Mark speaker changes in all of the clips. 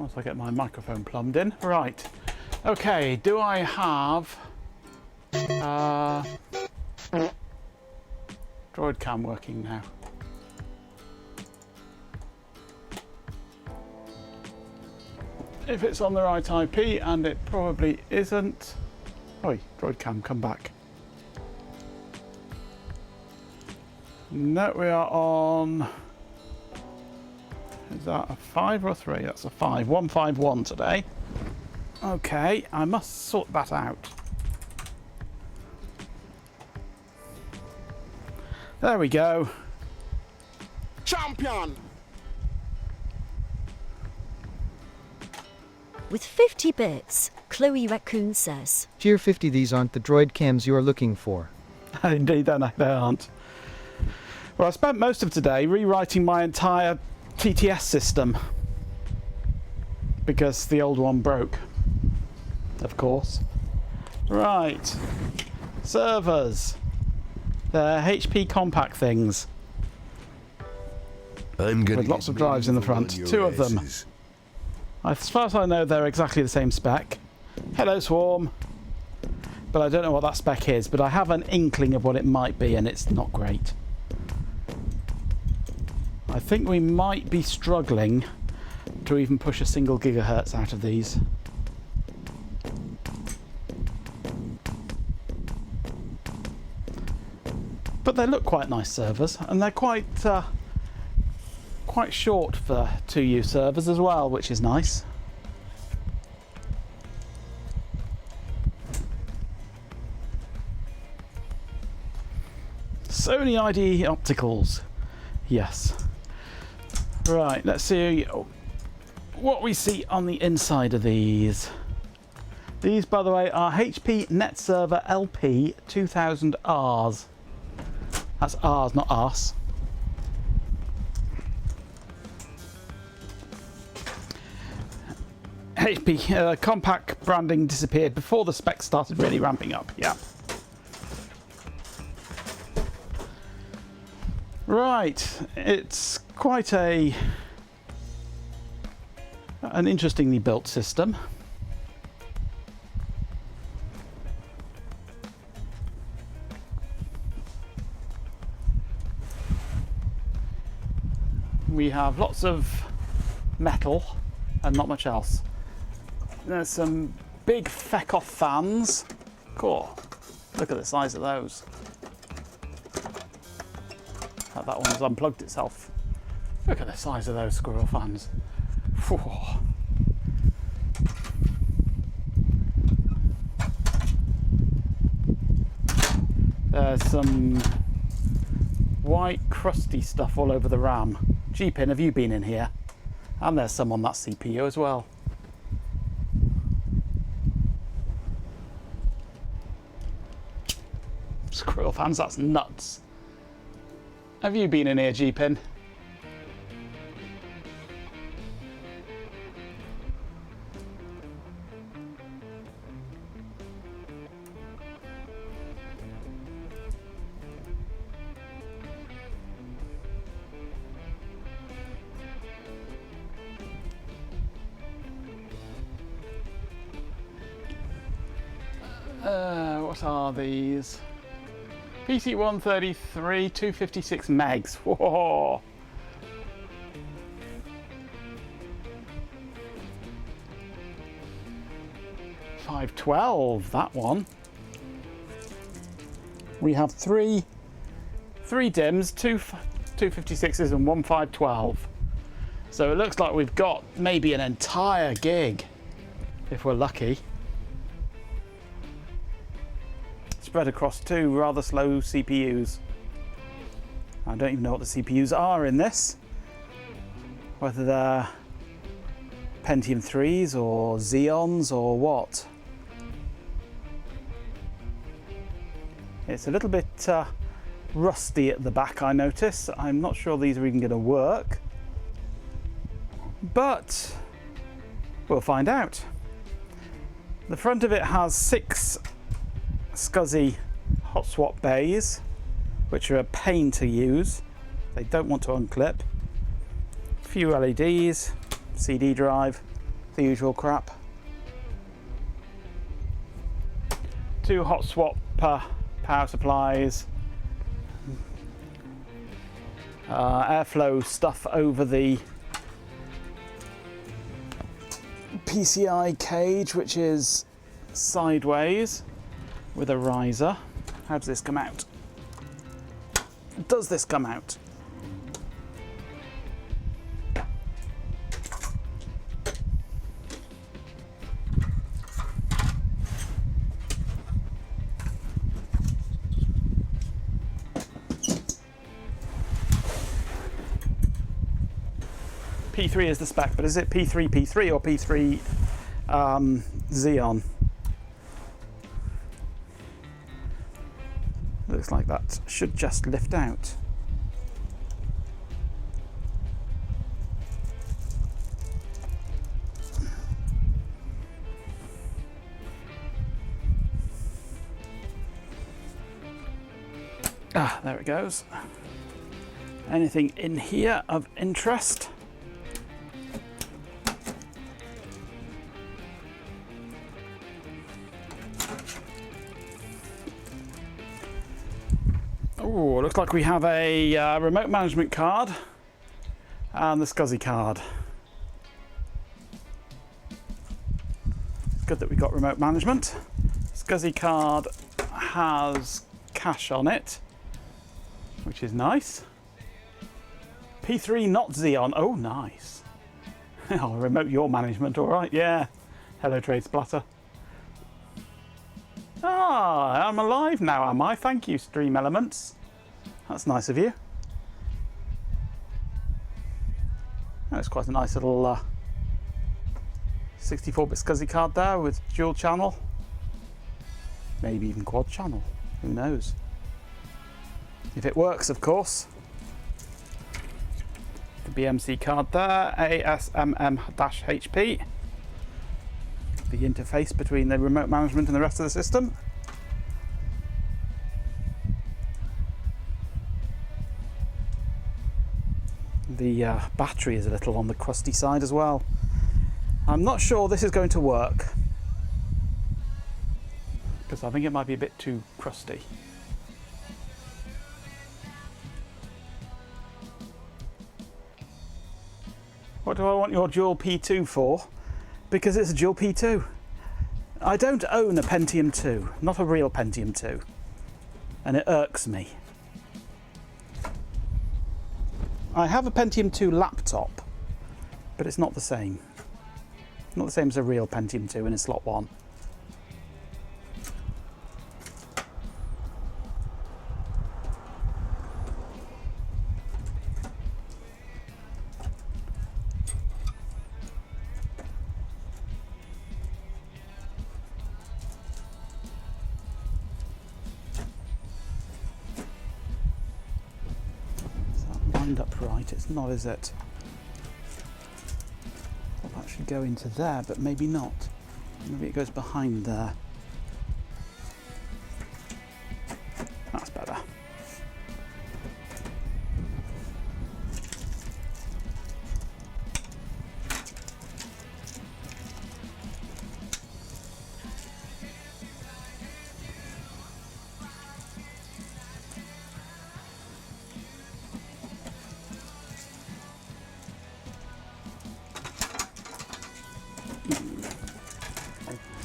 Speaker 1: once I get my microphone plumbed in. Right. Okay, do I have Droid cam working now? If it's on the right IP, and it probably isn't. Oi, Droid cam, come back. No, we are on. Is that a 5 or a 3? That's a 5. 151 today. Okay, I must sort that out. There we go.
Speaker 2: Champion!
Speaker 3: With 50 bits, Chloe Raccoon says.
Speaker 4: Dear 50, these aren't the droid cams you are looking for.
Speaker 1: Indeed, they aren't. Well, I spent most of today rewriting my entire TTS system because the old one broke, of course. Right, servers. They're HP Compaq things with lots of drives in the front. 2 of them. As far as I know, they're exactly the same spec. Hello, Swarm. But I don't know what that spec is, but I have an inkling of what it might be, and it's not great. I think we might be struggling to even push a single gigahertz out of these. But they look quite nice servers, and they're quite short for 2U servers as well, which is nice. Sony ID opticals, yes. Right, let's see what we see on the inside of these. These, by the way, are HP Net Server LP 2000Rs. That's R's, not us. HP Compaq branding disappeared before the specs started really ramping up. Yeah. Right, it's quite an interestingly built system. We have lots of metal and not much else. There's some big feck-off fans. Cool. Look at the size of those. That one has unplugged itself. Look at the size of those squirrel fans. Whew. There's some white crusty stuff all over the RAM. G-Pin, have you been in here? And there's some on that CPU as well. Squirrel fans, that's nuts. Have you been in here, G-Pin? What are these? PC 133, 256 megs. Whoa. $512, that one. We have three DIMMs, two 256s and one 512. So it looks like we've got maybe an entire gig, if we're lucky. Spread across 2 rather slow CPUs. I don't even know what the CPUs are in this. Whether they're Pentium 3s or Xeons or what. It's a little bit rusty at the back, I notice. I'm not sure these are even going to work. But we'll find out. The front of it has 6 SCSI hot swap bays, which are a pain to use. They don't want to unclip. A few LEDs, CD drive, the usual crap. 2 hot swap power supplies. Airflow stuff over the PCI cage, which is sideways with a riser. How does this come out? Does this come out? P3 is the spec, but is it P3 P3 or P3 Xeon? Looks like that should just lift out. Ah, there it goes. Anything in here of interest? Oh, looks like we have a remote management card and the SCSI card. It's good that we got remote management. SCSI card has cache on it, which is nice. P3 not Xeon. Oh, nice. Oh, remote your management, all right, yeah. Hello, Trade Splatter. Ah, I'm alive now, am I? Thank you, Stream Elements. That's nice of you. That's quite a nice little 64-bit SCSI card there with dual channel. Maybe even quad channel. Who knows? If it works, of course. The BMC card there, ASMM-HP. The interface between the remote management and the rest of the system. The battery is a little on the crusty side as well. I'm not sure this is going to work because I think it might be a bit too crusty. What do I want your dual P2 for? Because it's a dual P2. I don't own a Pentium 2, not a real Pentium 2, and it irks me. I have a Pentium 2 laptop, but it's not the same. Not the same as a real Pentium 2 in a slot 1. Up right, it's not, is it? Well, that should go into there, but maybe not. Maybe it goes behind there. That's better.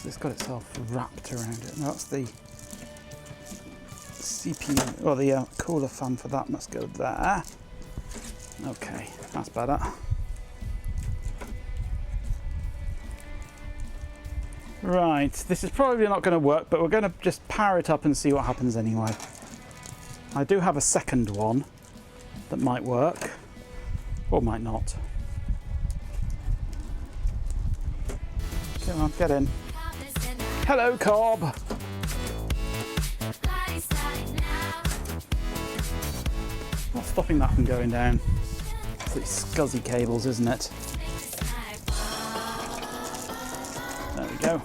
Speaker 1: It's got itself wrapped around it. No, that's the CPU, or the cooler fan for that must go there. Okay, that's better. Right, this is probably not going to work, but we're going to just power it up and see what happens anyway. I do have a second one that might work, or might not. Come on, get in. Hello, Cobb. What's stopping that from going down? It's these SCSI cables, isn't it? There we go.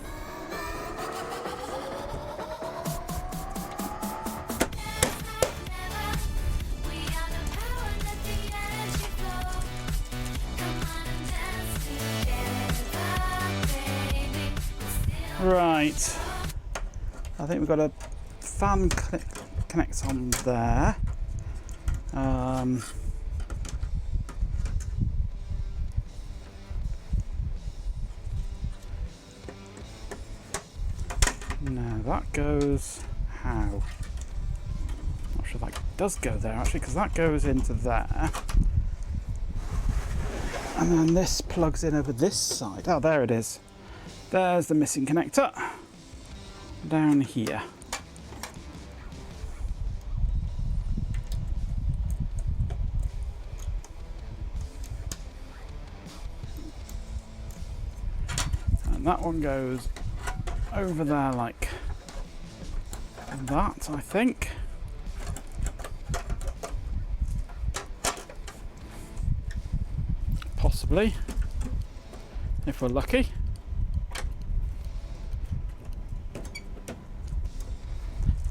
Speaker 1: Right. I think we've got a fan connects on there. Now that goes how? Not sure that does go there actually, because that goes into there. And then this plugs in over this side. Oh, there it is. There's the missing connector. Down here. And that one goes over there like that, I think. Possibly, if we're lucky.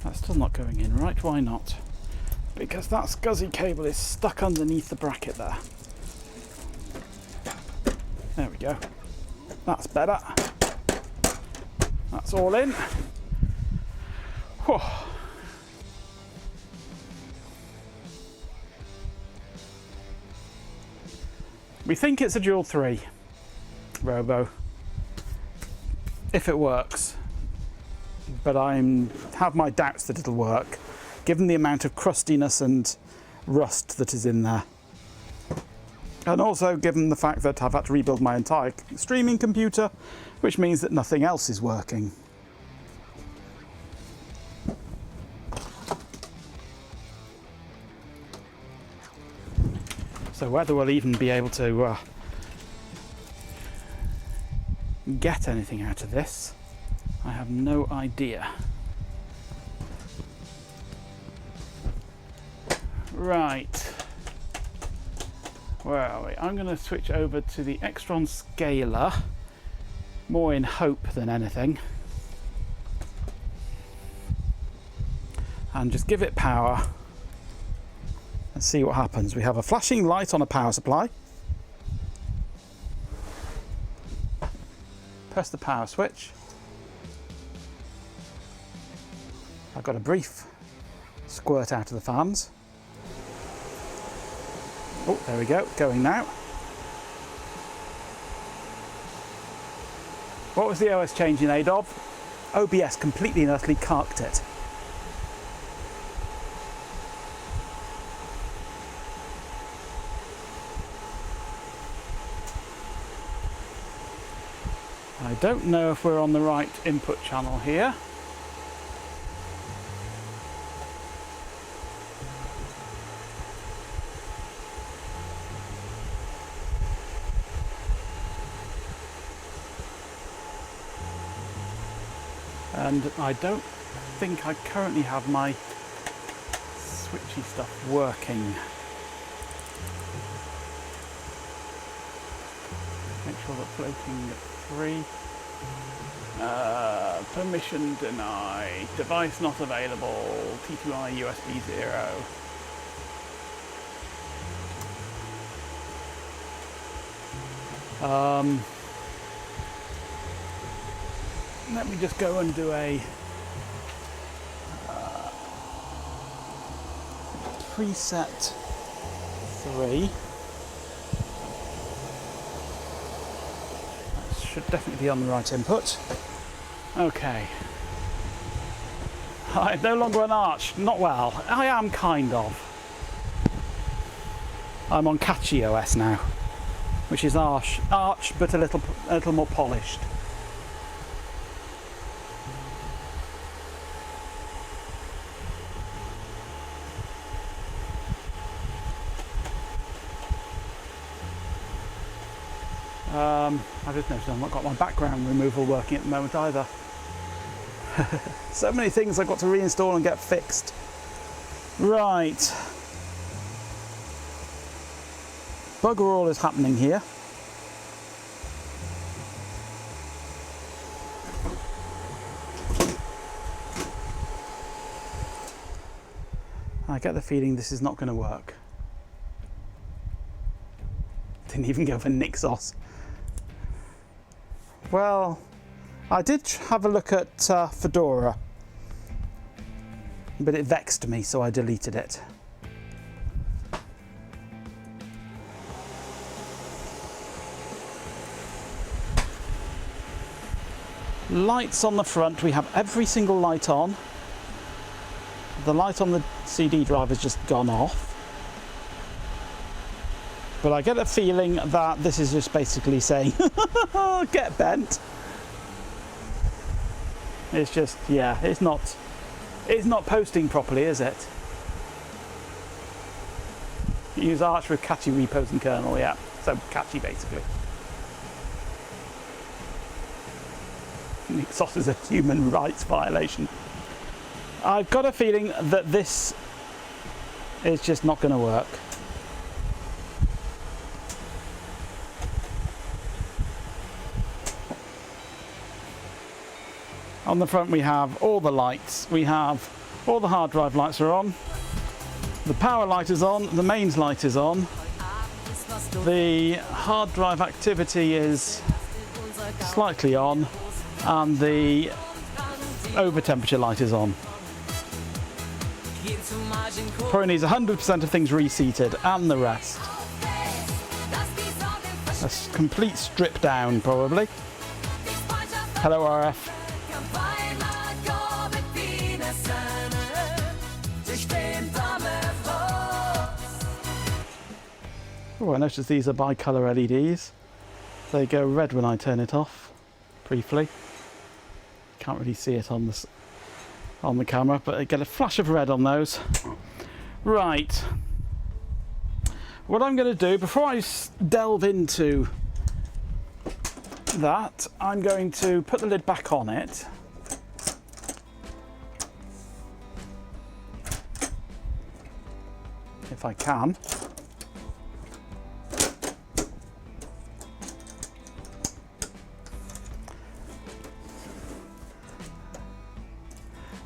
Speaker 1: That's still not going in, right? Why not? Because that SCSI cable is stuck underneath the bracket there. There we go. That's better. That's all in. Whew. We think it's a dual 3 Robo, if it works, but I have my doubts that it'll work, given the amount of crustiness and rust that is in there. And also given the fact that I've had to rebuild my entire streaming computer, which means that nothing else is working. So whether we'll even be able to get anything out of this, I have no idea. Right. Where are we? I'm going to switch over to the Extron scaler, more in hope than anything. And just give it power. Let's see what happens. We have a flashing light on a power supply. Press the power switch. I've got a brief squirt out of the fans. Oh, there we go, going now. What was the OS change in aid of? OBS completely and utterly carked it. I don't know if we're on the right input channel here. And I don't think I currently have my switchy stuff working. Make sure that floating at 3. Permission denied. Device not available. T2I USB 0. Let me just go and do a preset 3. That should definitely be on the right input. Okay. I'm no longer an Arch. Not well. I am kind of. I'm on Catchy OS now, which is Arch but a little more polished. I just noticed I've not got my background removal working at the moment either. So many things I've got to reinstall and get fixed. Right. Bugger all is happening here. I get the feeling this is not going to work. Didn't even go for Nixos. Well, I did have a look at Fedora, but it vexed me, so I deleted it. Lights on the front, we have every single light on. The light on the CD drive has just gone off. But I get a feeling that this is just basically saying, get bent. It's just, yeah, it's not posting properly, is it? Use Arch with catchy repos and kernel, yeah. So catchy basically. Exos is a human rights violation. I've got a feeling that this is just not going to work. On the front we have all the lights. We have all the hard drive lights are on. The power light is on. The mains light is on. The hard drive activity is slightly on. And the over temperature light is on. Probably needs 100% of things reseated and the rest. A complete strip down probably. Hello RF. Oh, I noticed these are bi-colour LEDs. They go red when I turn it off, briefly. Can't really see it on the camera, but I get a flash of red on those. Right. What I'm going to do, before I delve into that, I'm going to put the lid back on it. If I can.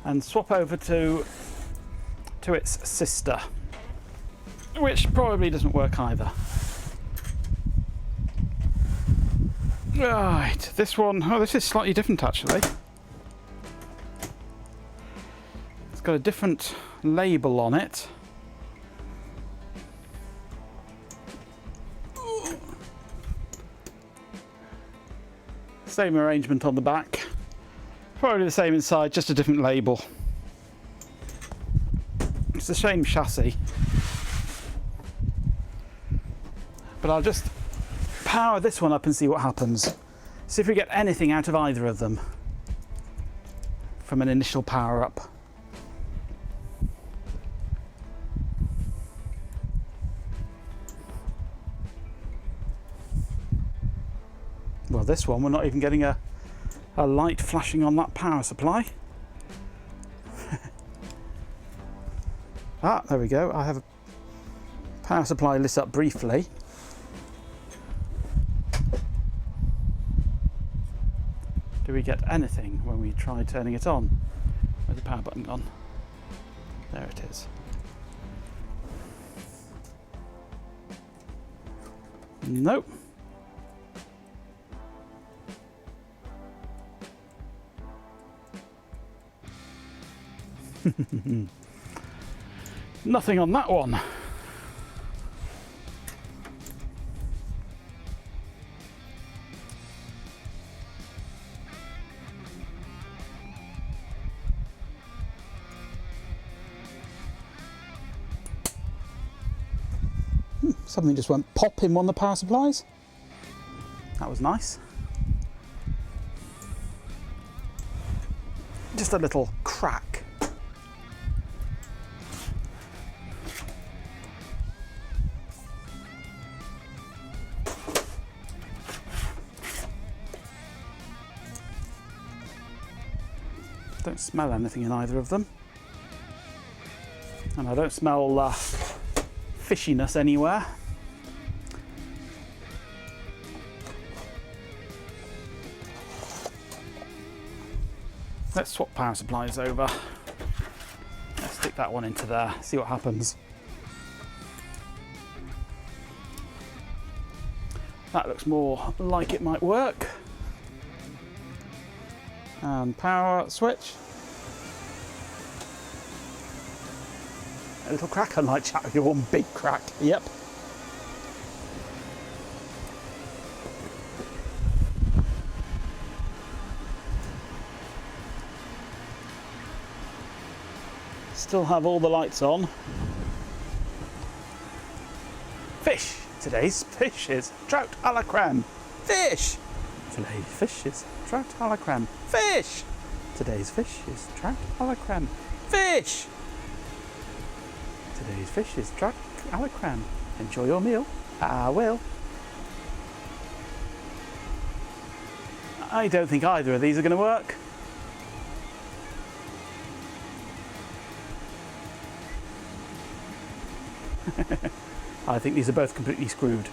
Speaker 1: And swap over to its sister, which probably doesn't work either. Right, this one, oh, this is slightly different actually. It's got a different label on it. Same arrangement on the back. Probably the same inside, just a different label. It's the same chassis. But I'll just power this one up and see what happens. See if we get anything out of either of them from an initial power up. Well, this one, we're not even getting a light flashing on that power supply. Ah, there we go. I have a power supply lit up briefly. Do we get anything when we try turning it on? Where's the power button gone? There it is. Nope. Nothing on that one. Something just went pop in one of the power supplies. That was nice. Just a little crack. Don't smell anything in either of them. And I don't smell fishiness anywhere. Let's swap power supplies over. Let's stick that one into there, see what happens. That looks more like it might work. And power switch. A little crack, unlike chat, your one big crack. Yep. Still have all the lights on. Fish! Today's fish is trout a la creme. Fish! Today's fish is trout a la creme. Fish! Today's fish is trout a la creme. Fish! Today's fish is trout a la creme. Enjoy your meal. I will. I don't think either of these are going to work. I think these are both completely screwed.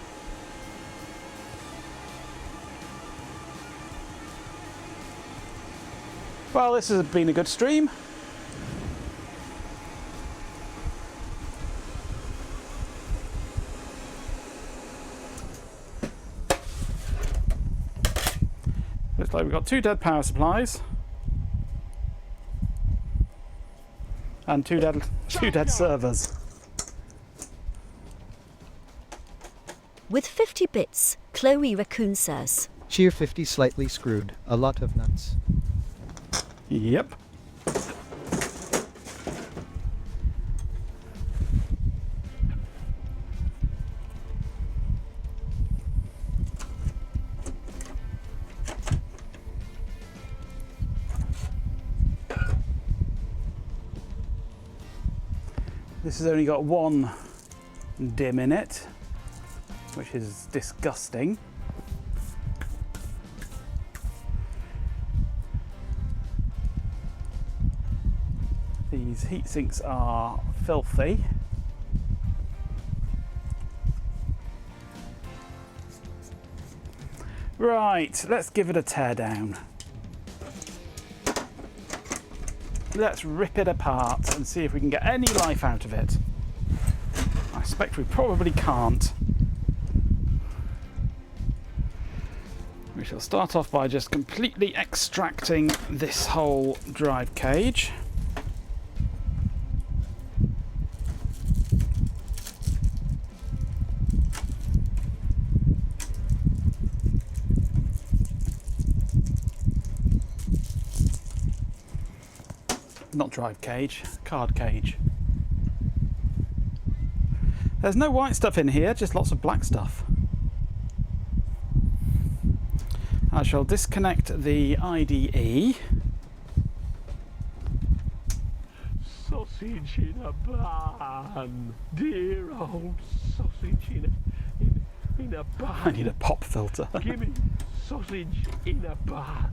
Speaker 1: Well, this has been a good stream. Looks like we've got 2 dead power supplies. And two dead servers.
Speaker 3: With 50 bits, Chloe Raccoon says.
Speaker 4: Cheer 50 slightly screwed. A lot of nuts.
Speaker 1: Yep. This has only got 1 dim in it, which is disgusting. These heat sinks are filthy. Right, let's give it a tear down. Let's rip it apart and see if we can get any life out of it. I suspect we probably can't. We shall start off by just completely extracting this whole drive cage. Not drive cage, card cage. There's no white stuff in here, just lots of black stuff. I shall disconnect the IDE.
Speaker 2: Sausage in a bun, dear old sausage in a bun.
Speaker 1: I need a pop filter.
Speaker 2: Give me sausage in a bun.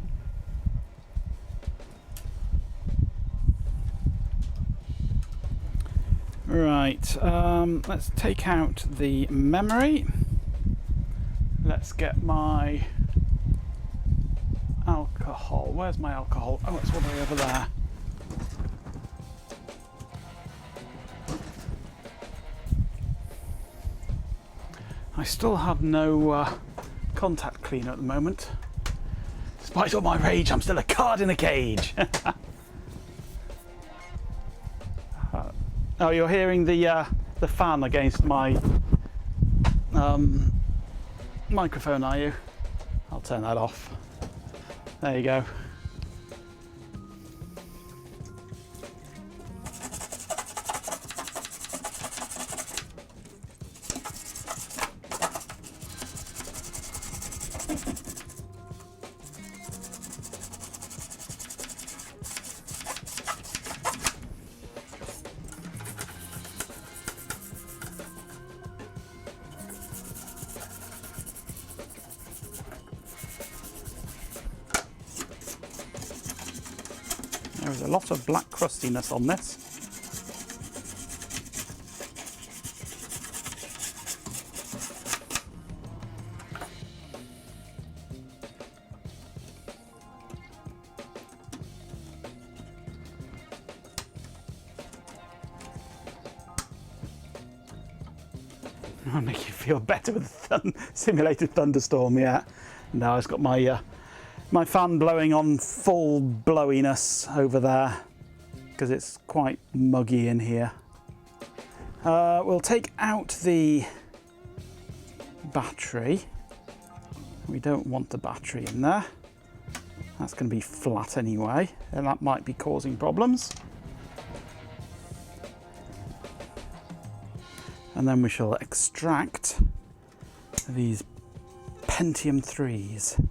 Speaker 1: Right, let's take out the memory. Let's get my alcohol. Where's my alcohol? Oh, it's all the way over there. I still have no contact cleaner at the moment. Despite all my rage, I'm still a card in a cage. Oh, you're hearing the fan against my microphone, are you? I'll turn that off. There you go. There's a lot of black crustiness on this. I'll make you feel better with the simulated thunderstorm, yeah. Now I've got my my fan blowing on full blowiness over there because it's quite muggy in here. We'll take out the battery. We don't want the battery in there. That's going to be flat anyway, and that might be causing problems. And then we shall extract these Pentium 3s.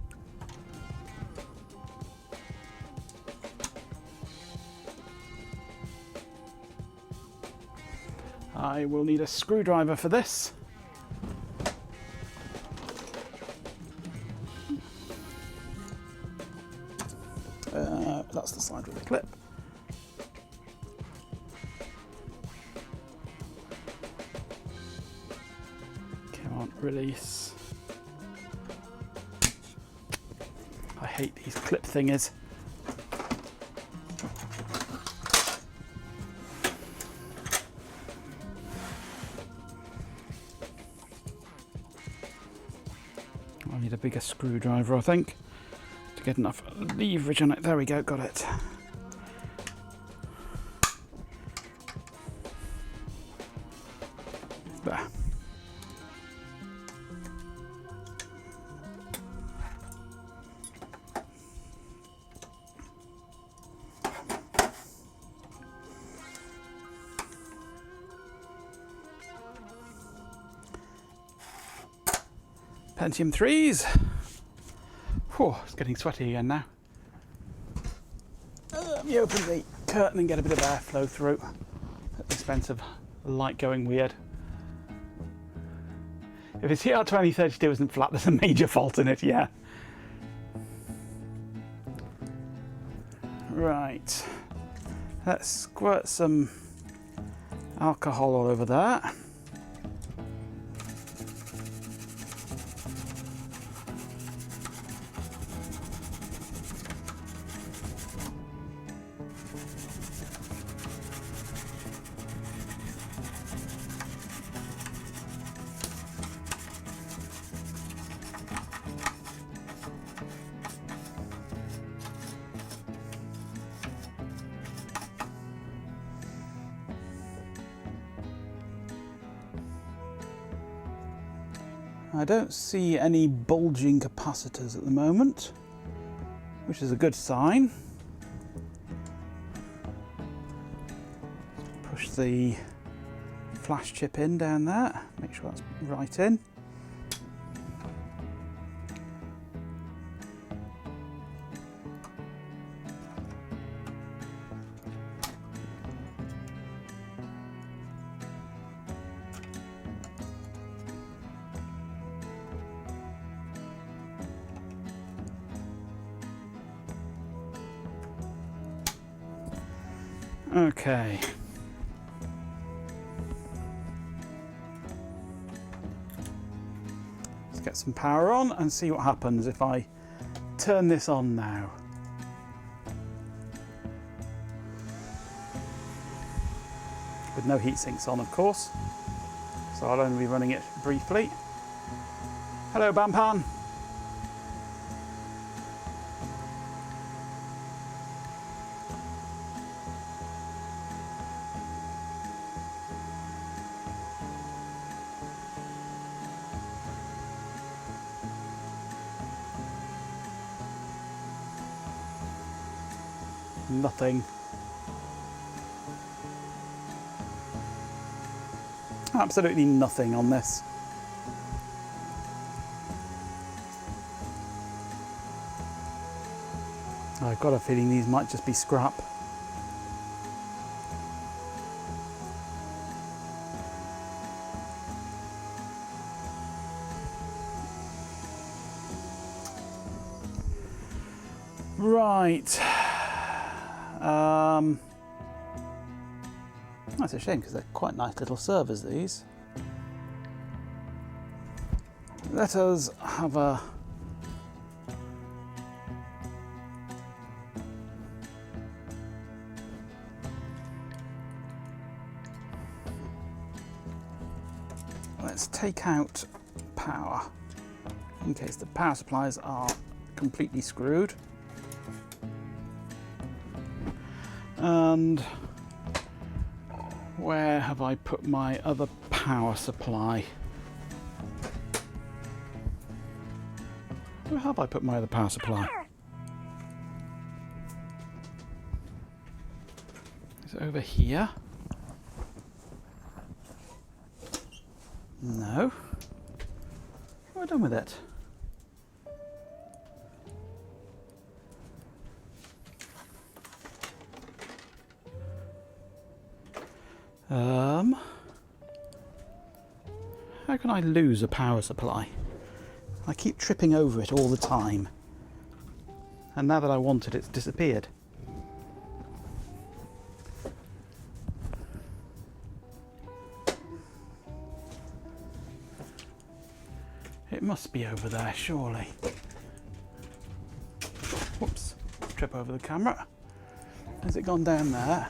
Speaker 1: I will need a screwdriver for this. That's the side with the clip. Come on, release. I hate these clip thingies. I need a bigger screwdriver, I think, to get enough leverage on it. There we go, got it. There. Pentium 3s. Whew, it's getting sweaty again now. Let me open the curtain and get a bit of airflow through at the expense of the light going weird. If the CR2032 isn't flat, there's a major fault in it, yeah. Right. Let's squirt some alcohol all over that. I don't see any bulging capacitors at the moment, which is a good sign. Push the flash chip in down there, make sure that's right in. Okay. Let's get some power on and see what happens if I turn this on now. With no heat sinks on, of course. So I'll only be running it briefly. Hello, Bampan. Nothing. Absolutely nothing on this. I've got a feeling these might just be scrap. Right. That's a shame because they're quite nice little servers, these. Let us have a let's take out power in case the power supplies are completely screwed. And where have I put my other power supply? Where have I put my other power supply? Is it over here? No. What have I done with it? How can I lose a power supply? I keep tripping over it all the time. And now that I want it, it's disappeared. It must be over there, surely. Whoops, trip over the camera. Has it gone down there?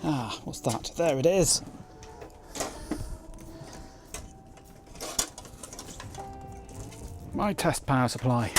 Speaker 1: Ah, what's that? There it is. My test power supply.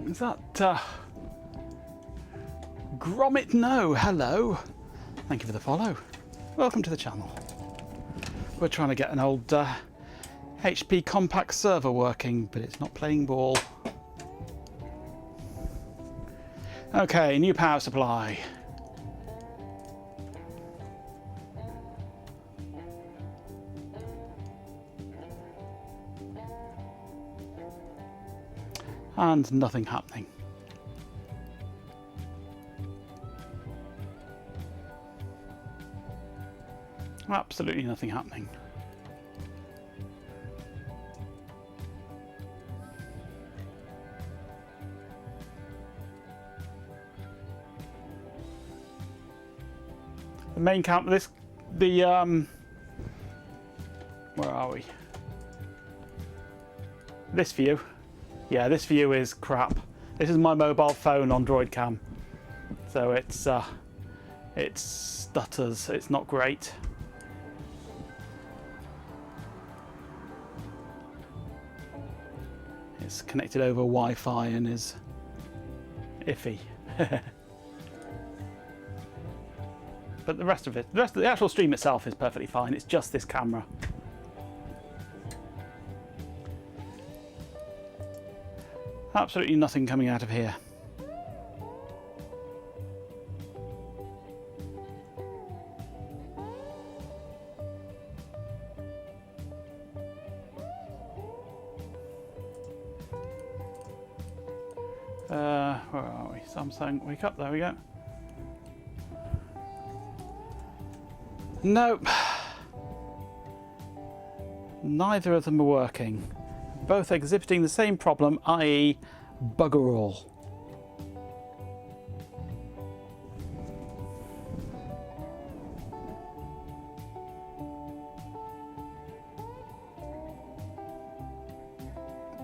Speaker 1: Is that Gromit? No, hello. Thank you for the follow. Welcome to the channel. We're trying to get an old HP Compaq server working, but it's not playing ball. Okay, new power supply. And nothing happening. Absolutely nothing happening. The main count, where are we? This view. Yeah, this view is crap. This is my mobile phone on Droid Cam, so it stutters. It's not great. It's connected over Wi-Fi and is iffy. But the rest of the actual stream itself is perfectly fine. It's just this camera. Absolutely nothing coming out of here. Where are we? Samsung, wake up, there we go. Nope. Neither of them are working. Both exhibiting the same problem, i.e. bugger all.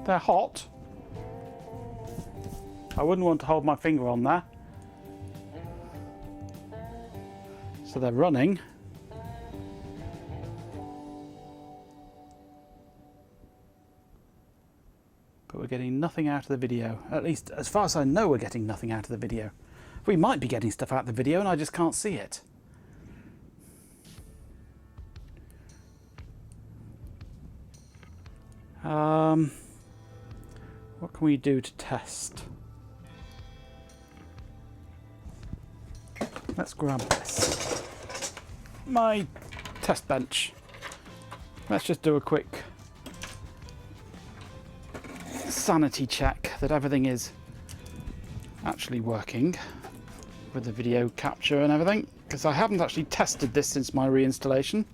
Speaker 1: They're hot. I wouldn't want to hold my finger on there. So they're running. But we're getting nothing out of the video. At least, as far as I know, we're getting nothing out of the video. We might be getting stuff out of the video and I just can't see it. What can we do to test? Let's grab this. My test bench. Let's just do a quick sanity check that everything is actually working with the video capture and everything, because I haven't actually tested this since my reinstallation.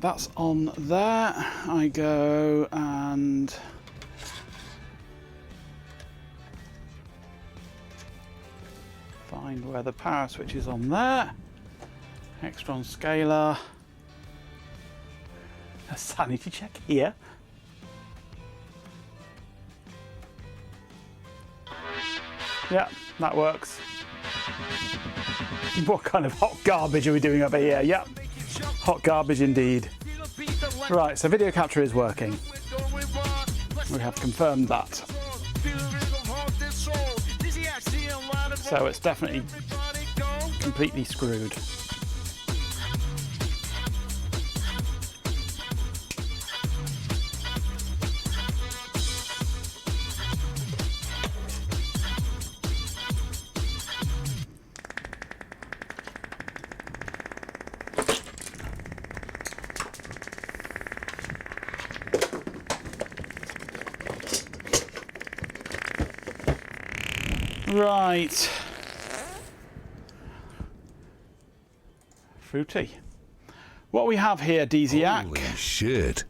Speaker 1: Right, that's on there. I go and find where the power switch is on there. Extron scaler. A sanity check here. Yeah, that works. What kind of hot garbage are we doing over here? Yep, hot garbage indeed. Right, so video capture is working. We have confirmed that. So it's definitely completely screwed. Right. Fruity. What we have here, Desiac,
Speaker 5: Holy shit.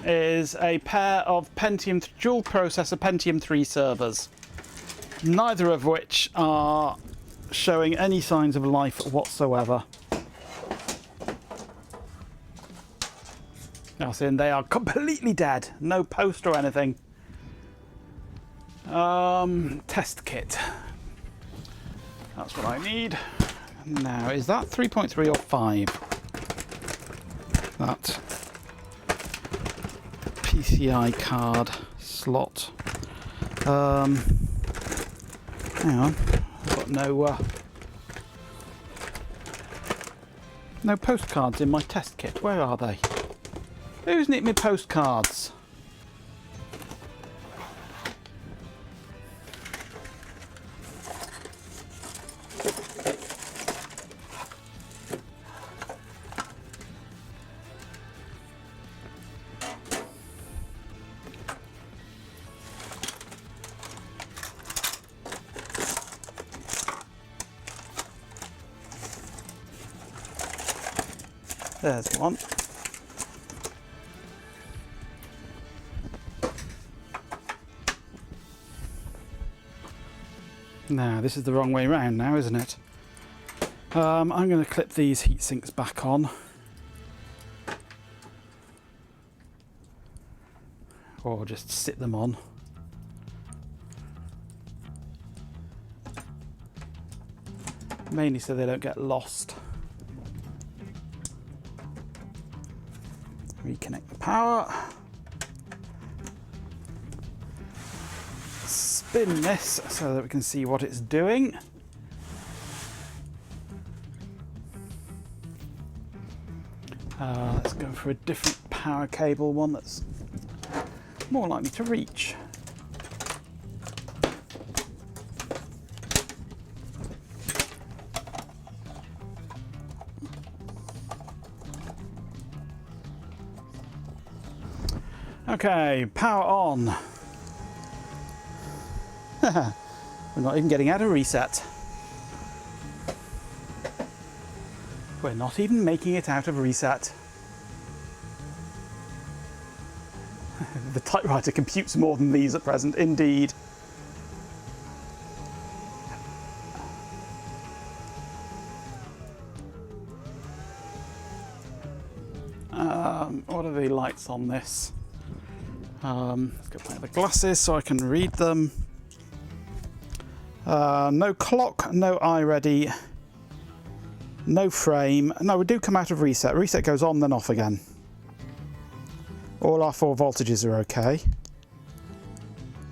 Speaker 1: is a pair of dual processor Pentium 3 servers, neither of which are showing any signs of life whatsoever. As in, they are completely dead. No post or anything. Test kit. That's what I need. Now, is that 3.3 or 5? That PCI card slot. Hang on. I've got no postcards in my test kit. Where are they? Who's nicked me postcards? There's one. Now, this is the wrong way round now, isn't it? I'm going to clip these heat sinks back on. Or just sit them on. Mainly so they don't get lost. Reconnect the power. Spin this so that we can see what it's doing. Let's go for a different power cable, one that's more likely to reach. Okay, power on. We're not even getting out of reset. We're not even making it out of reset. The typewriter computes more than these at present, indeed. What are the lights on this? Let's go back to the glasses so I can read them. No clock, no iReady, no frame. No, we do come out of reset. Reset goes on, then off again. All our 4 voltages are okay.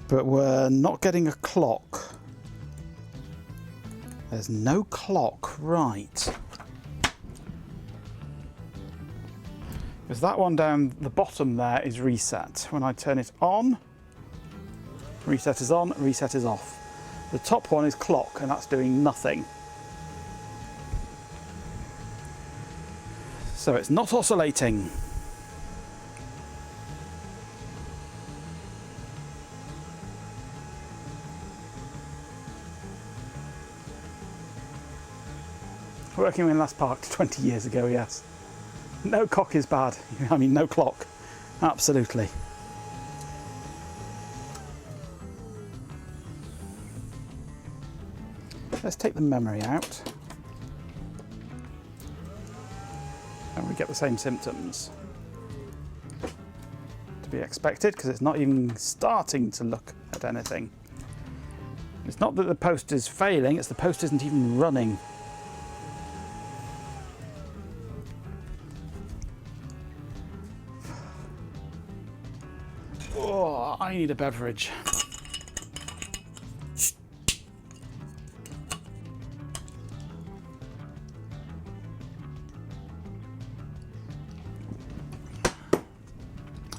Speaker 1: But we're not getting a clock. There's no clock, right. Because that one down the bottom there is reset. When I turn it on, reset is on, reset is off. The top one is clock, and that's doing nothing. So it's not oscillating. Working when last parked 20 years ago, yes. No cock is bad. I mean, no clock. Absolutely. Let's take the memory out. And we get the same symptoms. To be expected, because it's not even starting to look at anything. It's not that the post is failing, it's the post isn't even running. Oh, I need a beverage.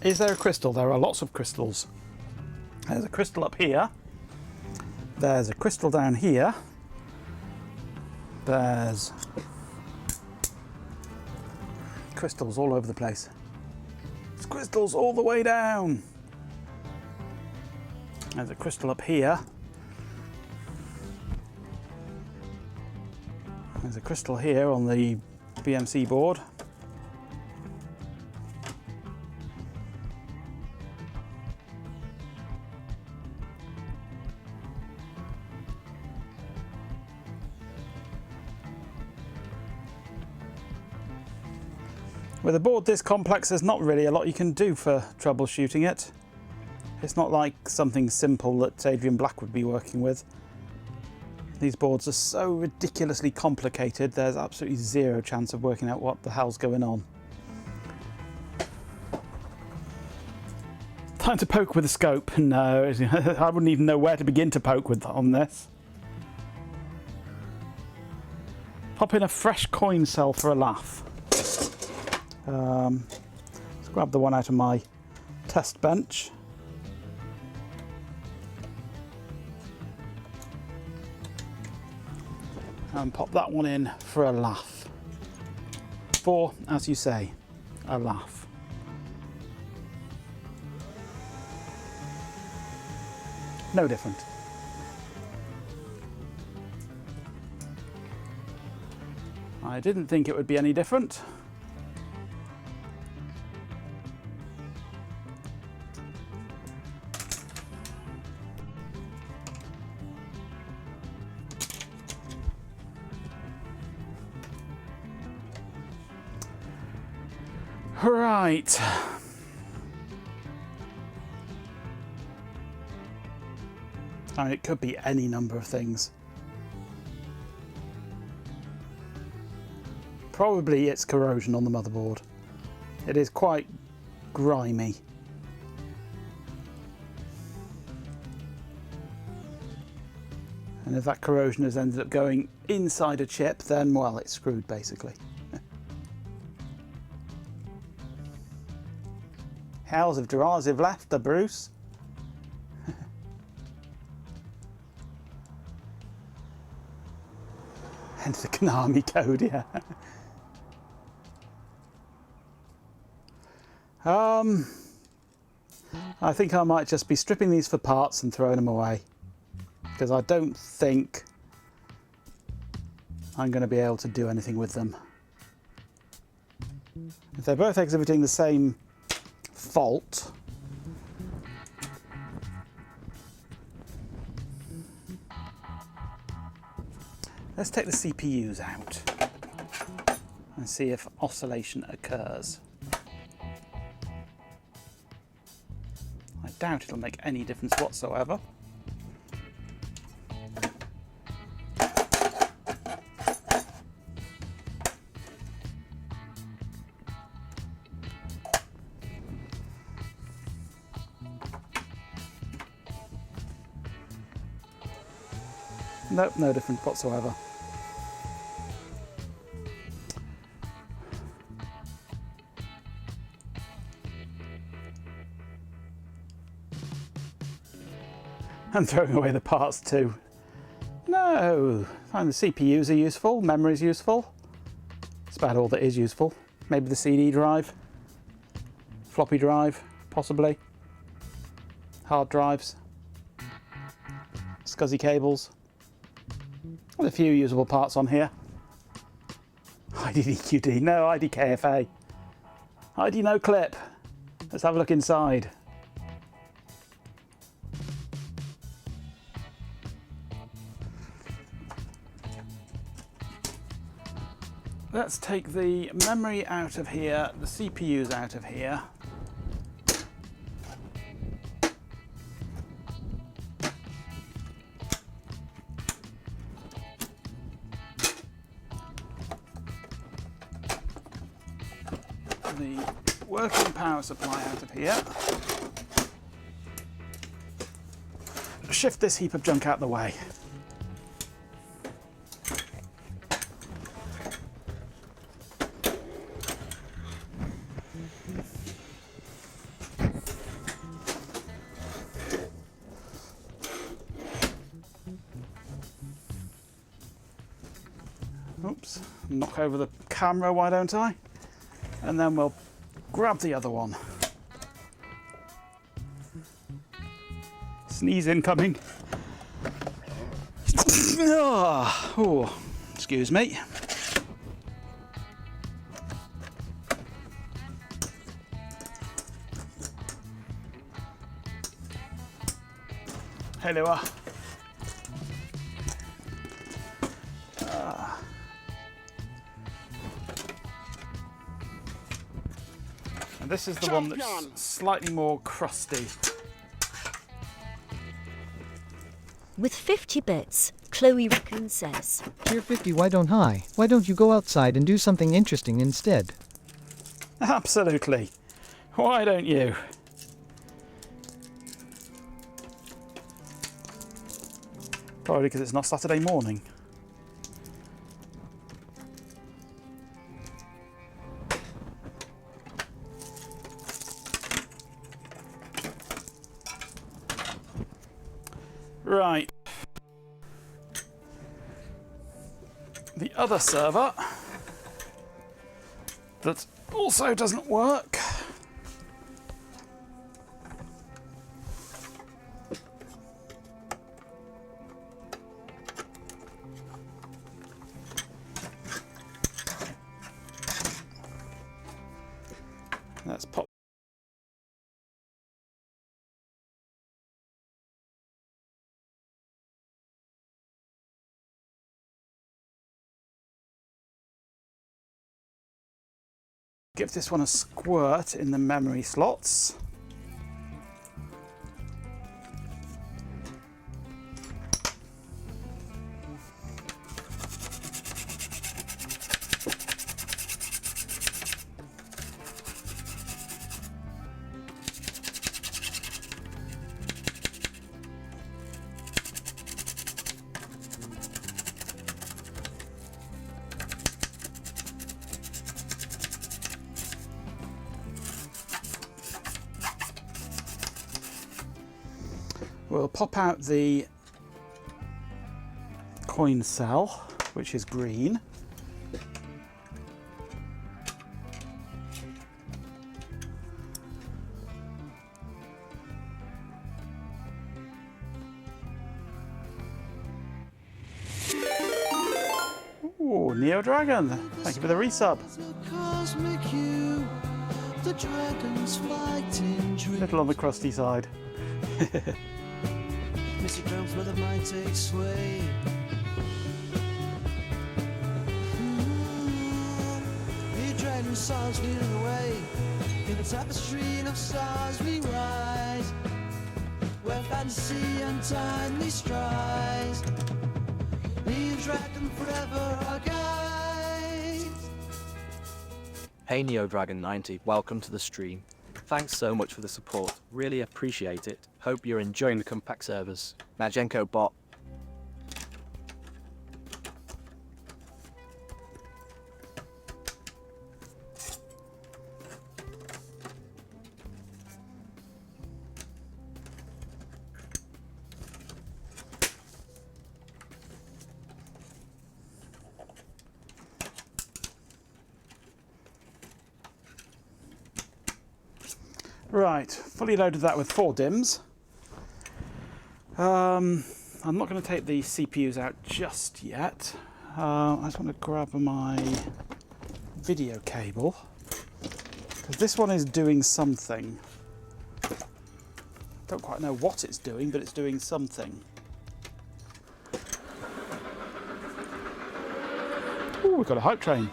Speaker 1: Is there a crystal? There are lots of crystals. There's a crystal up here. There's a crystal down here. There's crystals all over the place. There's crystals all the way down. There's a crystal up here. There's a crystal here on the BMC board. With a board this complex, there's not really a lot you can do for troubleshooting it. It's not like something simple that Adrian Black would be working with. These boards are so ridiculously complicated, there's absolutely zero chance of working out what the hell's going on. Time to poke with a scope. No, I wouldn't even know where to begin to poke with on this. Pop in a fresh coin cell for a laugh. Let's grab the one out of my test bench. And pop that one in for a laugh. For, as you say, a laugh. No different. I didn't think it would be any different. Right. I mean, it could be any number of things. Probably it's corrosion on the motherboard. It is quite grimy. And if that corrosion has ended up going inside a chip, then, well, it's screwed basically. How's if Duraz have left the Bruce? Hence the Konami code, yeah. I think I might just be stripping these for parts and throwing them away, because I don't think I'm going to be able to do anything with them. If they're both exhibiting the same fault, let's take the CPUs out and see if oscillation occurs. I doubt it'll make any difference whatsoever. Nope, no difference whatsoever. And throwing away the parts too. No, I find the CPUs are useful, memory's useful. It's about all that is useful. Maybe the CD drive, floppy drive, possibly. Hard drives, SCSI cables. There's a few usable parts on here. IDDQD, no, IDKFA. Heidi, no clip. Let's have a look inside. Let's take the memory out of here, the CPU's out of here. The working power supply out of here. Shift this heap of junk out the way. Oops, knock over the camera, why don't I? And then we'll grab the other one. Sneeze incoming. Oh, excuse me. Hello. And this is the one that's slightly more crusty.
Speaker 3: With 50 bits, Chloe Raccoon says,
Speaker 4: Tier 50, why don't you go outside and do something interesting instead?
Speaker 1: Absolutely. Why don't you? Probably because it's not Saturday morning. Right. The other server that also doesn't work. Let's pop. Give this one a squirt in the memory slots. We'll pop out the coin cell, which is green. Ooh, Neo Dragon, thank you for the resub. Little on the crusty side.
Speaker 5: Missy drums where the mind takes sway. The dragon songs leading the way. In the tapestry of stars we rise, where fantasy untimely strides. The dragon forever our guide.
Speaker 6: Hey Neo Dragon 90, welcome to the stream. Thanks so much for the support, really appreciate it. Hope you're enjoying the Compaq servers. Majenko bot.
Speaker 1: Right, fully loaded that with 4 DIMMs. I'm not going to take the CPUs out just yet. I just want to grab my video cable. Because this one is doing something. Don't quite know what it's doing, but it's doing something. Ooh, we've got a hype train.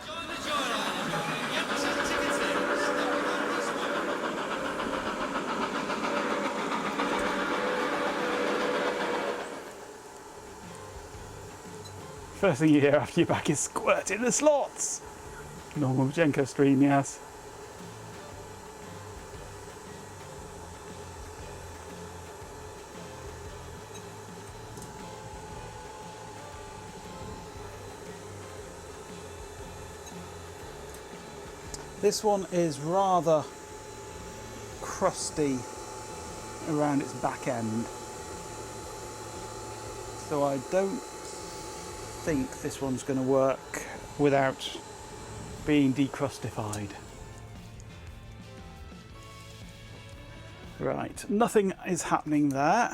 Speaker 1: First thing you hear after you're back is squirting the slots. Normal Majenko stream, yes. This one is rather crusty around its back end, so I don't think this one's going to work without being decrustified. Right, nothing is happening there.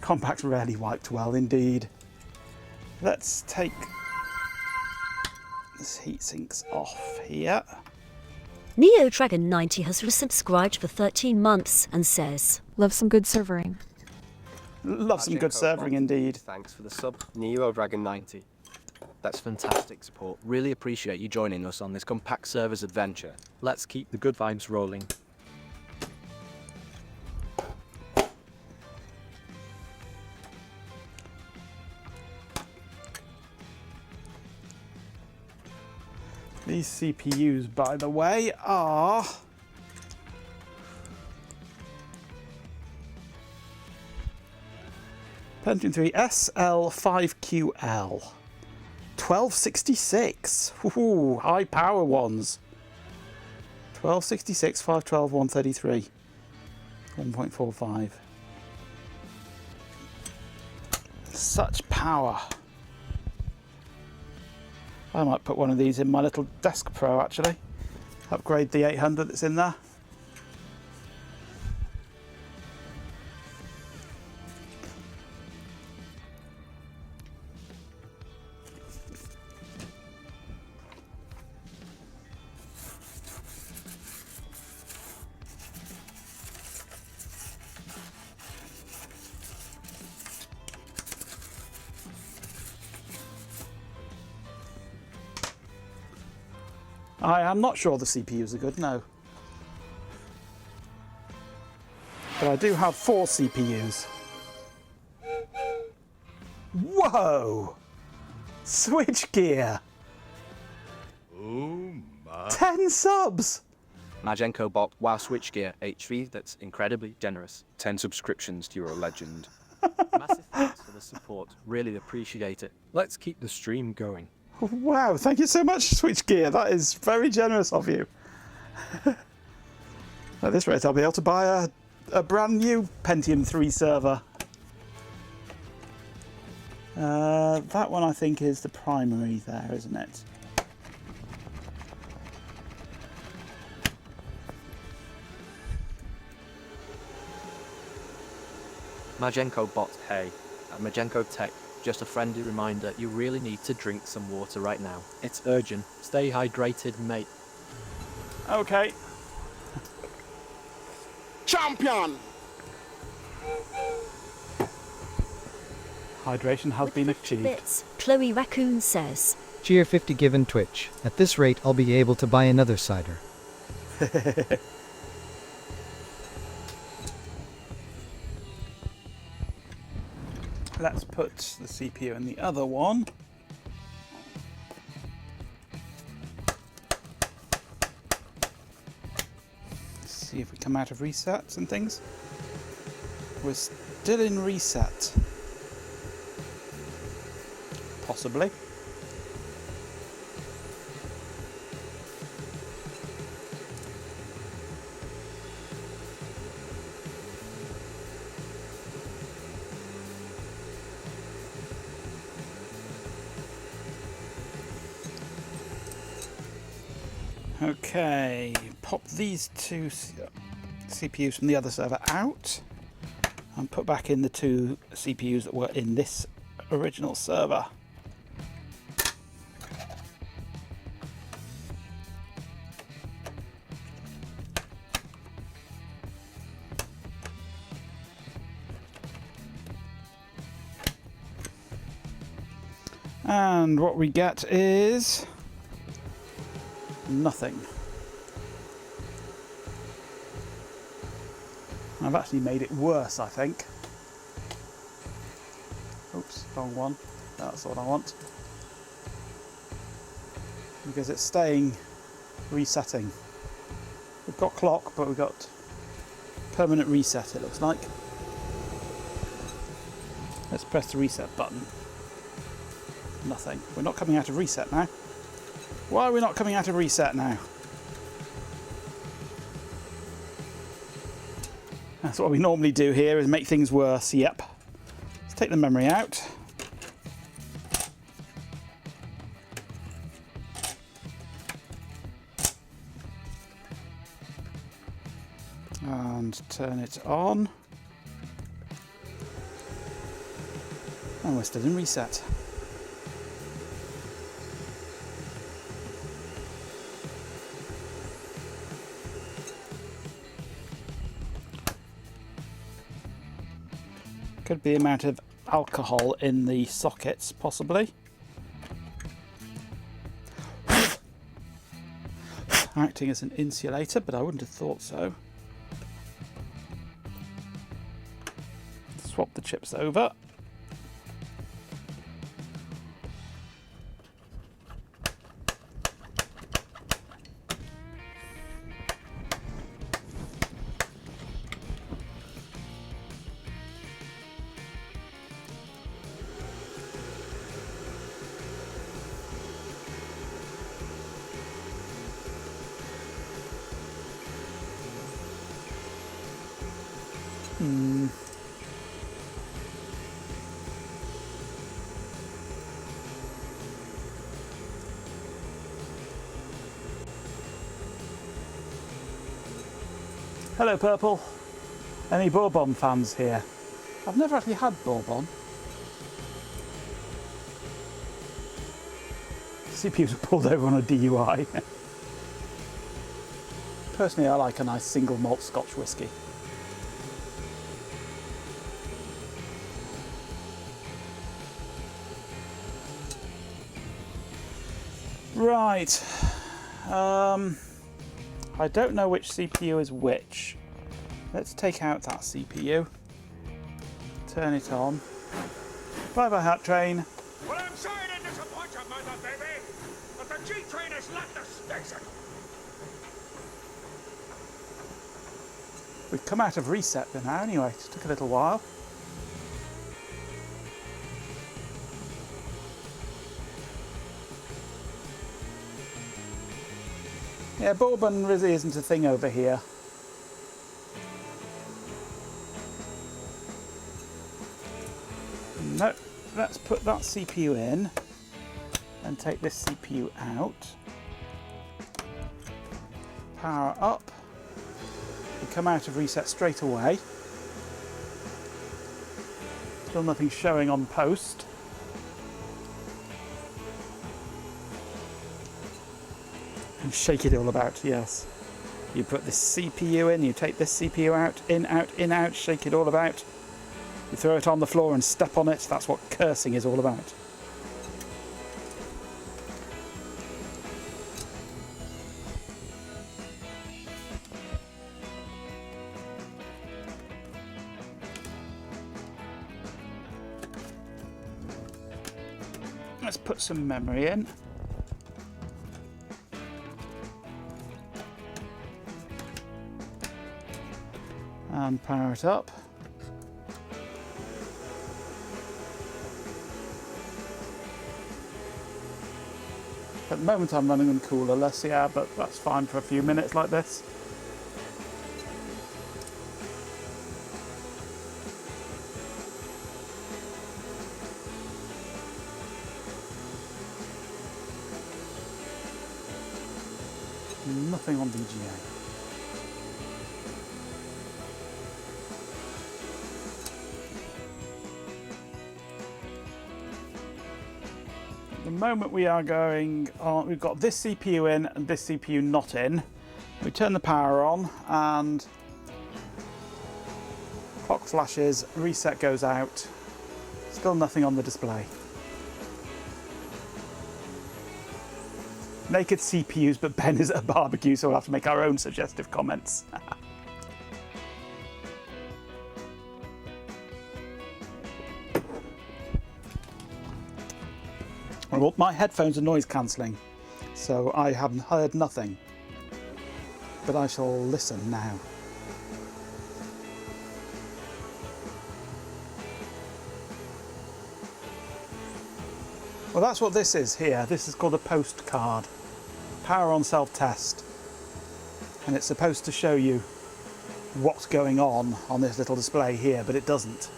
Speaker 1: Compaq's rarely wiped well indeed. Let's take this heat sinks off here.
Speaker 3: Neo Dragon 90 has resubscribed for 13 months and says,
Speaker 7: Love some good servering.
Speaker 1: Love some good serving indeed.
Speaker 6: Thanks for the sub, Neo Dragon 90. That's fantastic support. Really appreciate you joining us on this Compaq servers adventure. Let's keep the good vibes rolling.
Speaker 1: These CPUs, by the way, are Pentium 3 SL5QL 1266. Ooh, high power ones. 1266, 512, 133. 1.45. Such power. I might put one of these in my little Desk Pro actually. Upgrade the 800 that's in there. I am not sure the CPUs are good, no. But I do have 4 CPUs. Whoa! Switchgear!
Speaker 2: Oh my.
Speaker 1: 10 subs!
Speaker 6: Majenko bot Wow Switchgear HV, that's incredibly generous. 10 subscriptions to your legend. Massive thanks for the support. Really appreciate it. Let's keep the stream going.
Speaker 1: Wow, thank you so much, Switchgear. That is very generous of you. At this rate, I'll be able to buy a brand new Pentium 3 server. That one, I think, is the primary there, isn't it?
Speaker 6: Majenko bot, hey. At Majenko Tech, just a friendly reminder, you really need to drink some water right now. It's urgent. Stay hydrated, mate.
Speaker 1: Okay.
Speaker 2: Champion!
Speaker 1: Hydration has been
Speaker 3: 50
Speaker 1: achieved.
Speaker 3: bits, Chloe Raccoon says,
Speaker 4: Cheer 50 given Twitch. At this rate, I'll be able to buy another cider.
Speaker 1: Let's put the CPU in the other one. Let's see if we come out of resets and things. We're still in reset. Possibly. Okay, pop these two CPUs from the other server out and put back in the 2 CPUs that were in this original server. And what we get is nothing. I've actually made it worse, I think. Oops, wrong one. That's what I want. Because it's staying resetting. We've got clock, but we've got permanent reset, it looks like. Let's press the reset button. Nothing. We're not coming out of reset now. Why are we not coming out of reset now? That's what we normally do here, is make things worse. Yep. Let's take the memory out. And turn it on. And we're still in reset. Could be the amount of alcohol in the sockets, possibly. Acting as an insulator, but I wouldn't have thought so. Swap the chips over. Hello, Purple. Any Bourbon fans here? I've never actually had Bourbon. CPUs are pulled over on a DUI. Personally, I like a nice single malt Scotch whisky. Right. I don't know which CPU is which. Let's take out that CPU. Turn it on. Bye bye, Hat Train.
Speaker 2: Well, I'm sorry to disappoint you, mother baby, but the G train has left the station.
Speaker 1: We've come out of reset there now anyway. It took a little while. Yeah, Bourbon really isn't a thing over here. No, let's put that CPU in and take this CPU out. Power up. We come out of reset straight away. Still nothing showing on post. And shake it all about, yes. You put this CPU in, you take this CPU out, in, out, shake it all about. You throw it on the floor and step on it. That's what cursing is all about. Let's put some memory in. And power it up. At the moment I'm running them coolerless, yeah, but that's fine for a few minutes like this. Nothing on VGA. At the moment we are going on, we've got this CPU in and this CPU not in. We turn the power on and clock flashes, reset goes out, still nothing on the display. Naked CPUs, but Ben is at a barbecue, so we'll have to make our own suggestive comments. Well, my headphones are noise cancelling, so I haven't heard nothing. But I shall listen now. Well, that's what this is here. This is called a postcard. Power on self-test. And it's supposed to show you what's going on this little display here, but it doesn't.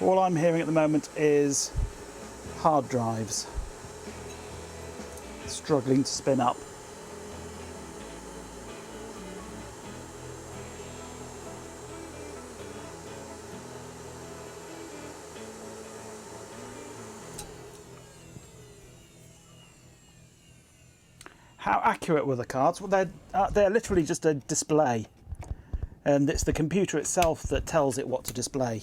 Speaker 1: All I'm hearing at the moment is hard drives struggling to spin up. How accurate were the cards? Well, they're literally just a display, and it's the computer itself that tells it what to display.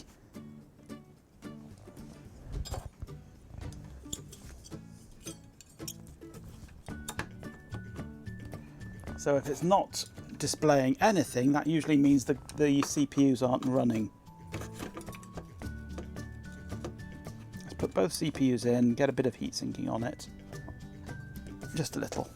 Speaker 1: So if it's not displaying anything, that usually means the CPUs aren't running. Let's put both CPUs in, get a bit of heat sinking on it. Just a little.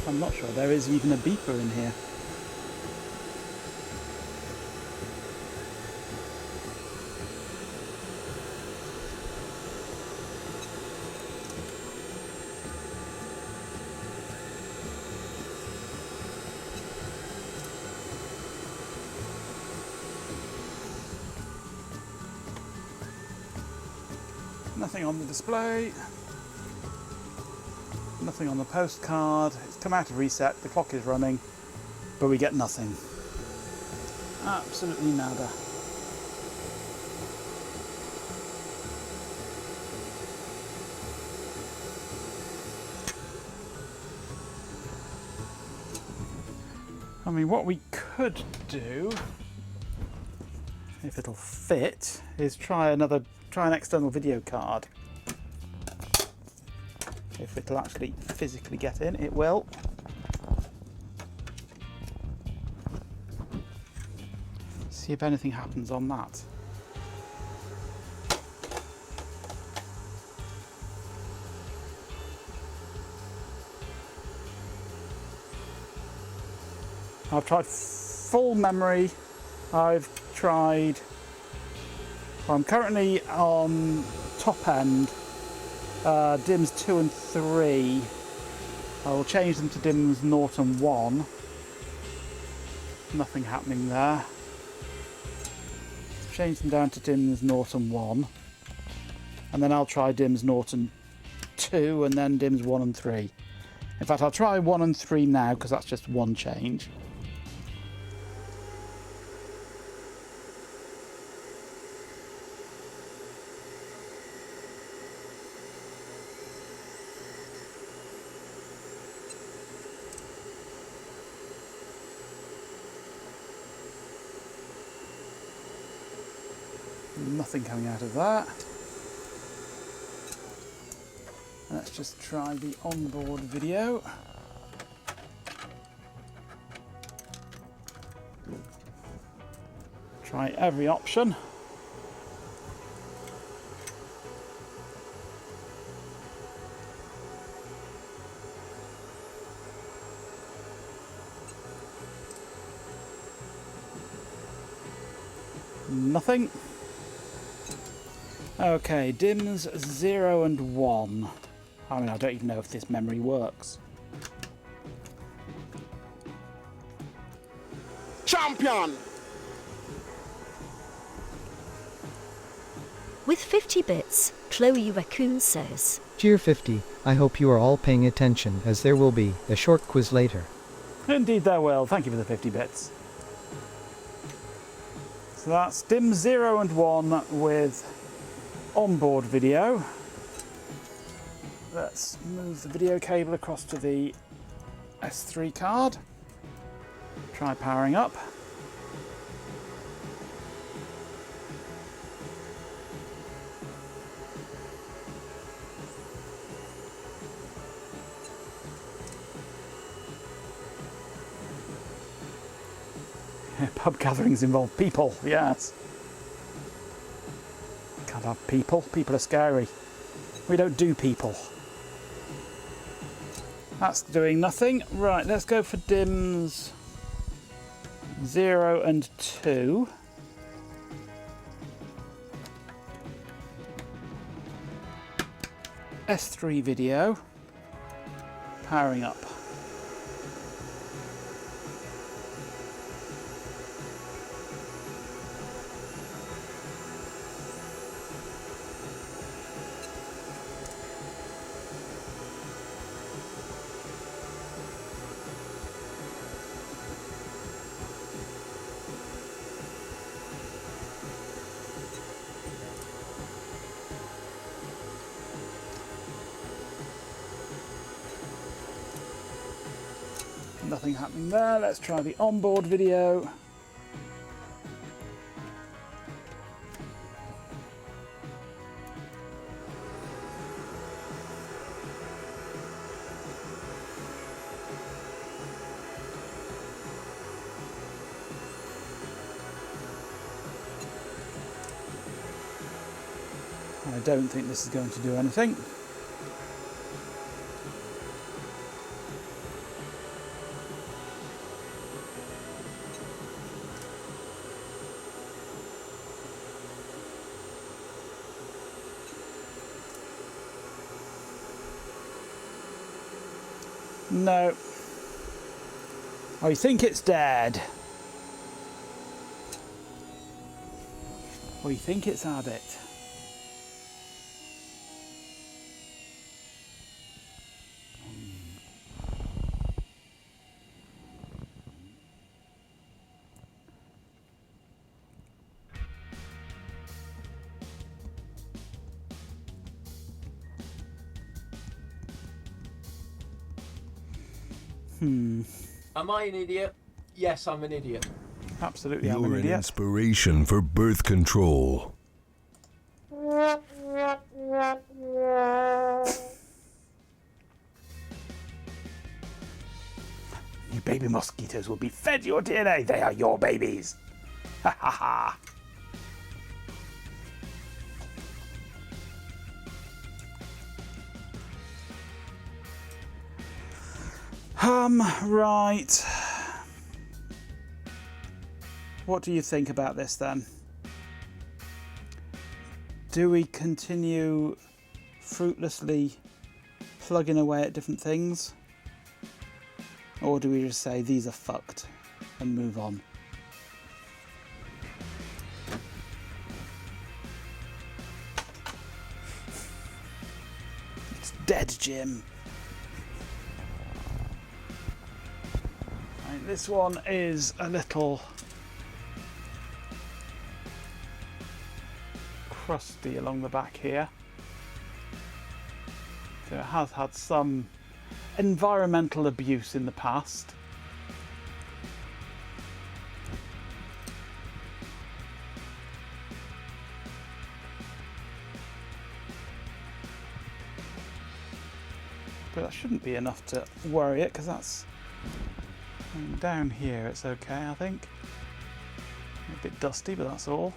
Speaker 1: I'm not sure there is even a beeper in here. Nothing on the display. Nothing on the postcard. It's come out of reset, the clock is running, but we get nothing. Absolutely nada. I mean, what we could do, if it'll fit, is try an external video card. If it'll actually physically get in, it will. See if anything happens on that. I've tried full memory. I've tried, well, I'm currently on top end. DIMMs 2 and 3. I will change them to DIMMs 0 and 1. Nothing happening there. Change them down to DIMMs 0 and 1. And then I'll try DIMMs 0 and 2 and then DIMMs 1 and 3. In fact, I'll try 1 and 3 now because that's just one change. Nothing coming out of that. Let's just try the onboard video. Try every option. Nothing. Okay, DIMMs 0 and 1. I mean, I don't even know if this memory works.
Speaker 2: Champion!
Speaker 3: With 50 bits, Chloe Raccoon says,
Speaker 4: Cheer 50, I hope you are all paying attention, as there will be a short quiz later.
Speaker 1: Indeed there will. Thank you for the 50 bits. So that's DIMMs 0 and 1 with onboard video. let's move the video cable across to the S3 card. Try powering up. Pub gatherings involve people, yes. Can't have people. People are scary. We don't do people. That's doing nothing. Right, let's go for DIMMs 0 and 2. S3 video. Powering up. Nothing happening there. Let's try the onboard video. I don't think this is going to do anything. No. I think it's dead. We think it's had it.
Speaker 2: Am I an idiot? Yes, I'm an idiot.
Speaker 1: Absolutely, I'm an
Speaker 7: You're an
Speaker 1: idiot.
Speaker 7: inspiration for birth control.
Speaker 1: You baby mosquitoes will be fed your DNA. They are your babies. Ha ha ha. Right. What do you think about this then? Do we continue fruitlessly plugging away at different things? Or do we just say these are fucked and move on? It's dead, Jim. Right, this one is a little crusty along the back here. So it has had some environmental abuse in the past. But that shouldn't be enough to worry it, because that's down here. It's okay, I think. A bit dusty, but that's all.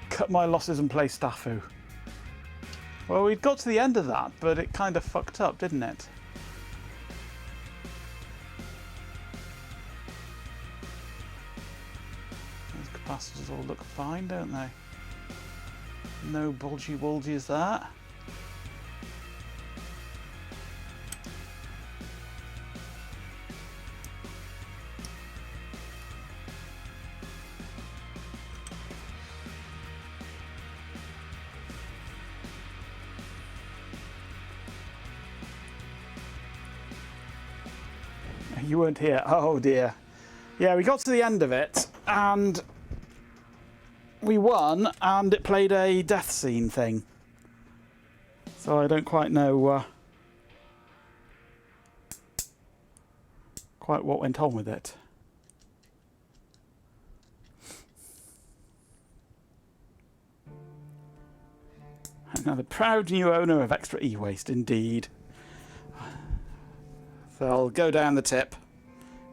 Speaker 1: Cut my losses and play Staffu. Well, we'd got to the end of that, but it kind of fucked up, didn't it? Those capacitors all look fine, don't they? No bulgy wulgies there. You weren't here. Oh dear. Yeah, we got to the end of it, and we won, and it played a death scene thing. So I don't quite know quite what went on with it. I'm now the proud new owner of Extra E-Waste, indeed. So I'll go down the tip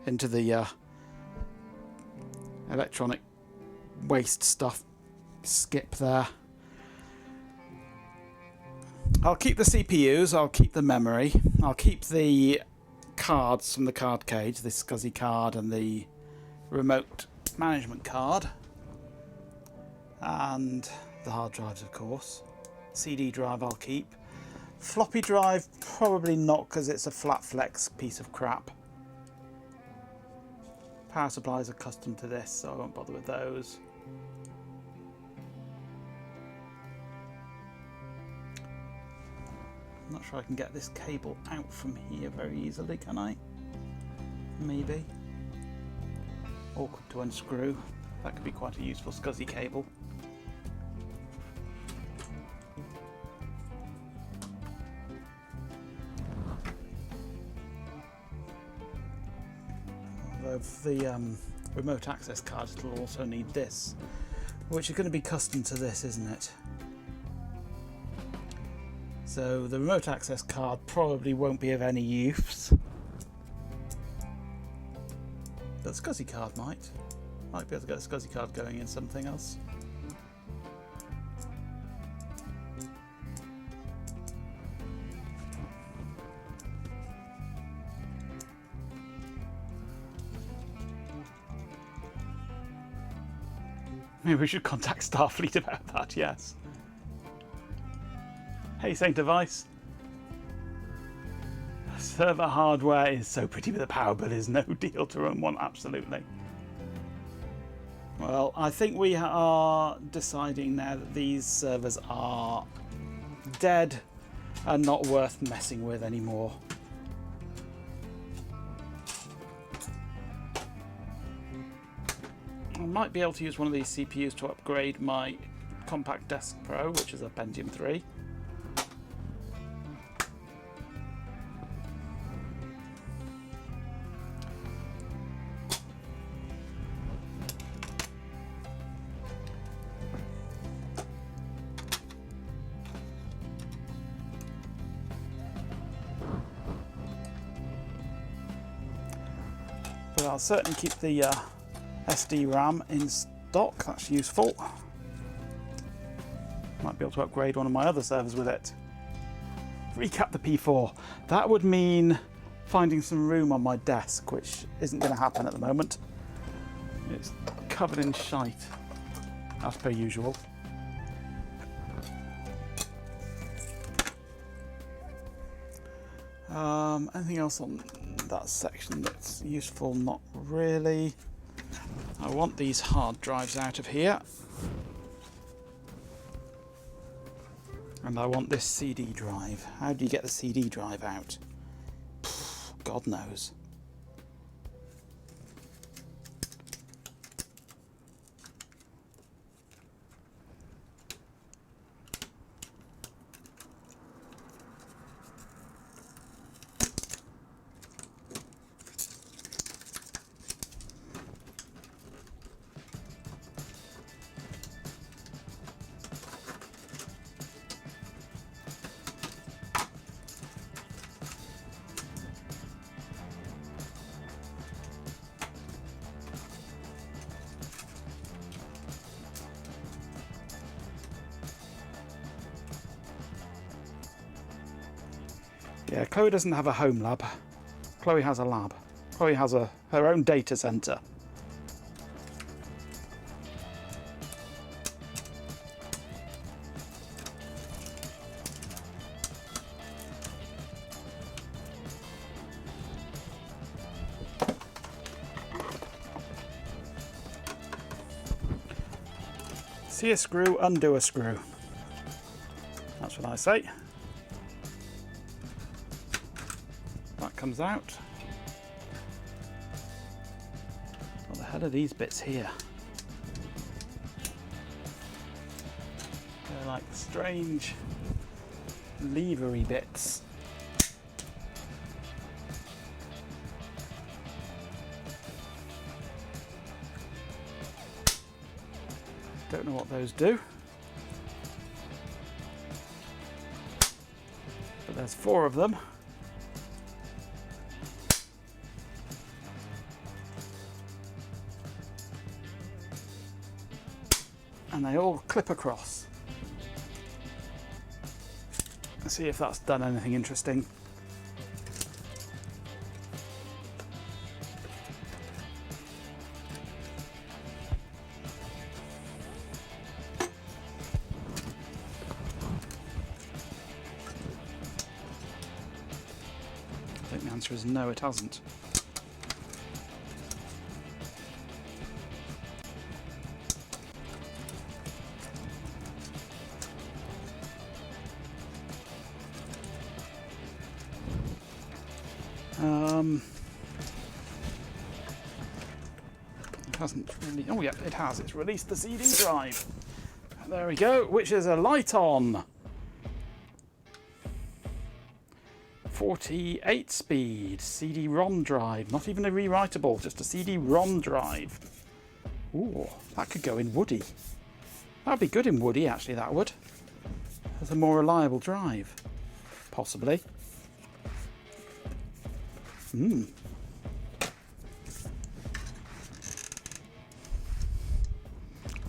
Speaker 1: into the electronic waste stuff skip there. I'll keep the CPUs, I'll keep the memory, I'll keep the cards from the card cage, the SCSI card and the remote management card, and the hard drives, of course. CD drive I'll keep. Floppy drive probably not, because it's a flat flex piece of crap. Power supplies are custom to this, so I won't bother with those. I'm not sure I can get this cable out from here very easily, can I? Maybe. Awkward to unscrew. That could be quite a useful SCSI cable. Although for the remote access card, it'll also need this, which is going to be custom to this, isn't it? So the remote access card probably won't be of any use. But the SCSI card might. Might be able to get the SCSI card going in something else. Maybe we should contact Starfleet about that, yes. Hey, Saint Device. Server hardware is so pretty, but the power bill is no deal to run one, absolutely. Well, I think we are deciding now that these servers are dead and not worth messing with anymore. I might be able to use one of these CPUs to upgrade my Compaq Desk Pro, which is a Pentium 3. But I'll certainly keep the SD RAM in stock, that's useful. Might be able to upgrade one of my other servers with it. Recap the P4. That would mean finding some room on my desk, which isn't going to happen at the moment. It's covered in shite, as per usual. Anything else on that section that's useful? Not really. I want these hard drives out of here. And I want this CD drive. How do you get the CD drive out? God knows. Yeah, Chloe doesn't have a home lab. Chloe has a lab. Chloe has her own data center. See a screw, undo a screw. That's what I say. That comes out. What the hell are these bits here? They're like strange levery bits. Don't know what those do. But there's 4 of them. And they all clip across. Let's see if that's done anything interesting. I think the answer is no, it hasn't. It hasn't really. Oh, yeah, it has. It's released the CD drive. There we go, which is a light on. 48 speed CD-ROM drive. Not even a rewritable, just a CD-ROM drive. Ooh, that could go in Woody. That would be good in Woody, actually, that would. As a more reliable drive. Possibly.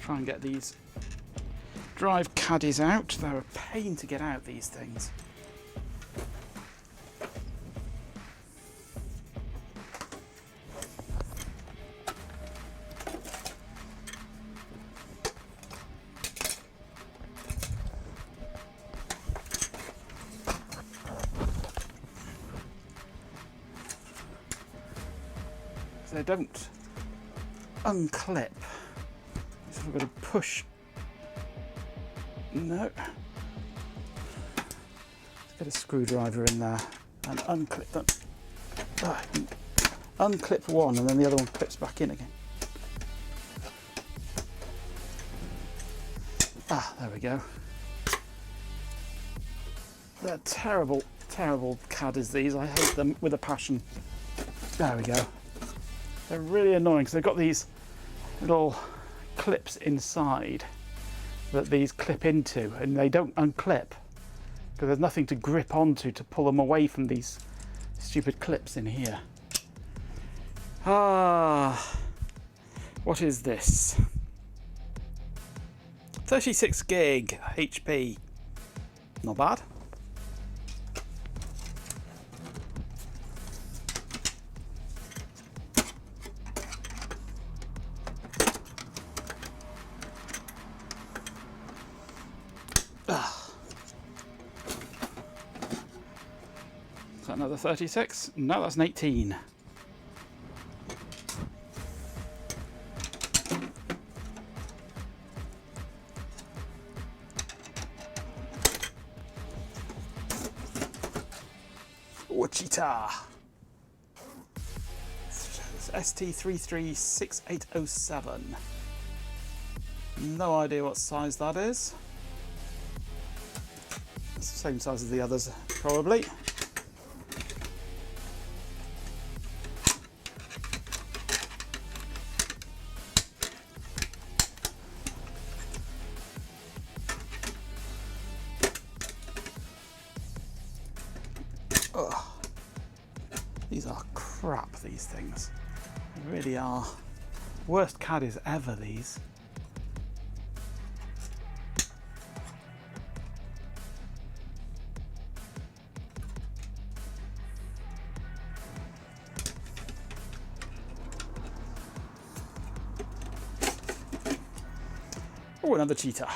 Speaker 1: Try and get these drive caddies out. They're a pain to get out, these things. They don't unclip. So we've got to push. No. Let's get a screwdriver in there and unclip them. Unclip one and then the other one clips back in again. There we go. They're terrible, terrible caddies, these. I hate them with a passion. There we go. They're really annoying because they've got these little clips inside that these clip into, and they don't unclip because there's nothing to grip onto to pull them away from these stupid clips in here. What is this? 36 gig HP. Not bad. Is that another 36? No, that's an 18. Wichita. ST336807. No idea what size that is. It's the same size as the others, probably. Ugh. These are crap, these things. They really are. Worst caddies ever, these. Oh, another cheetah.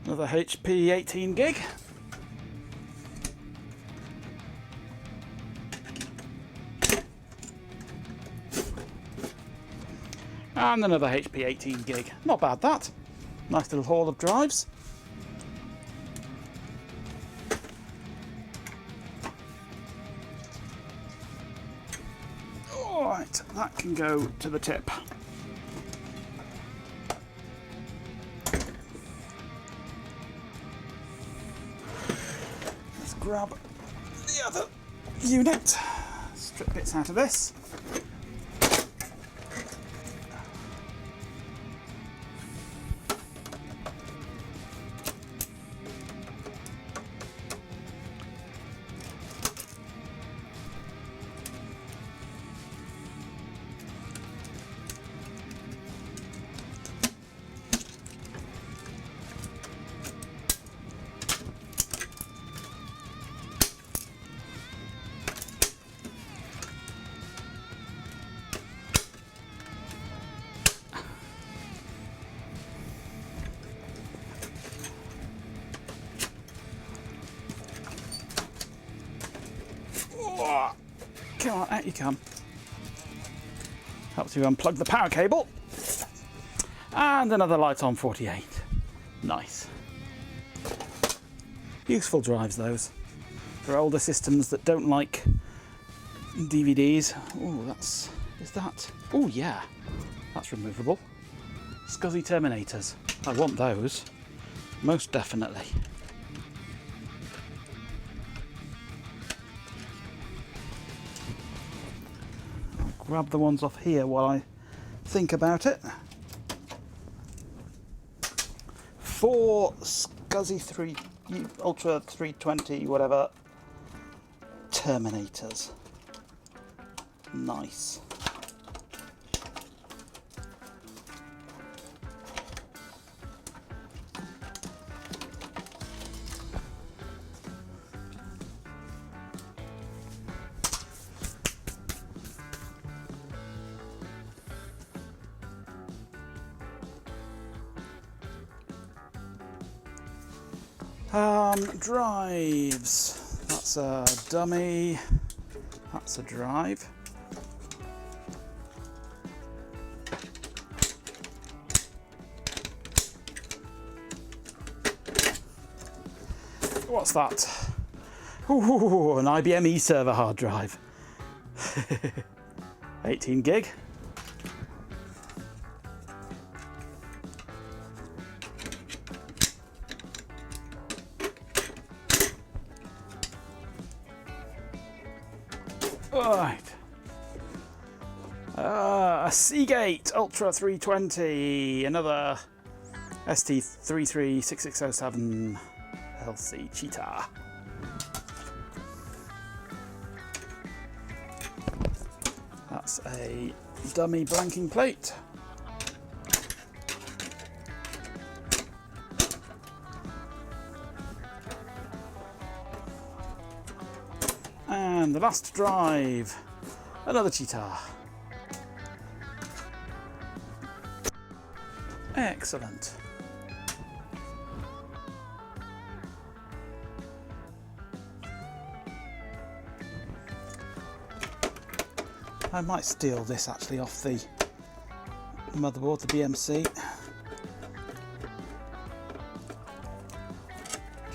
Speaker 1: Another HP 18 gig. And another HP 18 gig. Not bad, that. Nice little haul of drives. Alright, that can go to the tip. Let's grab the other unit. Strip bits out of this. Come on, out you come. Helps you unplug the power cable. And another light on 48. Nice. Useful drives, those. For older systems that don't like DVDs. Oh, that's... is that... oh, yeah. That's removable. Scuzzy Terminators. I want those. Most definitely. Grab the ones off here while I think about it. 4 Scuzzy 3 Ultra 320 whatever Terminators. Nice. Drives. That's a dummy. That's a drive. What's that? Ooh, an IBM eServer hard drive. 18 gig. Right. A Seagate Ultra 320, another ST336607 LC Cheetah. That's a dummy blanking plate. And the last drive, another Cheetah. Excellent. I might steal this actually off the motherboard, the BMC,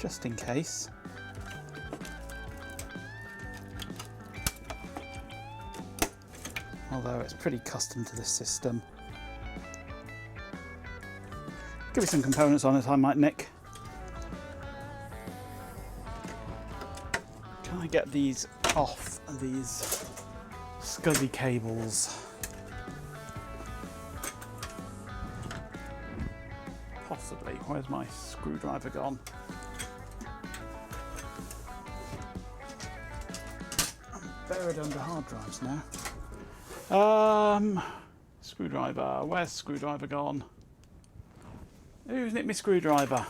Speaker 1: just in case. Although it's pretty custom to this system. Give me some components on it I might nick. Can I get these off these scuzzy cables? Possibly. Where's my screwdriver gone? I'm buried under hard drives now. Screwdriver. Where's screwdriver gone? Who's nicked my screwdriver?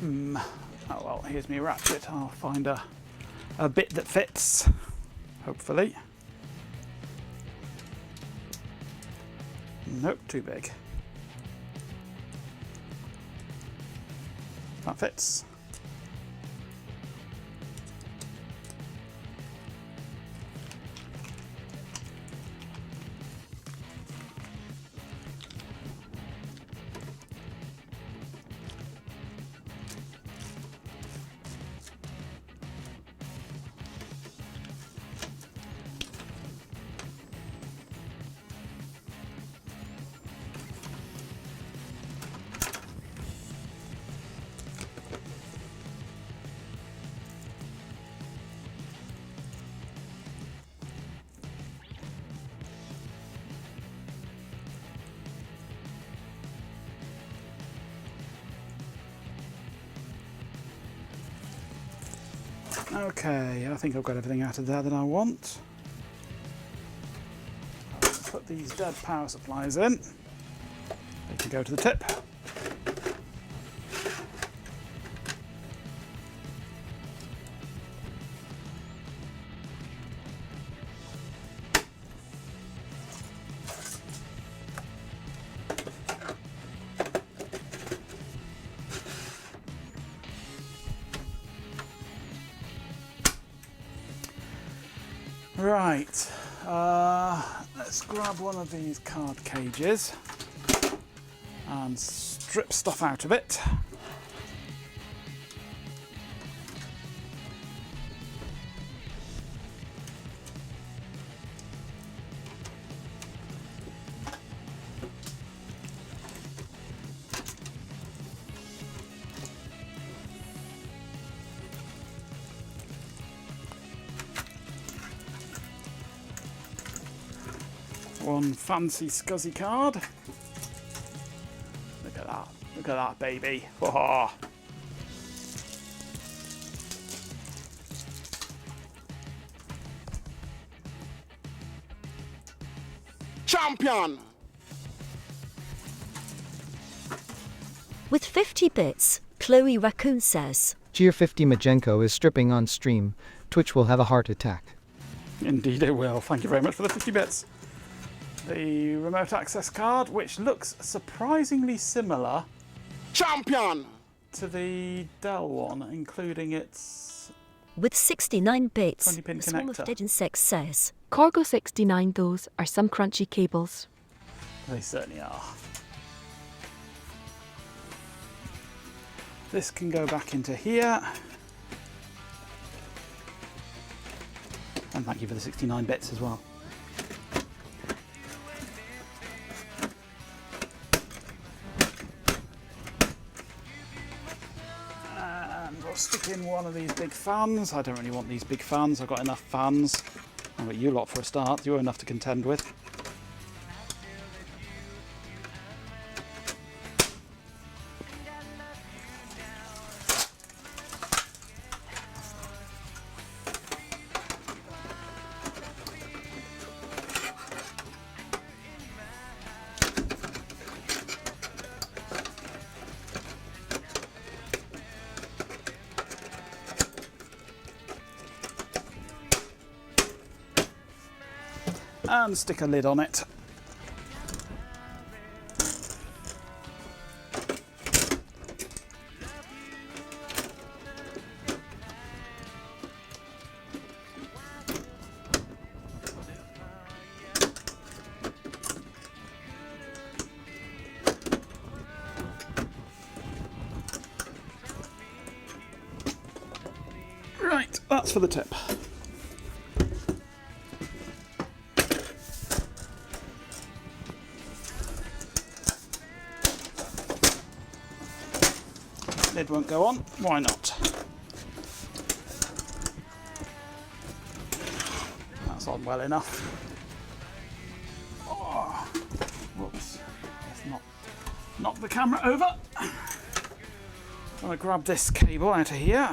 Speaker 1: Oh well, here's my ratchet. I'll find a bit that fits, hopefully. Nope, too big. That fits. Okay, I think I've got everything out of there that I want. I'll put these dead power supplies in. They can go to the tip. Right, let's grab one of these card cages and strip stuff out of it. One fancy scuzzy card. Look at that. Look at that, baby. Oh.
Speaker 8: Champion!
Speaker 3: With 50 bits, Chloe Raccoon says,
Speaker 4: Cheer 50 Majenko is stripping on stream. Twitch will have a heart attack.
Speaker 1: Indeed it will. Thank you very much for the 50 bits. The remote access card, which looks surprisingly similar
Speaker 8: Champion!
Speaker 1: to the Dell one, including its
Speaker 3: with 69 bits,
Speaker 1: 20-pin
Speaker 3: a swarm of
Speaker 1: connector.
Speaker 3: dead insects says,
Speaker 9: Corgo 69 those are some crunchy cables.
Speaker 1: They certainly are. This can go back into here. And thank you for the 69 bits as well. And we'll stick in one of these big fans. I don't really want these big fans. I've got enough fans. I've got you lot for a start. You're enough to contend with. And stick a lid on it. Right, that's for the tip. Lid won't go on, why not? That's on well enough. Oh, whoops, let's not knock the camera over. I'm going to grab this cable out of here.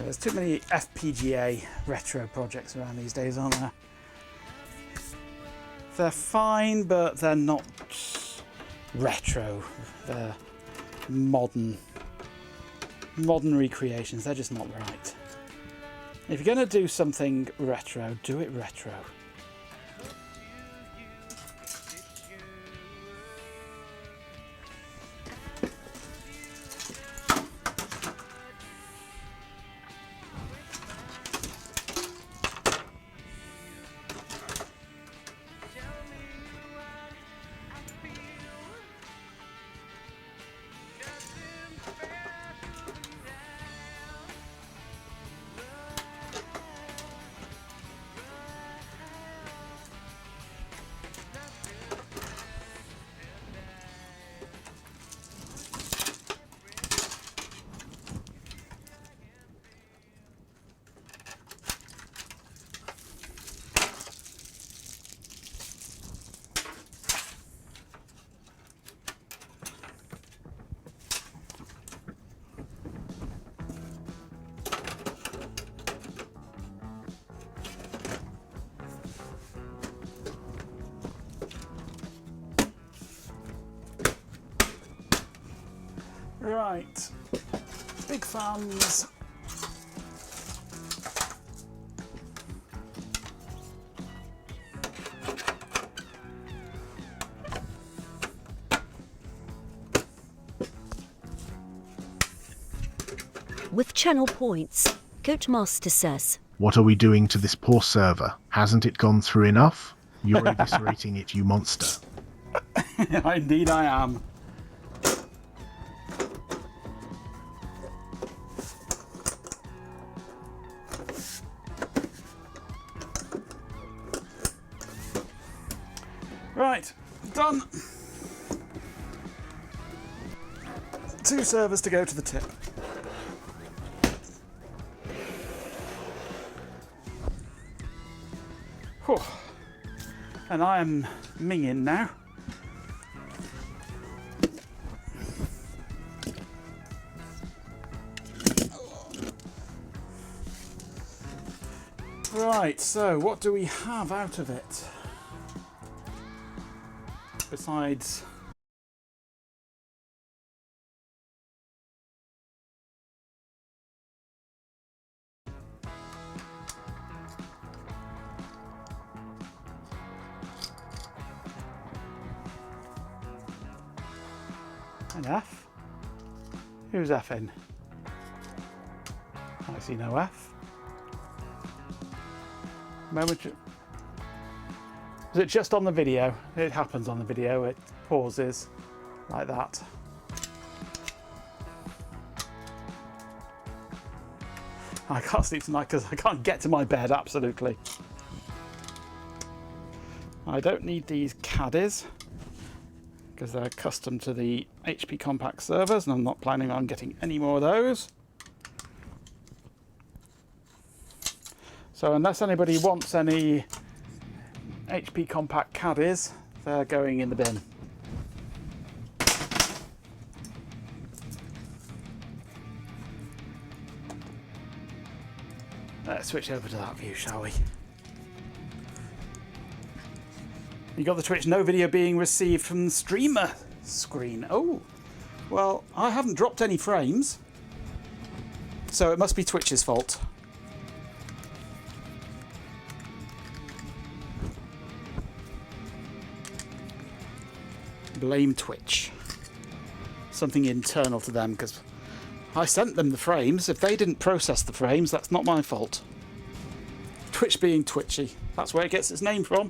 Speaker 1: There's too many FPGA retro projects around these days, aren't there? They're fine, but they're not retro. They're modern recreations. They're just not right. If you're going to do something retro, do it retro. Right, big fans.
Speaker 3: With channel points, Goatmaster says,
Speaker 10: What are we doing to this poor server? Hasn't it gone through enough? You're eviscerating it, you monster.
Speaker 1: Indeed I am. Right, done. 2 servers to go to the tip. Whew. And I am minging now. Right, so what do we have out of it? Besides an F? Who's F in? I see no F. Moment. Is it just on the video? It happens on the video. It pauses like that. I can't sleep tonight because I can't get to my bed, absolutely. I don't need these caddies because they're custom to the HP Compaq servers and I'm not planning on getting any more of those. So unless anybody wants any HP Compaq caddies, they're going in the bin. Let's switch over to that view, shall we? You got the Twitch no video being received from the streamer screen. Oh, well, I haven't dropped any frames, so it must be Twitch's fault. Blame Twitch. Something internal to them, because I sent them the frames. If they didn't process the frames, that's not my fault. Twitch being twitchy. That's where it gets its name from.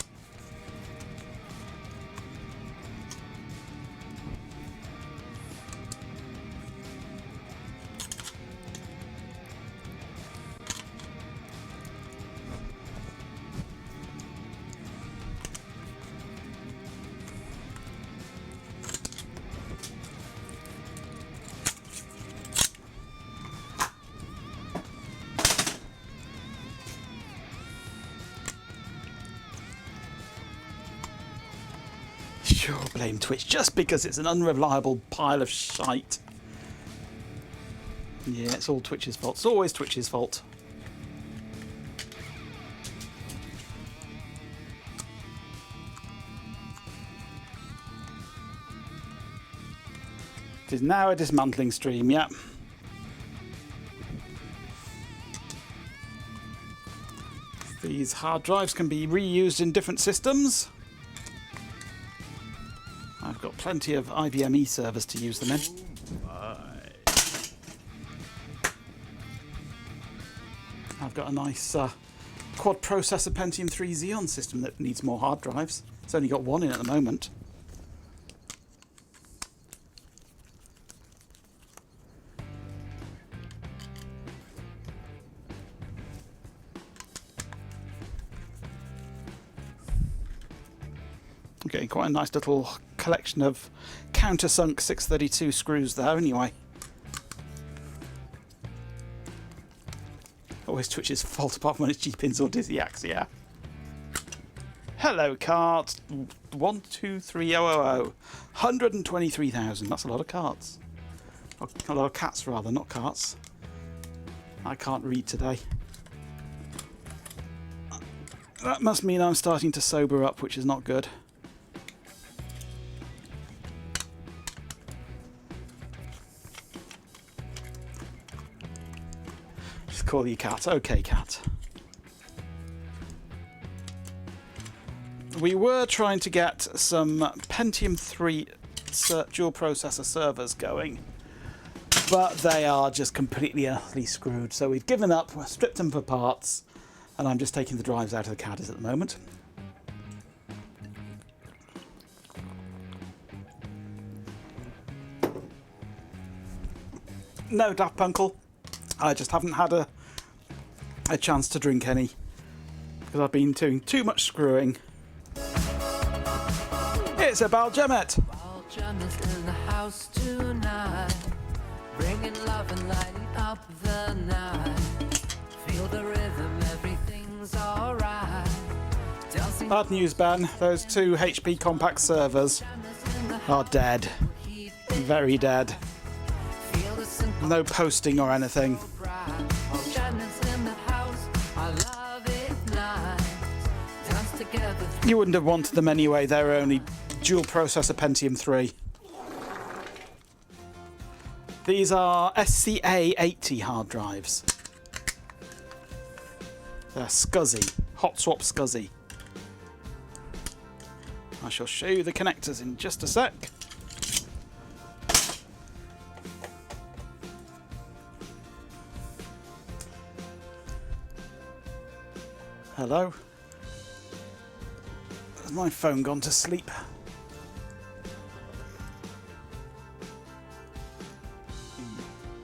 Speaker 1: Sure, blame Twitch just because it's an unreliable pile of shite. Yeah, it's all Twitch's fault. It's always Twitch's fault. It is now a dismantling stream, yeah. These hard drives can be reused in different systems. I've got plenty of IBM e-servers to use them in. I've got a nice quad processor Pentium 3 Xeon system that needs more hard drives. It's only got one in at the moment. I'm getting quite a nice little collection of countersunk 632 screws there anyway. Always Twitch's fault apart from when it's G-pins or Dizzy Axe, yeah. Hello, cart. 123000. 123,000. That's a lot of carts. Oh, a lot of cats, rather, not carts. I can't read today. That must mean I'm starting to sober up, which is not good. Just call you Cat. Okay, Cat. We were trying to get some Pentium 3 dual processor servers going, but they are just completely utterly screwed. So we've given up, stripped them for parts, and I'm just taking the drives out of the caddies at the moment. No, Daft Punkle. I just haven't had a chance to drink any because I've been doing too much screwing. It's about Baljamet.
Speaker 5: Baljamet's in the house tonight, bringing love and lighting up the night. Feel the rhythm, everything's alright.
Speaker 1: Bad news, Ben. Those two HP Compaq servers are dead. Very dead. No posting or anything. You wouldn't have wanted them anyway. They're only dual processor Pentium 3. These are SCA80 hard drives. They're SCSI. Hot swap SCSI. I shall show you the connectors in just a sec. Hello. Has my phone gone to sleep?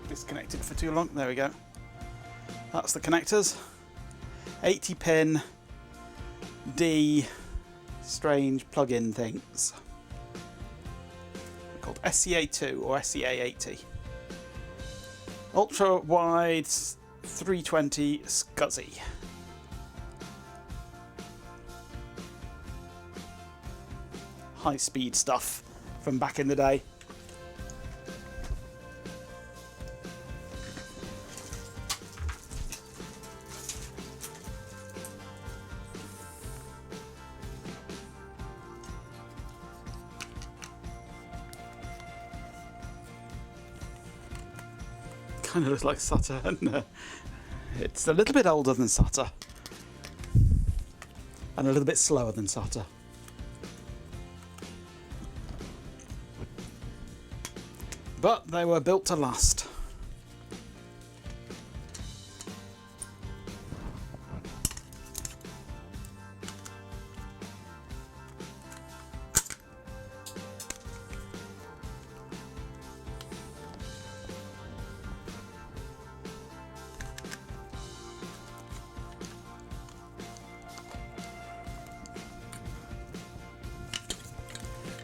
Speaker 1: Disconnected for too long. There we go. That's the connectors. 80 pin D strange plug-in things. They're called SCA2 or SCA80. Ultra wide 320 SCSI. High speed stuff from back in the day. Kind of looks like Saturn. It's a little bit older than SATA and a little bit slower than SATA. But they were built to last.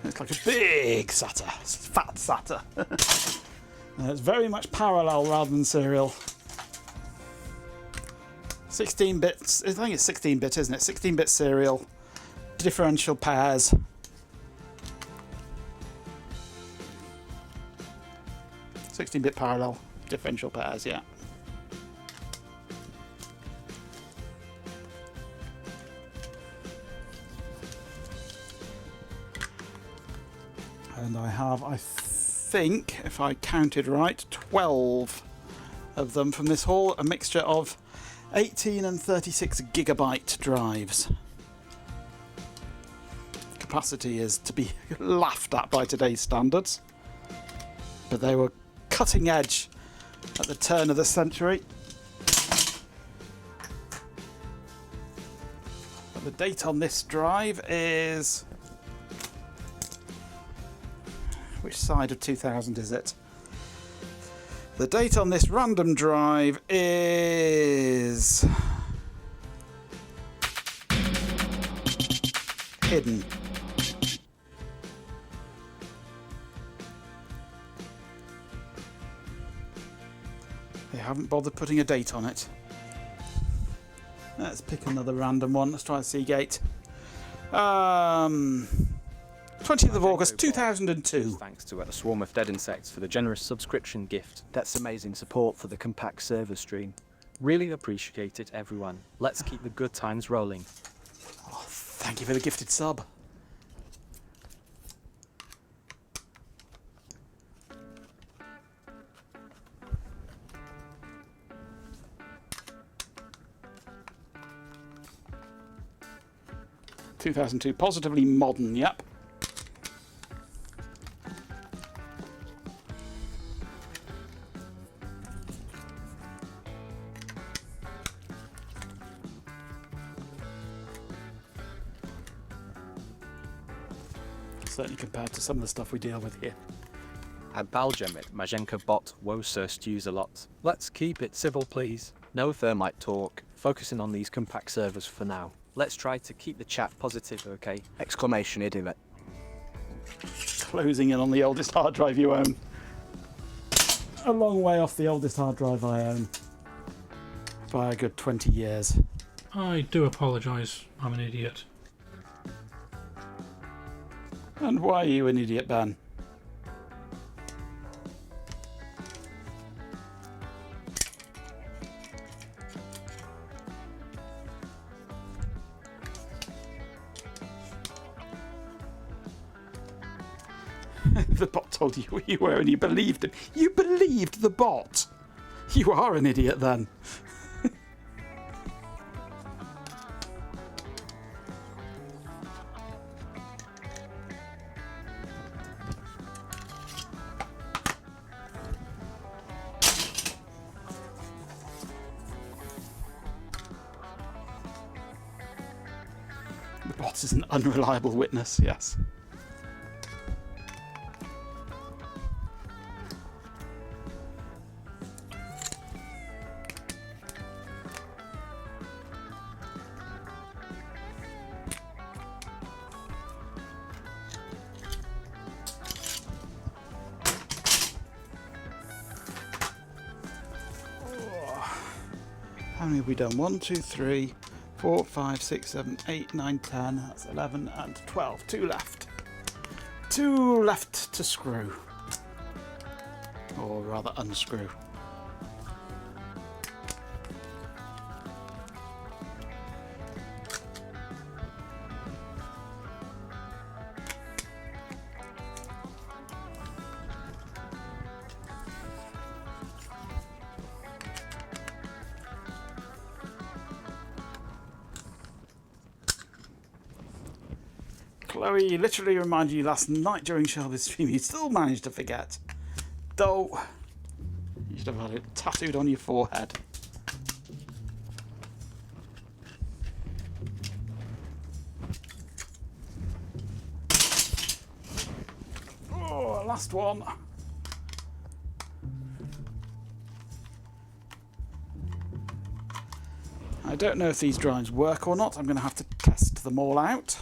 Speaker 1: It's like a big SATA, fat SATA. It's very much parallel rather than serial. 16 bits, I think it's 16-bit, isn't it? 16-bit serial, differential pairs. Sixteen-bit parallel. differential pairs, yeah. And I have, I think, if I counted right, 12 of them from this haul, a mixture of 18 and 36 gigabyte drives. Capacity is to be laughed at by today's standards, but they were cutting edge at the turn of the century. But the date on this drive is... which side of 2000 is it? The date on this random drive is... hidden. They haven't bothered putting a date on it. Let's pick another random one. Let's try Seagate. 20th of August 2002.
Speaker 6: Thanks to a swarm of dead insects for the generous subscription gift. That's amazing support for the Compaq server stream. Really appreciate it, everyone. Let's keep the good times rolling.
Speaker 1: Oh, thank you for the gifted sub. ...2002, positively modern, yep. Certainly compared to some of the stuff we deal with here.
Speaker 6: At Baljemit, Majenka bot Woser stews a lot. Let's keep it civil, please. No thermite talk. Focusing on these Compaq servers for now. Let's try to keep the chat positive, okay? Exclamation idiot.
Speaker 1: Closing in on the oldest hard drive you own. A long way off the oldest hard drive I own. By a good 20 years.
Speaker 11: I do apologise. I'm an idiot.
Speaker 1: And why are you an idiot, Ben? The bot told you who you were and you believed him. You believed the bot! You are an idiot then. The bot is an unreliable witness, yes. How many have we done? 1, 2, 3, 4, 5, 6, 7, 8, 9, 10. That's 11 and 12. 2 left. 2 left to screw. Or rather unscrew. Chloe literally reminded you last night during Shelby's stream. You still managed to forget. Though, you should have had it tattooed on your forehead. Oh, last one. I don't know if these drives work or not. I'm going to have to test them all out.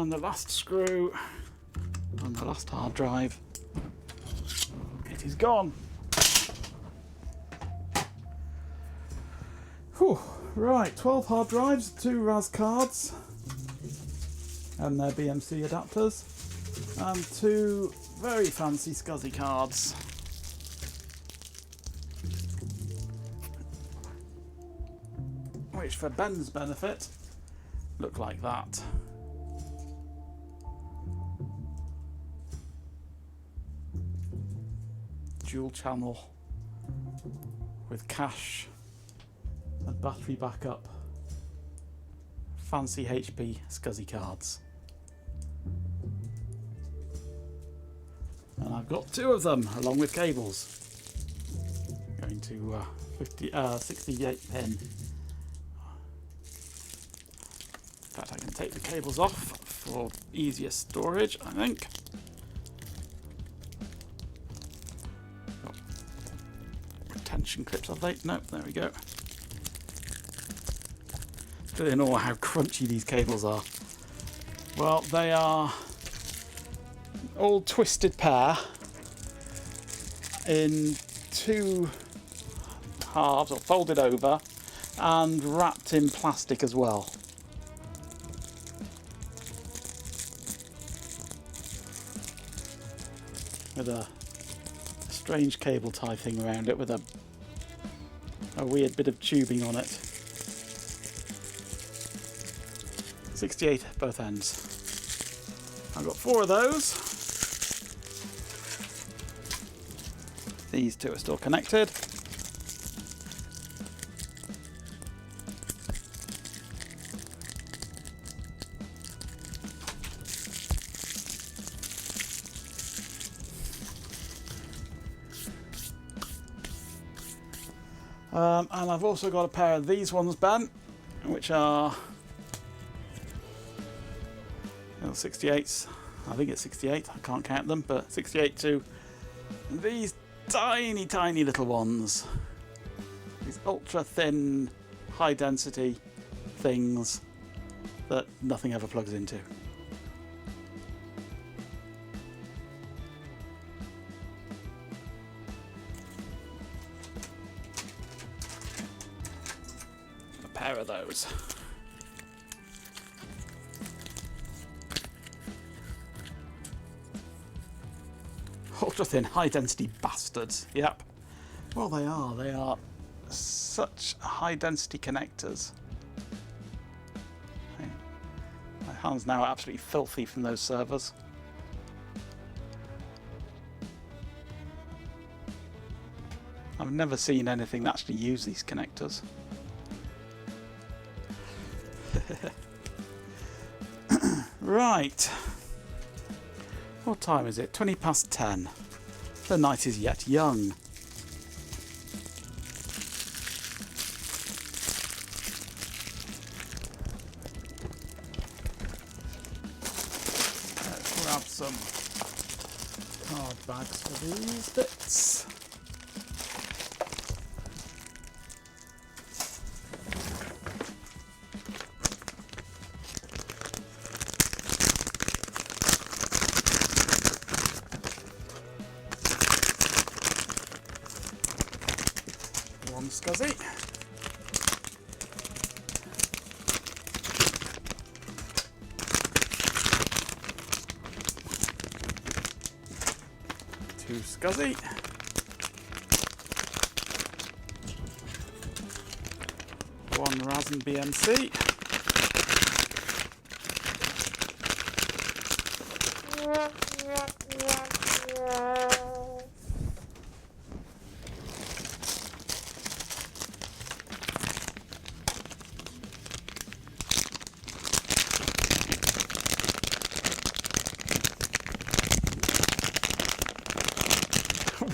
Speaker 1: And the last screw on the last hard drive. It is gone. Whew. Right, 12 hard drives, 2 RAS cards and their BMC adapters, and 2 very fancy SCSI cards. Which, for Ben's benefit, look like that. Dual channel with cache and battery backup. Fancy HP SCSI cards. And I've got 2 of them along with cables. Going to 68 pin. In fact, I can take the cables off for easier storage, I think. Got retention clips, have they? Nope, there we go. Still in awe how crunchy these cables are. Well, they are all twisted pair in 2 halves, or folded over, and wrapped in plastic as well. With a strange cable tie thing around it with a weird bit of tubing on it. 68 both ends. I've got 4 of those. These 2 are still connected. And I've also got a pair of these ones, Ben, which are 68s. I think it's 68. I can't count them, but 68 too. And these tiny, tiny little ones. These ultra thin, high density things that nothing ever plugs into. A pair of those. Ultra thin, high density bastards. Yep. Well, they are. They are such high density connectors. My hands now are absolutely filthy from those servers. I've never seen anything that actually use these connectors. Right. What time is it? 20 past 10. The night is yet young. Let's grab some card bags for these bits. One SCSI. Two SCSI. One RAS and BMC.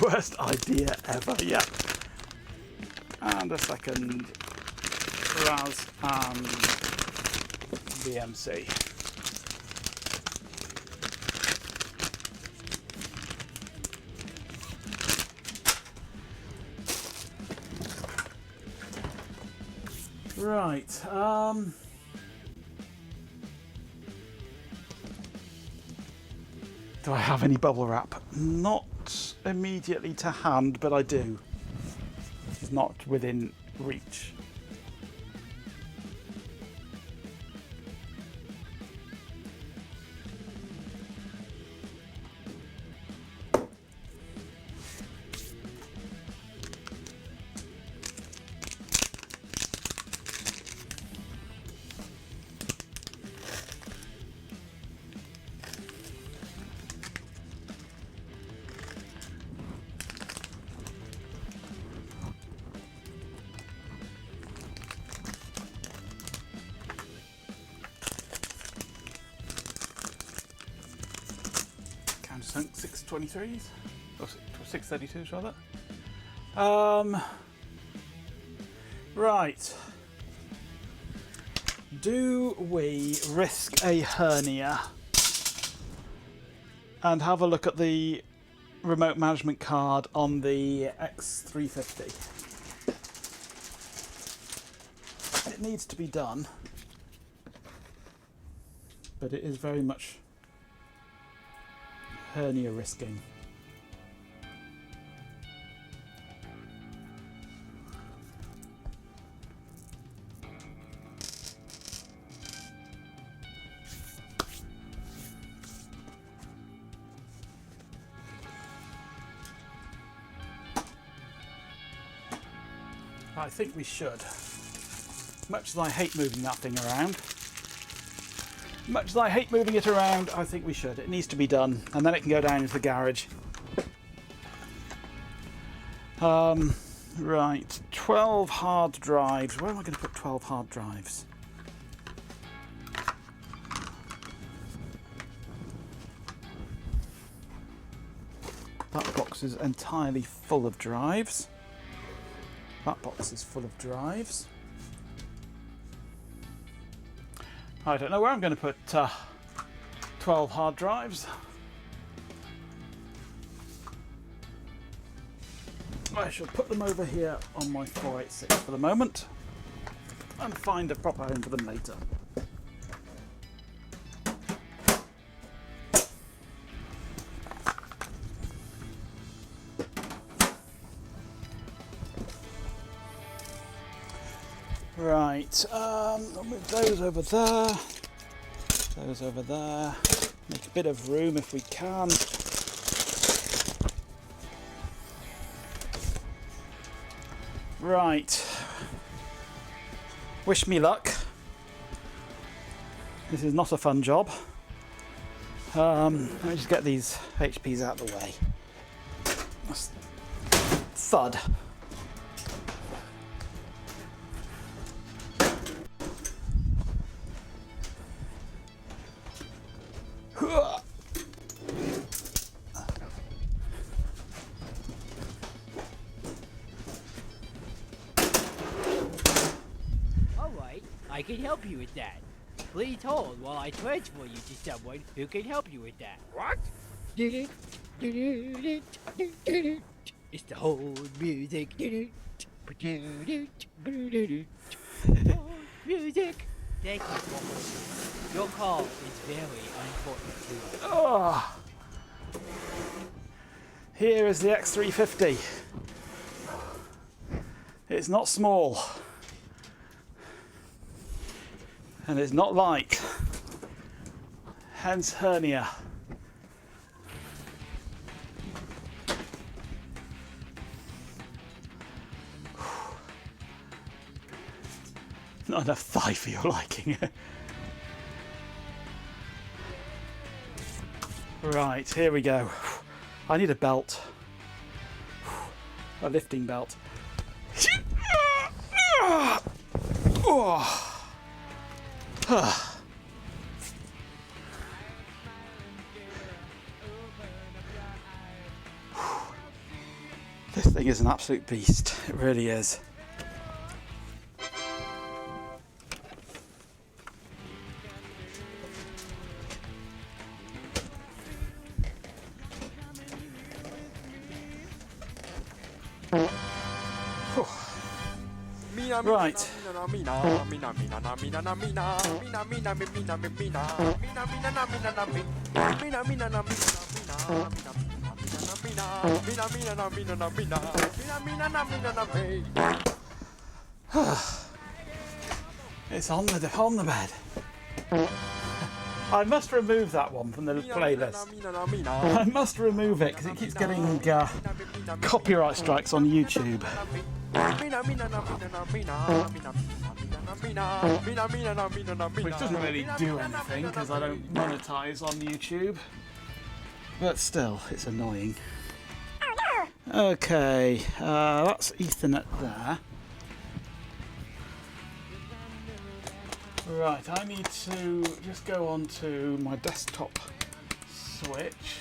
Speaker 1: Worst idea ever, yeah. And a second RAS and BMC. Right, Do I have any bubble wrap? Not immediately to hand, but I do. It's not within reach. Countersunk 623s or 632s rather. Right. Do we risk a hernia and have a look at the remote management card on the X350? It needs to be done, but it is very much hernia risking. I think we should. Much as I hate moving that thing around. Much as I hate moving it around, I think we should. It needs to be done, and then it can go down into the garage. Right, 12 hard drives. Where am I going to put 12 hard drives? That box is entirely full of drives. That box is full of drives. I don't know where I'm going to put 12 hard drives. I shall put them over here on my 486 for the moment and find a proper home for them later. Right, I'll move those over there, those over there, make a bit of room if we can. Right, wish me luck. This is not a fun job. Let me just get these HPs out of the way. Thud.
Speaker 12: Alright, I can help you with that. Please hold while I transfer you to someone who can help you with that. What? It's the whole music. Music. Thank you, Compaq. Your call is very important to us.
Speaker 1: Oh. Here is the X350. It's not small. And it's not light. Hence hernia. Not enough thigh for your liking. Right, here we go. I need a belt. A lifting belt. This thing is an absolute beast. It really is. Right. It's on the bed. I must remove that one from the playlist. I must remove it because it keeps getting copyright strikes on YouTube. Which doesn't really do anything because I don't monetize on YouTube. But still, it's annoying. Okay, that's Ethernet there. Right, I need to just go on to my desktop switch.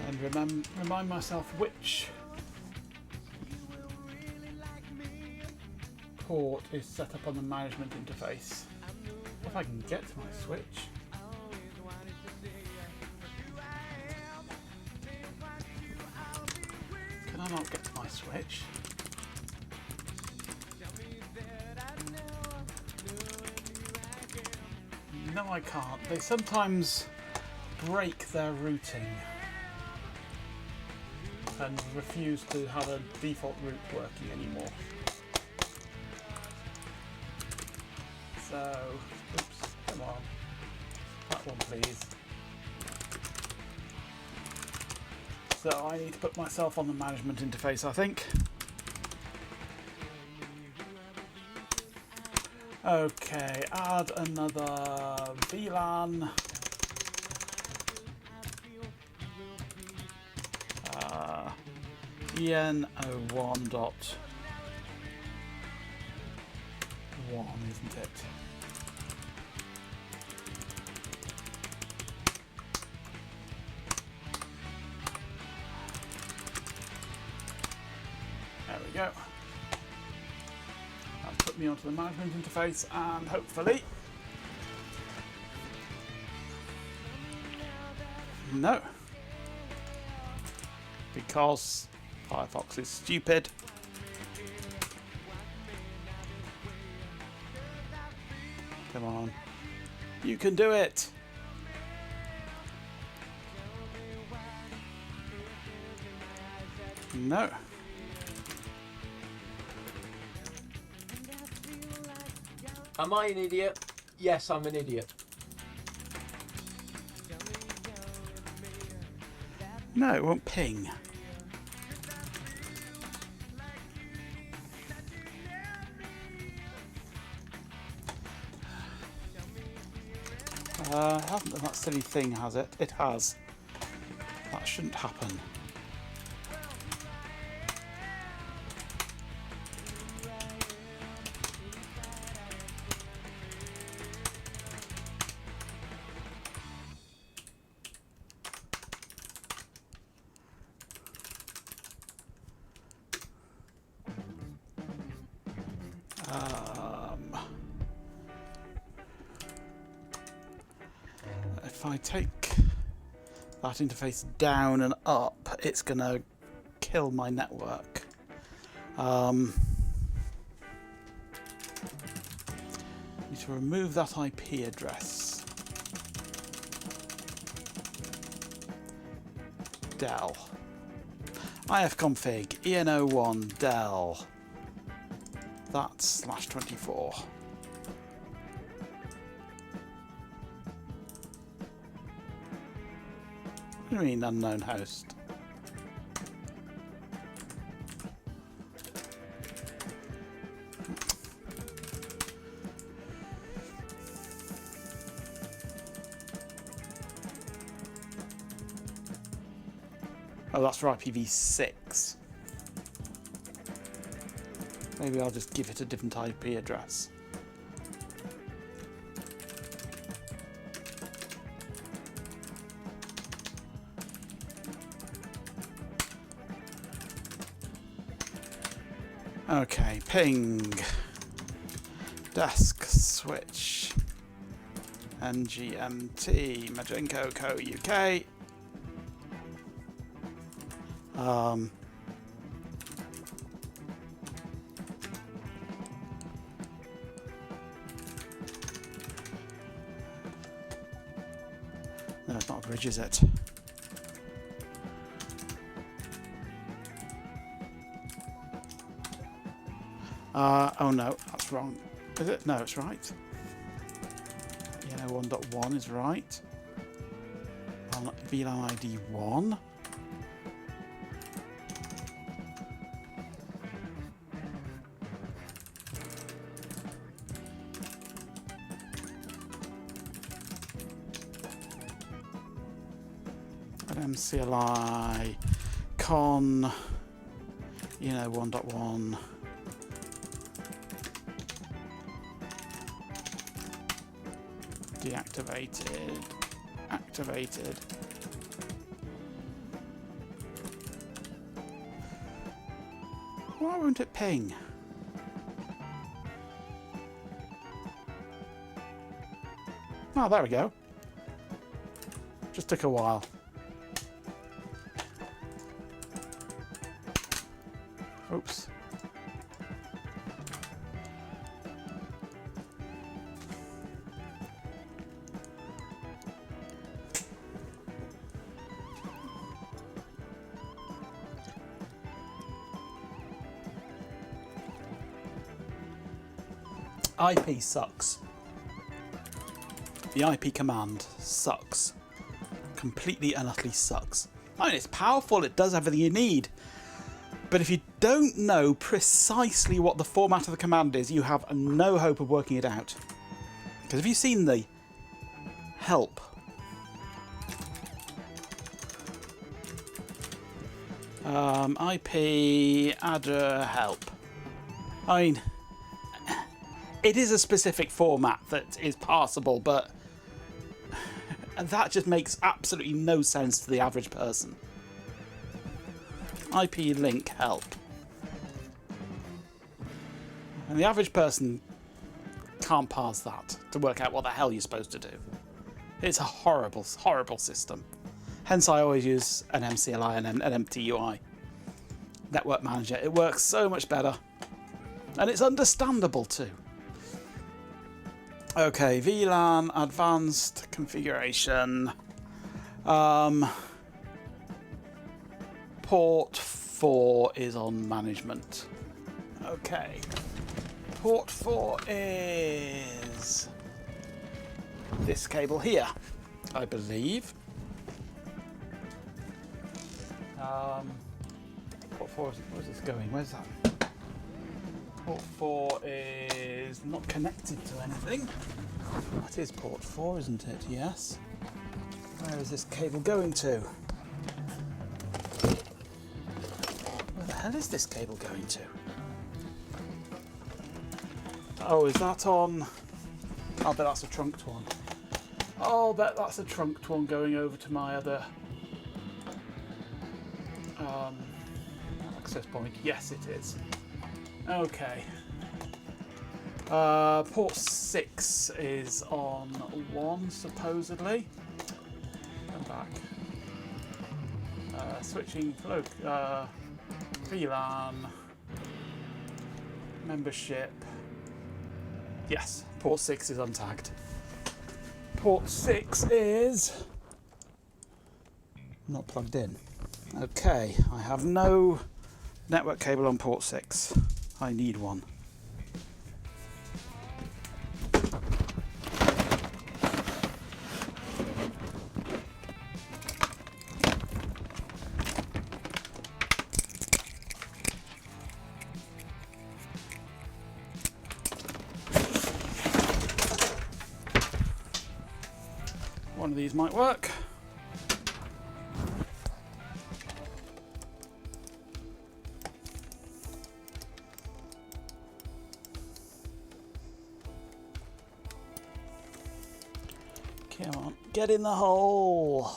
Speaker 1: And remind myself which port is set up on the management interface. If I can get to my switch. Can I not get to my switch? No, I can't. They sometimes break their routing and refuse to have a default route working anymore. So, oops, come on. That one, please. So I need to put myself on the management interface, I think. Okay, add another VLAN. EN01.1, isn't it? There we go. That'll put me onto the management interface and hopefully... No. Because Firefox is stupid. Come on. You can do it! No.
Speaker 13: Am I an idiot? Yes, I'm an idiot.
Speaker 1: No, it won't ping. Hasn't done that silly thing, has it? It has. That shouldn't happen. If I take that interface down and up, it's going to kill my network. Need to remove that IP address. Dell. ifconfig EN01 Dell. That's /24. What do you mean unknown host? Oh, that's for IPv6. Maybe I'll just give it a different IP address. Okay, ping, desk switch, NGMT, Majenko Co UK. No, it's not a bridge, is it? Oh no, that's wrong. Is it? No, it's right. Yellow 1.1 is right. VLAN ID 1. And MCLI con 1.1. Deactivated, activated. Why won't it ping? Oh, there we go. Just took a while. Oops. IP sucks. The IP command sucks. Completely and utterly sucks. I mean, it's powerful, it does everything you need. But if you don't know precisely what the format of the command is, you have no hope of working it out. Because have you seen the help? IP adder help. I mean, it is a specific format that is passable, but that just makes absolutely no sense to the average person. IP link help. And the average person can't parse that to work out what the hell you're supposed to do. It's a horrible, horrible system. Hence I always use an MCLI and an MTUI. Network Manager. It works so much better. And it's understandable too. Okay, VLAN advanced configuration. Port 4 is on management. Okay. Port 4 is this cable here, I believe. Port 4, where's this going? Where's that? Port 4 is not connected to anything. That is port 4, isn't it? Yes. Where is this cable going to? Where the hell is this cable going to? Oh, is that on? I'll bet that's a trunked one. I'll bet that's a trunked one going over to my other access point. Yes, it is. Okay. Port 6 is on 1, supposedly. Come back. Switching VLAN. Membership. Yes, port 6 is untagged. Port 6 is not plugged in. Okay, I have no network cable on port 6. I need one. One of these might work. Come on, get in the hole.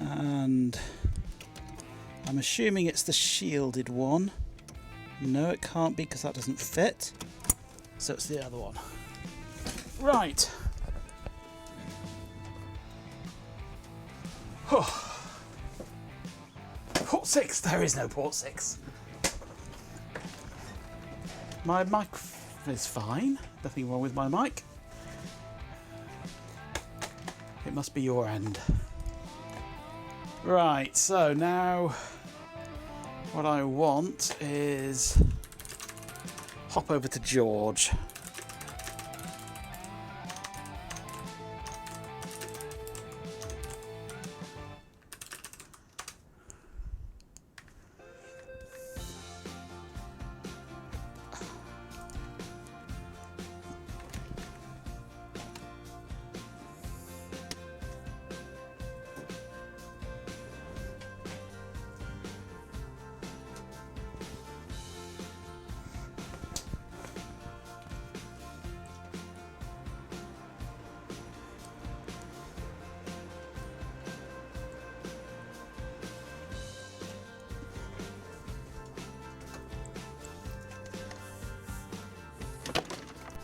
Speaker 1: And I'm assuming it's the shielded one. No, it can't be because that doesn't fit. So it's the other one. Right. Port 6. There is no port 6. My mic is fine. Nothing wrong with my mic. It must be your end. Right, so now what I want is hop over to George.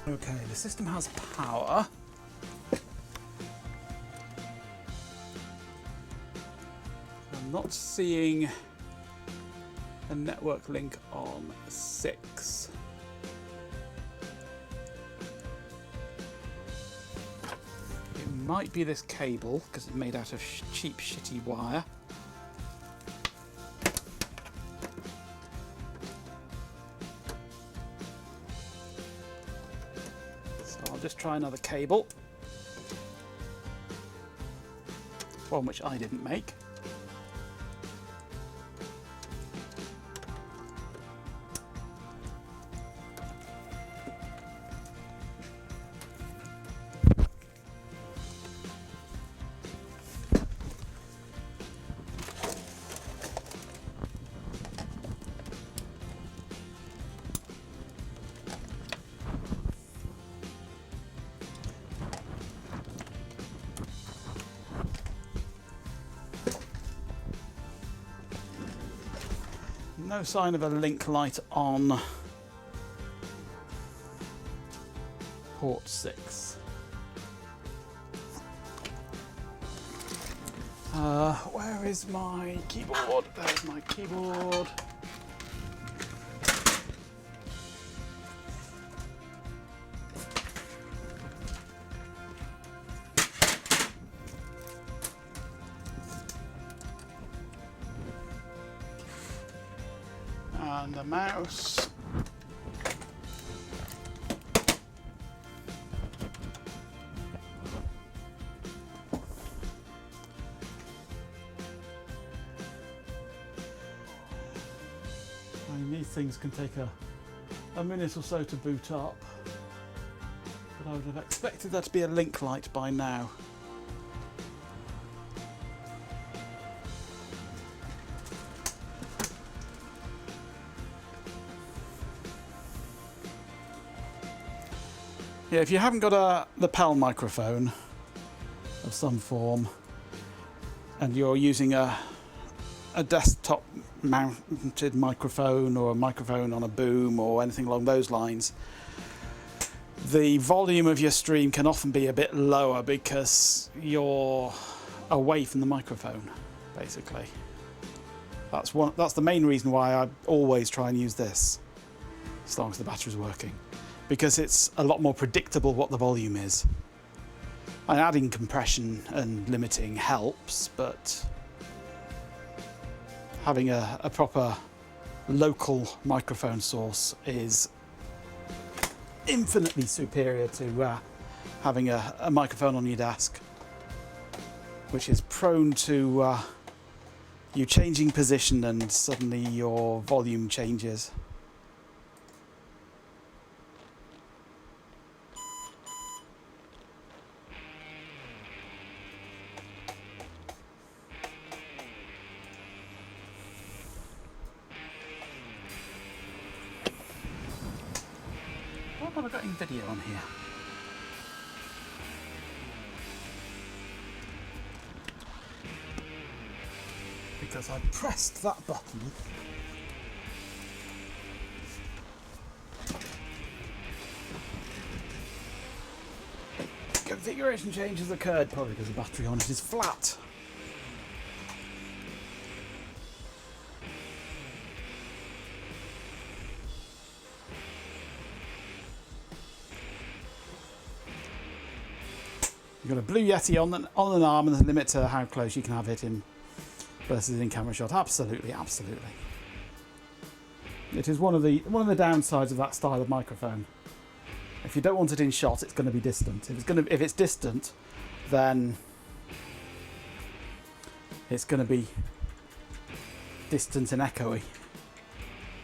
Speaker 1: Okay, the system has power. I'm not seeing a network link on 6. It might be this cable because it's made out of cheap, shitty wire. Just try another cable, one which I didn't make. No sign of a link light on port 6. Where is my keyboard? There's my keyboard. And the mouse. I mean, these things can take a minute or so to boot up, but I would have expected there to be a link light by now. Yeah, if you haven't got a lapel microphone of some form and you're using a desktop mounted microphone or a microphone on a boom or anything along those lines, the volume of your stream can often be a bit lower because you're away from the microphone, basically. That's the main reason why I always try and use this, as long as the battery's working. Because it's a lot more predictable what the volume is. And adding compression and limiting helps, but having a proper local microphone source is infinitely superior to having a microphone on your desk, which is prone to you changing position and suddenly your volume changes. What have I got in video on here? Because I pressed that button configuration change has occurred, probably because the battery on it is flat. You've got a Blue Yeti on an arm and a limit to how close you can have it in versus in camera shot. Absolutely, absolutely. It is one of the downsides of that style of microphone. If you don't want it in shot, it's going to be distant. If it's distant, then it's going to be distant and echoey,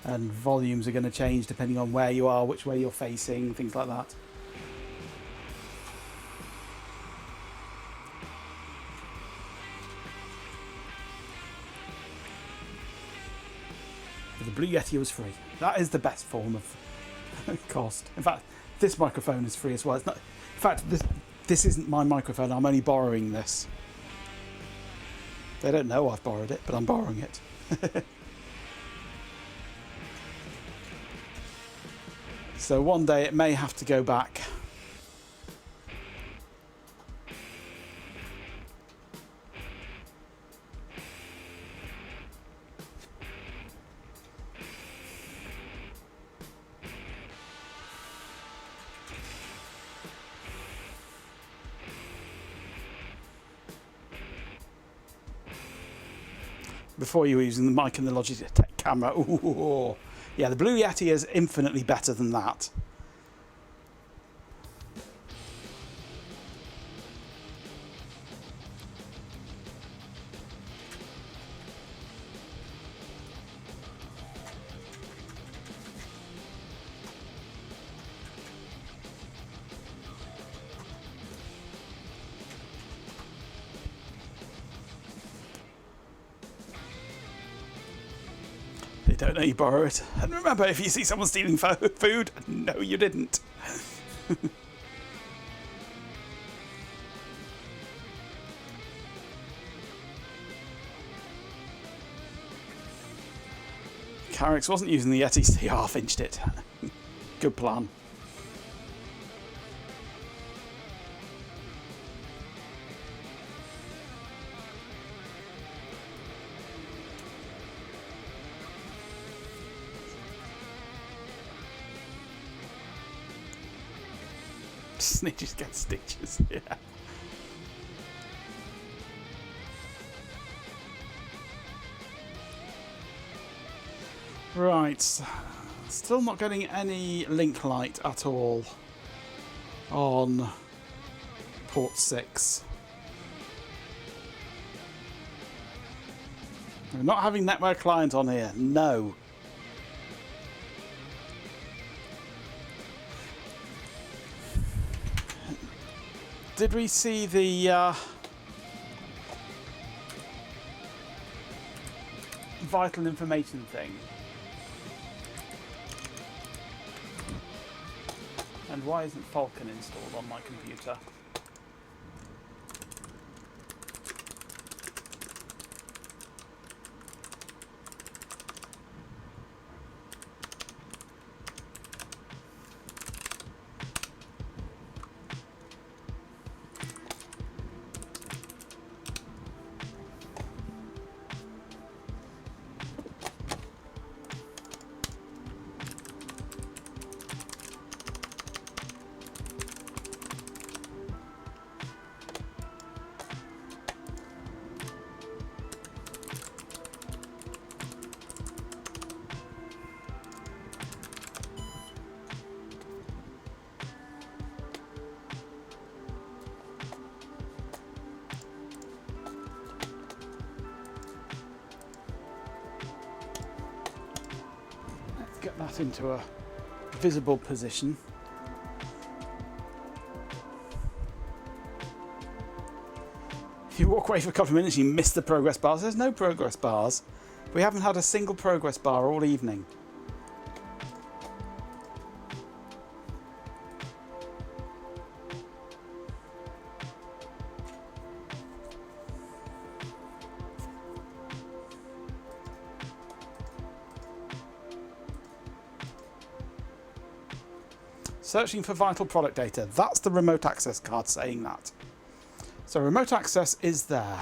Speaker 1: and volumes are going to change depending on where you are, which way you're facing, things like that. The Blue Yeti was free. That is the best form of cost. In fact, this microphone is free as well. It's not. In fact, this isn't my microphone. I'm only borrowing this. They don't know I've borrowed it, but I'm borrowing it. So one day it may have to go back. Before you were using the mic and the Logitech camera. Ooh. Yeah, the Blue Yeti is infinitely better than that. They don't know you borrow it. And remember, if you see someone stealing food, no, you didn't. Carrix wasn't using the Yeti, so he half-inched it. Good plan. Snitches get stitches, yeah. Right, still not getting any link light at all on port 6. We're not having network client on here, no. Did we see the vital information thing? And why isn't Falcon installed on my computer? Get that into a visible position. If you walk away for a couple of minutes, you miss the progress bars. There's no progress bars. We haven't had a single progress bar all evening. Searching for vital product data. That's the remote access card saying that. So remote access is there.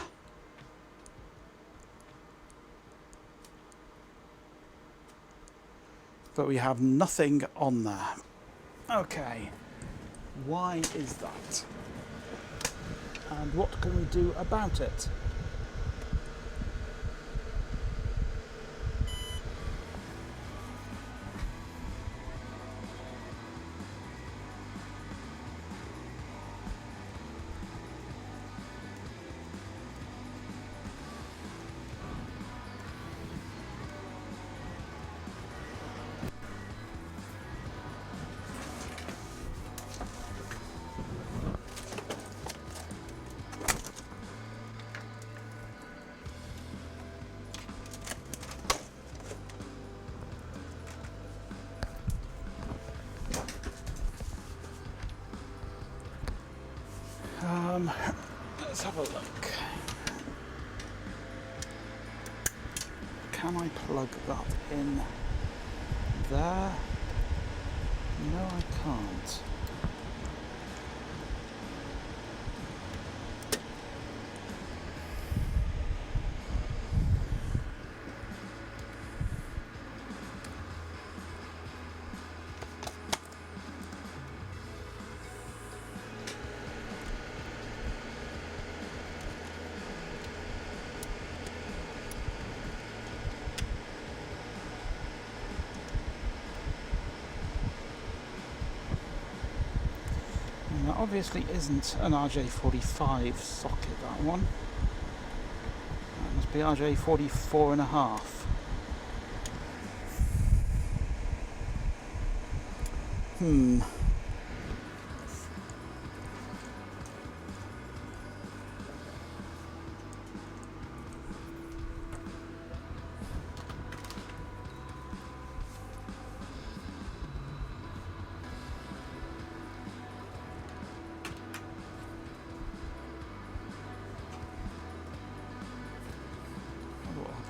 Speaker 1: But we have nothing on there. Okay. Why is that? And what can we do about it? Let's have a look. Can I plug that in there? No, I can't. That obviously isn't an RJ45 socket, that one. That must be RJ44 and a half.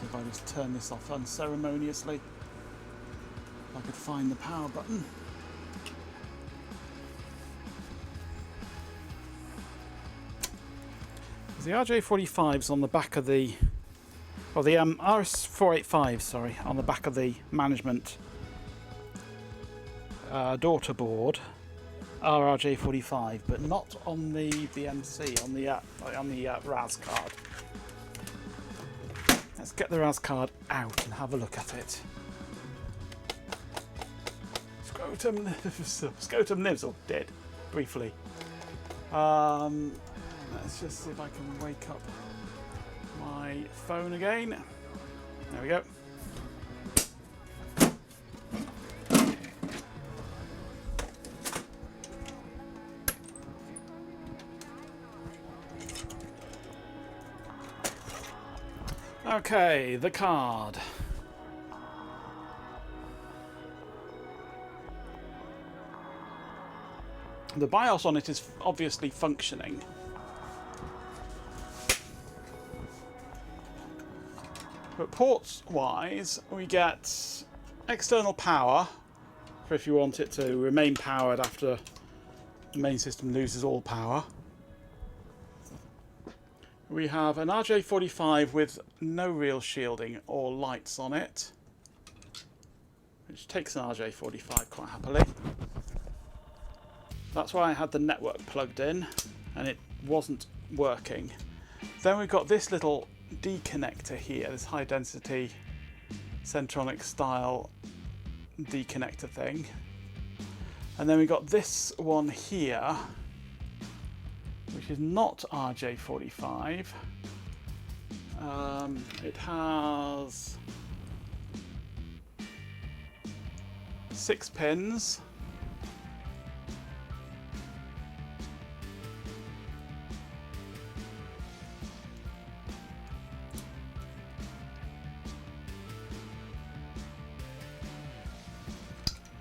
Speaker 1: If I just turn this off unceremoniously, if I could find the power button. The RJ45's on the back of the, or the RS485, sorry, on the back of the management daughter board, are RJ45, but not on the BMC, on the RAS card. Let's get the RAS card out and have a look at it. Scrotum lives, or dead, briefly. Let's just see if I can wake up my phone again. There we go. Okay, the card. The BIOS on it is obviously functioning. But ports wise, we get external power for if you want it to remain powered after the main system loses all power. We have an RJ45 with no real shielding or lights on it, which takes an RJ45 quite happily. That's why I had the network plugged in and it wasn't working. Then we've got this little D connector here, this high density Centronic style D connector thing. And then we've got this one here, which is not RJ45. It has 6 pins.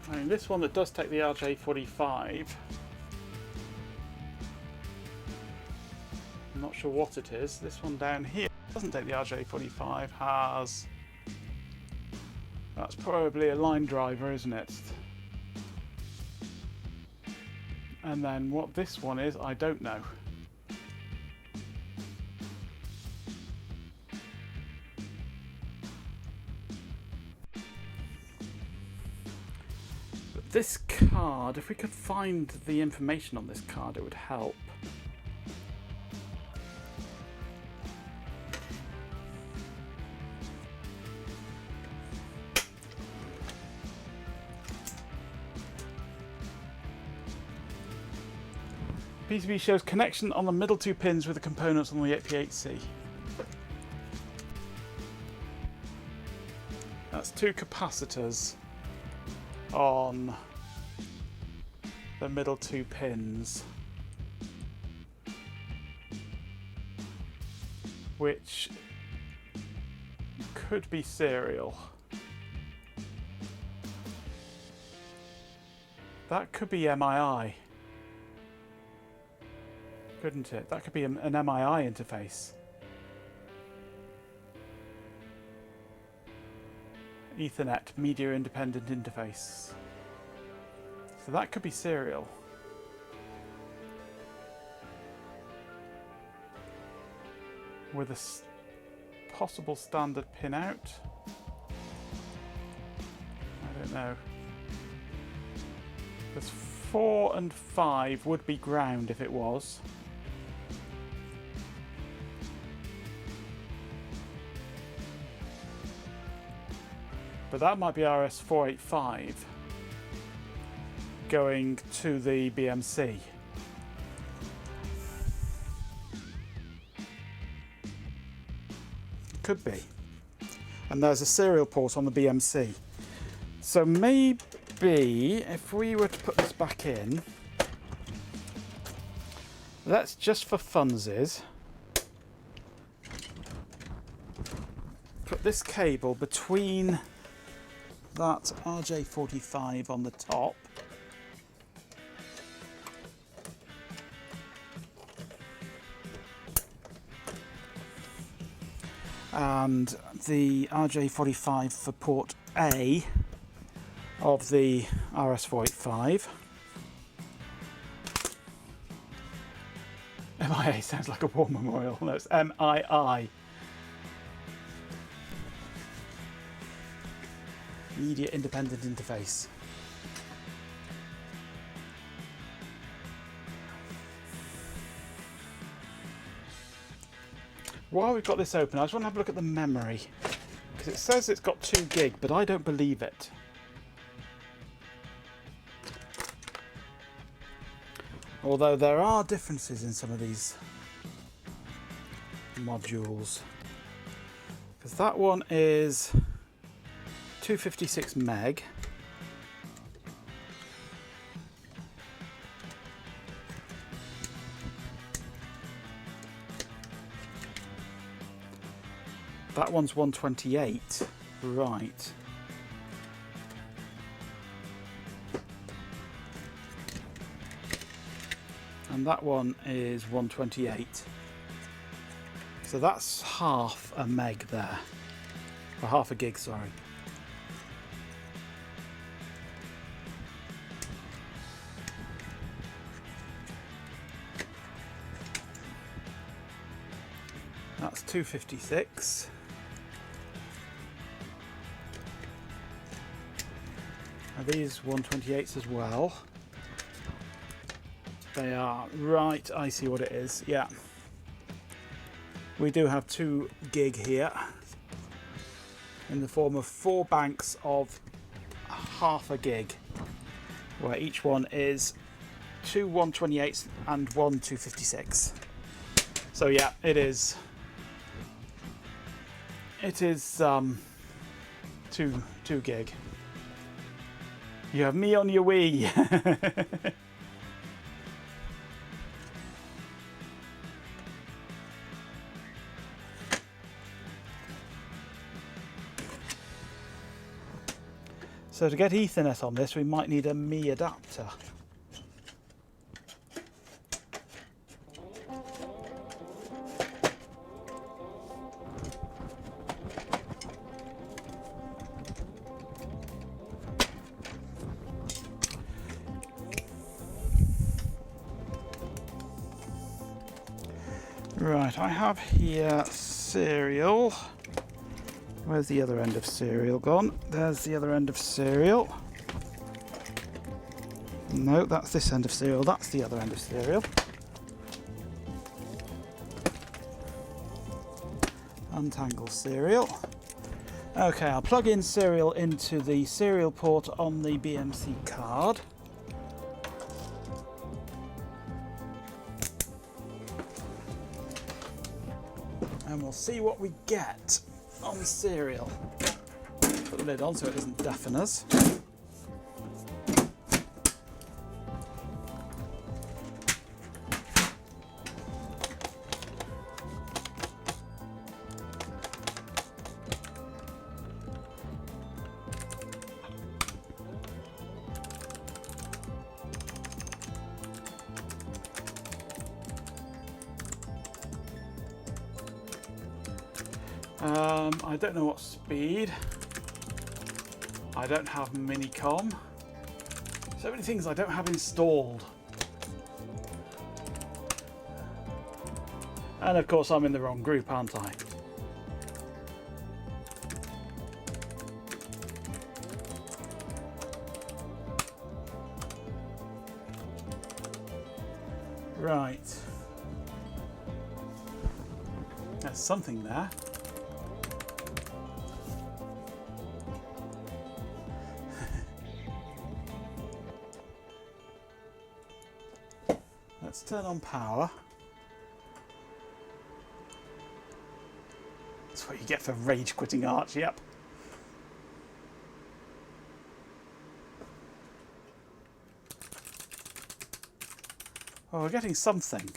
Speaker 1: I mean, this one that does take the RJ45, I'm not sure what it is. This one down here doesn't take the RJ45, has... That's probably a line driver, isn't it? And then what this one is, I don't know. But this card, if we could find the information on this card, it would help. PCB shows connection on the middle two pins with the components on the AP8C. That's two capacitors on the middle two pins, which could be serial. That could be MII. Couldn't it? That could be an MII interface. Ethernet, media independent interface. So that could be serial. With a possible standard pin out. I don't know. Because 4 and 5 would be ground if it was. But that might be RS485 going to the BMC. Could be. And there's a serial port on the BMC. So maybe if we were to put this back in, let's just for funsies put this cable between that RJ45 on the top and the RJ45 for port A of the RS485. MIA sounds like a war memorial. No, it's MII. Media Independent Interface. While we've got this open, I just want to have a look at the memory, because it says it's got 2 gig, but I don't believe it. Although there are differences in some of these modules, because that one is 256 meg. That one's 128, right. And that one is 128. So that's half a meg there. Or half a gig, sorry. That's 256. Are these 128s as well? They are, right, I see what it is, yeah. We do have 2 gig here in the form of 4 banks of half a gig, where each one is 2 128s and 1 256. So yeah, it is 2 gig. You have me on your Wii. So to get Ethernet on this, we might need a Mi adapter. Right, I have here cereal. Where's the other end of cereal gone? There's the other end of cereal. No, that's this end of cereal. That's the other end of cereal. Untangle cereal. Okay, I'll plug in cereal into the serial port on the BMC card. And we'll see what we get on cereal. Put the lid on so it doesn't deafen us. I don't know what speed. I don't have Minicom. So many things I don't have installed. And of course I'm in the wrong group, aren't I? Right. There's something there. Let's turn on power. That's what you get for rage quitting Arch, yep. Oh, we're getting something.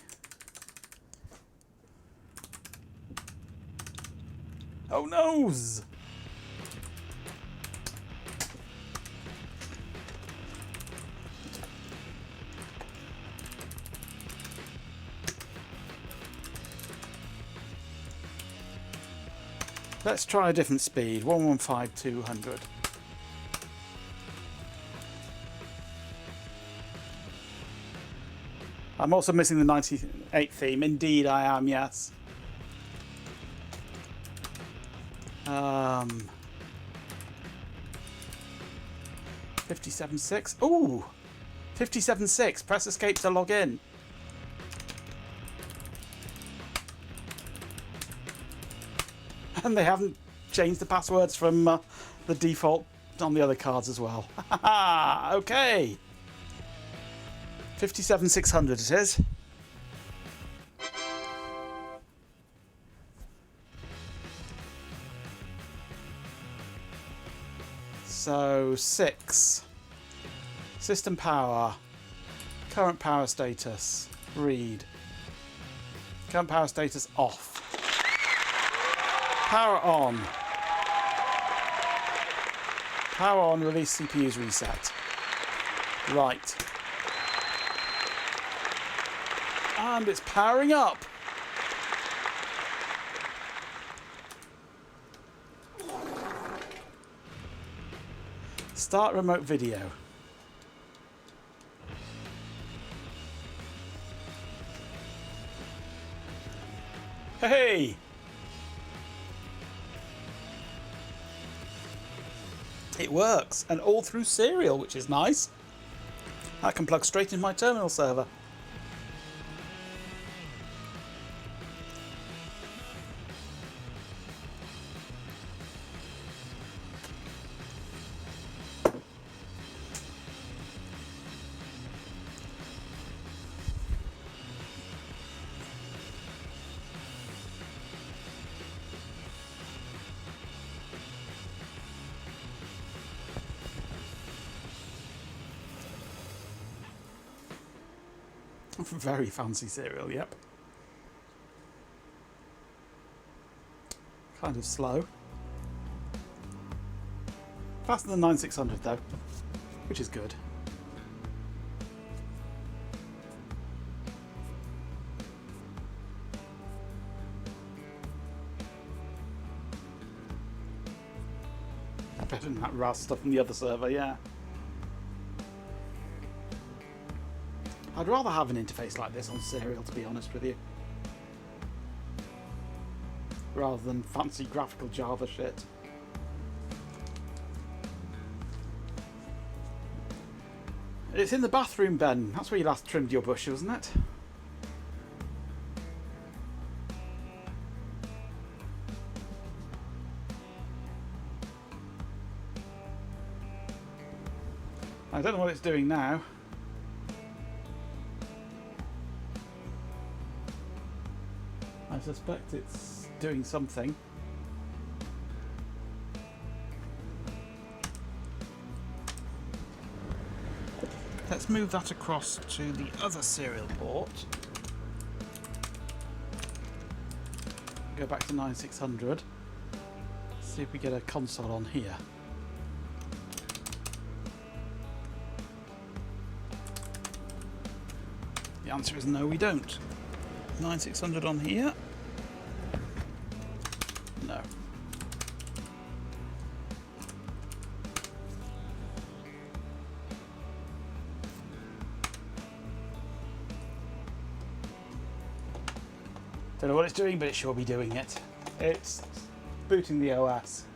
Speaker 1: Oh noes! Let's try a different speed, 115-200. I'm also missing the 98 theme. Indeed I am, yes. 57.6. Ooh! 57.6. Press escape to log in. And they haven't changed the passwords from the default on the other cards as well. Okay. 57.600 it is. So 6. System power. Current power status. Read. Current power status off. Power on. Power on, release CPU's reset. Right. And it's powering up. Start remote video. Hey! It works, and all through serial, which is nice. I can plug straight into my terminal server. Very fancy cereal, yep. Kind of slow. Faster than 9600 though, which is good. Better than that RAS stuff from the other server, yeah. I'd rather have an interface like this on serial, to be honest with you. rather than fancy graphical Java shit. It's in the bathroom, Ben. That's where you last trimmed your bush, wasn't it? I don't know what it's doing now. I suspect it's doing something. Let's move that across to the other serial port. Go back to 9600. See if we get a console on here. The answer is no, we don't. 9600 on here. No. Don't know what it's doing, but it should be doing it. It's booting the OS.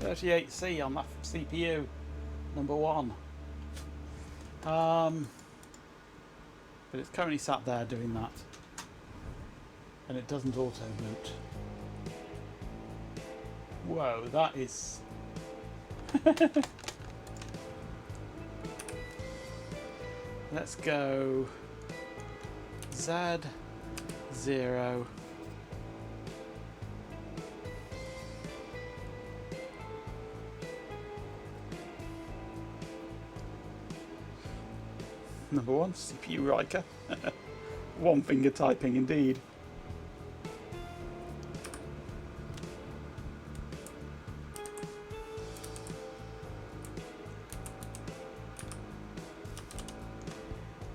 Speaker 1: .38C on that CPU, number one. But it's currently sat there doing that, and it doesn't auto boot. Whoa, that is. Let's go Z0. Number one, CPU Riker. One finger typing indeed.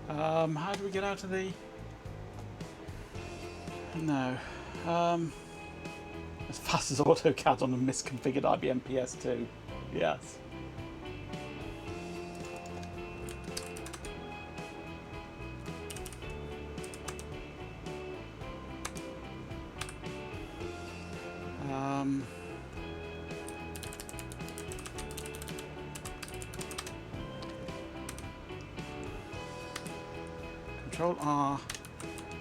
Speaker 1: How do we get out of the... No. As fast as AutoCAD on a misconfigured IBM PS2. Yes. Control R,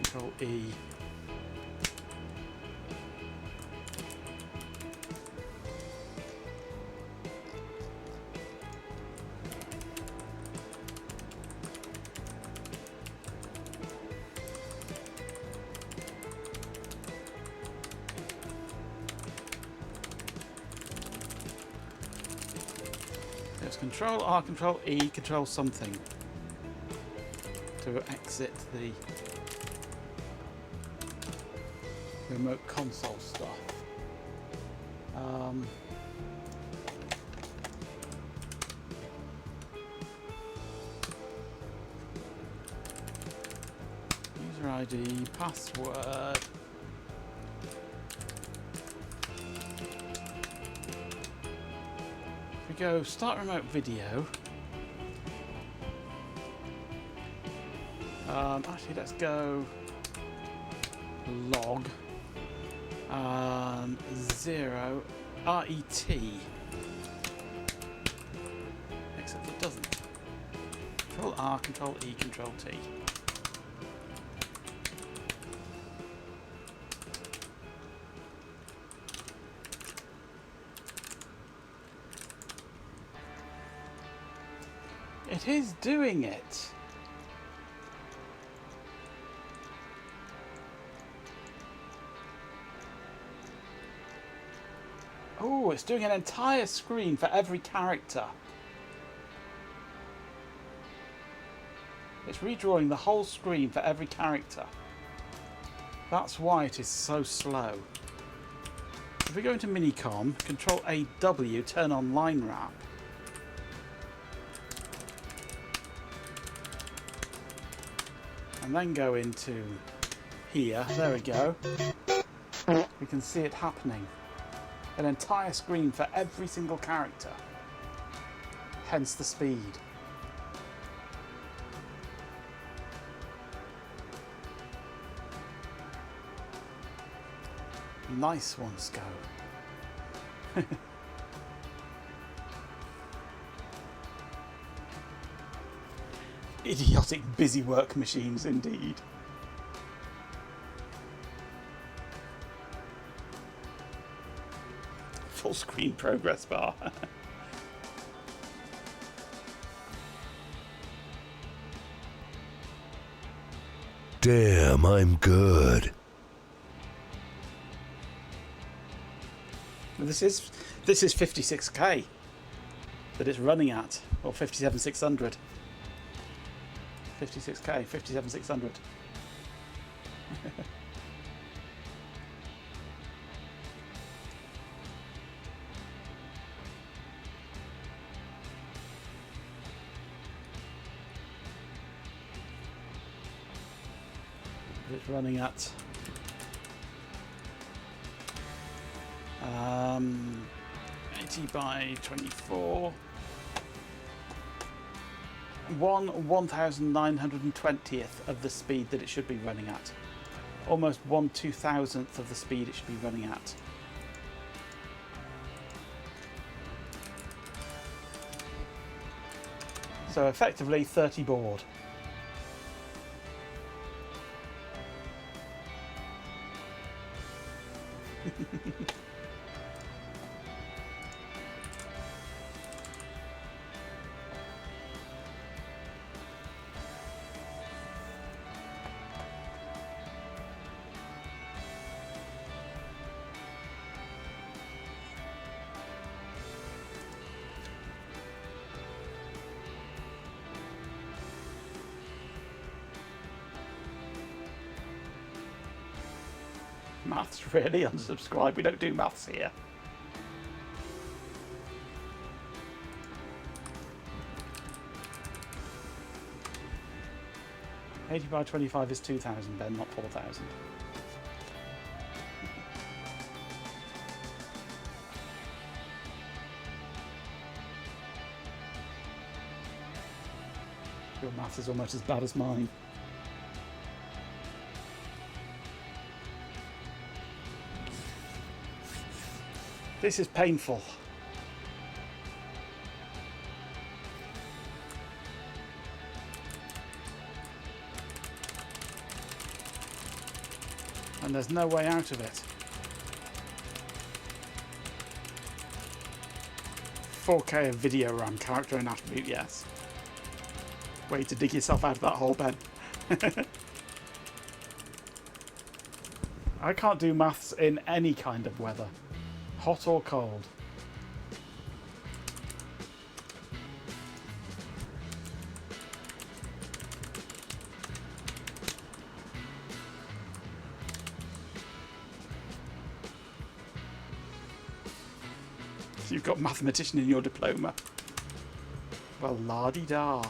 Speaker 1: Control E. There's Control R, Control E, Control something to exit the remote console stuff. User ID, password. If we go start remote video. Actually, let's go log 0 RET. Except it doesn't. Control R, Control E, Control T. It is doing it. Oh, it's doing an entire screen for every character. It's redrawing the whole screen for every character. That's why it is so slow. If we go into Minicom, Control AW, turn on line wrap. and then go into here. There we go. We can see it happening. An entire screen for every single character. Hence the speed. Nice one, Sco. Idiotic busy work machines indeed. Full screen progress bar.
Speaker 7: Damn, I'm good.
Speaker 1: This is 56k that it's running at, or 57,600. 56k, 57,600. It's running at 80 by 24. 1/1920th of the speed that it should be running at. Almost 1/2000th of the speed it should be running at. So effectively 30 baud. Maths, really? Unsubscribe. We don't do maths here. $80 by 25 is 2,000, Ben, not 4,000. Your maths is almost as bad as mine. This is painful. And there's no way out of it. 4K of video RAM, character and attribute, yes. Way to dig yourself out of that hole, Ben. I can't do maths in any kind of weather. Hot or cold. You've got mathematician in your diploma. Well, la-di-da.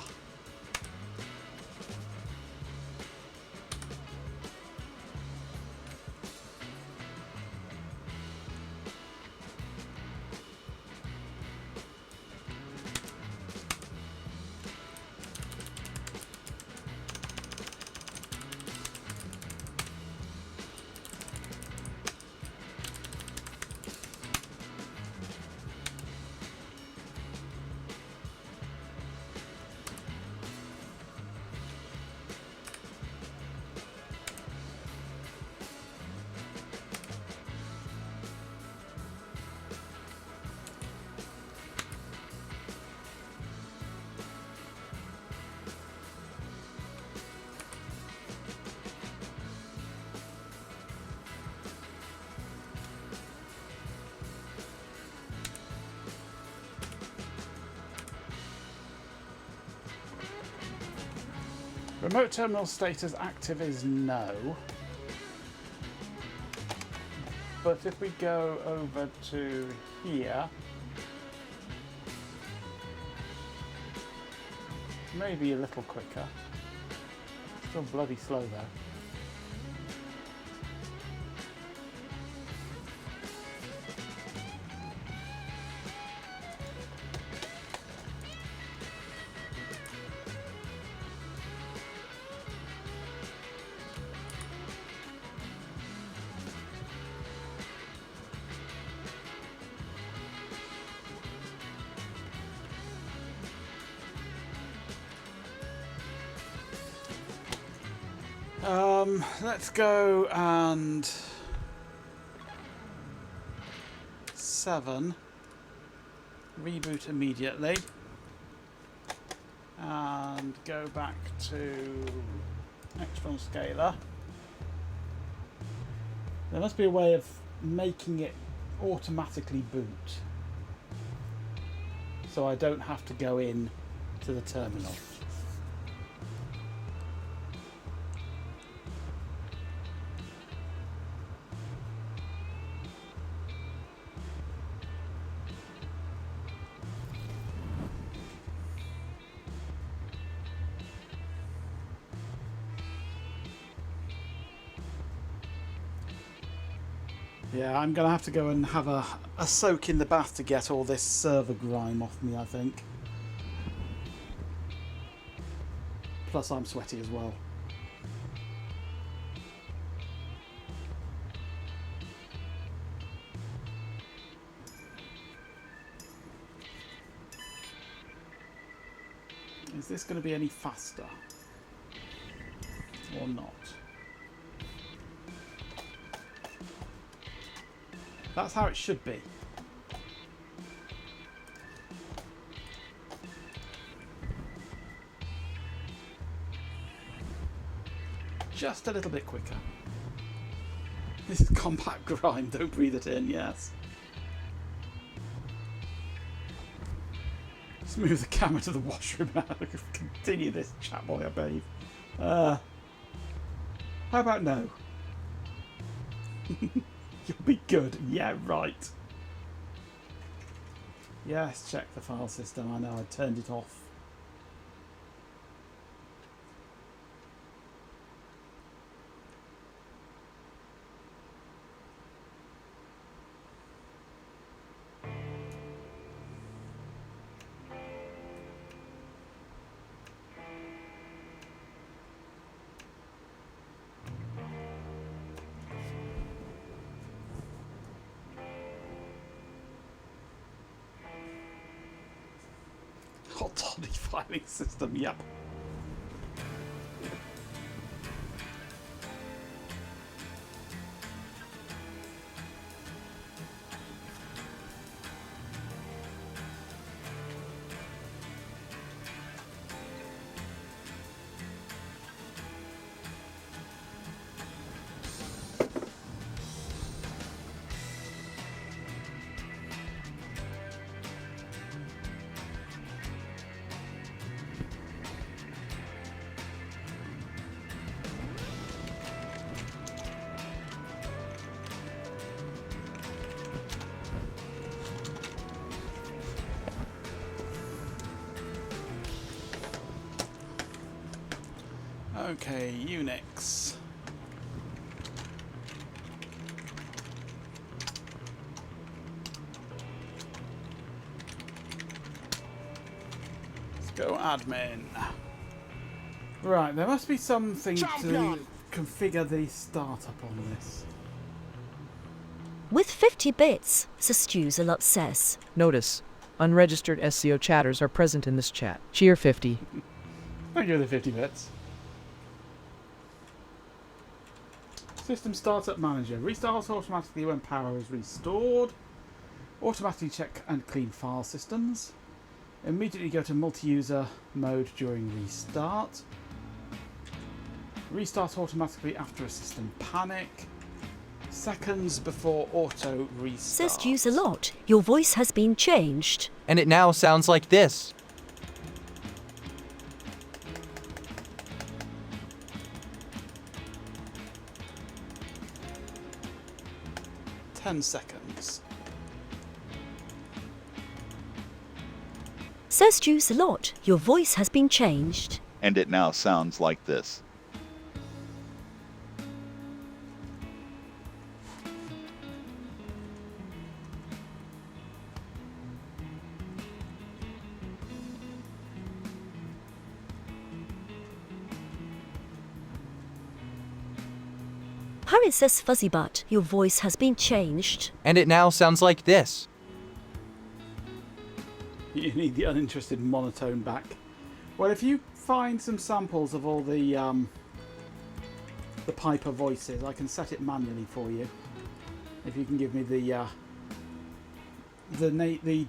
Speaker 1: Remote terminal status active is no. But if we go over to here, maybe a little quicker. Still bloody slow though. Let's go and 7. Reboot immediately. And go back to external scaler. There must be a way of making it automatically boot. So I don't have to go in to the terminal. Yeah, I'm going to have to go and have a soak in the bath to get all this server grime off me, I think. Plus I'm sweaty as well. Is this going to be any faster? Or not? That's how it should be. Just a little bit quicker. This is Compaq grime, don't breathe it in, yes. Let's move the camera to the washroom now. Continue this chat while I bathe. How about no? You'll be good. Yeah, right. Yes, check the file system. I know, I turned it off. Hot toddy filing system, yep. Okay, Unix. Let's go admin. Right, there must be something to configure the startup on this.
Speaker 3: With 50 bits, Sestew's a lot says.
Speaker 14: Notice, unregistered SCO chatters are present in this chat. Cheer 50.
Speaker 1: Thank you for the 50 bits. System Startup Manager. Restarts automatically when power is restored. Automatically check and clean file systems. Immediately go to multi-user mode during restart. Restart automatically after a system panic. Seconds before auto restart.
Speaker 3: Sestew's a lot. Your voice has been changed.
Speaker 6: And it now sounds like this.
Speaker 1: Seconds.
Speaker 3: Sestew's a lot. Your voice has been changed.
Speaker 15: And it now sounds like this.
Speaker 3: Princess Fuzzy Butt, your voice has been changed.
Speaker 6: And it now sounds like this.
Speaker 1: You need the uninterested monotone back. Well, if you find some samples of all the Piper voices, I can set it manually for you. If you can give me the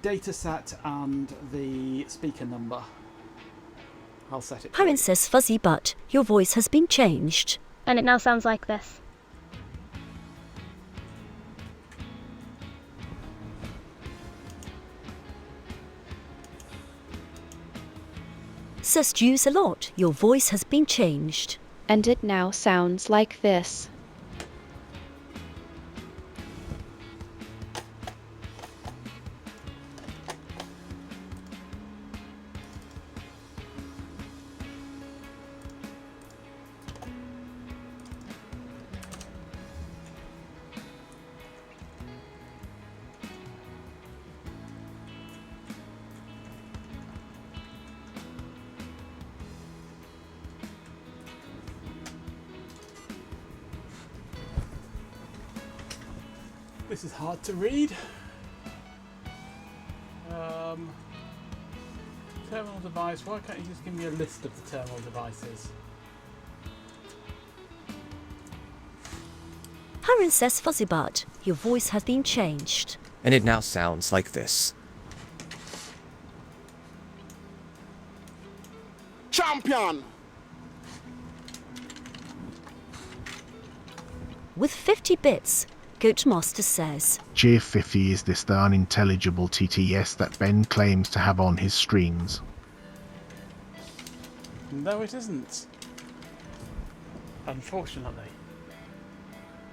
Speaker 1: data set and the speaker number, I'll set it.
Speaker 3: Princess Fuzzy Butt, your voice has been changed.
Speaker 15: And it now sounds like this.
Speaker 3: Sir Stews a lot, your voice has been changed.
Speaker 9: And it now sounds like this.
Speaker 1: This is hard to read. Terminal device. Why can't you just give me a list of the terminal devices?
Speaker 3: Princess Fuzzy Butt, your voice has been changed.
Speaker 6: And it now sounds like this.
Speaker 8: Champion!
Speaker 3: With 50 bits, Goatmaster says.
Speaker 10: Cheer50 is this the unintelligible TTS that Ben claims to have on his streams?
Speaker 1: No, it isn't. Unfortunately.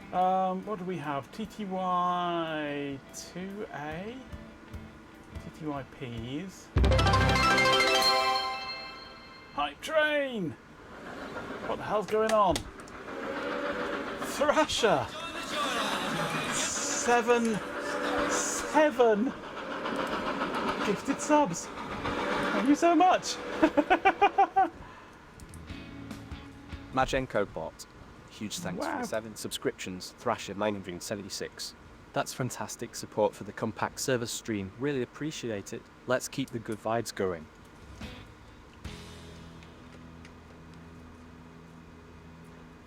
Speaker 1: What do we have? TTY 2A? TTYPs. Hype train! What the hell's going on? Thrasher! Seven gifted subs. Thank you so much.
Speaker 6: Majenko Bot. Huge thanks
Speaker 1: Wow.
Speaker 6: for the 7 subscriptions, Thrasher 976. That's fantastic support for the Compaq server stream. Really appreciate it. Let's keep the good vibes going.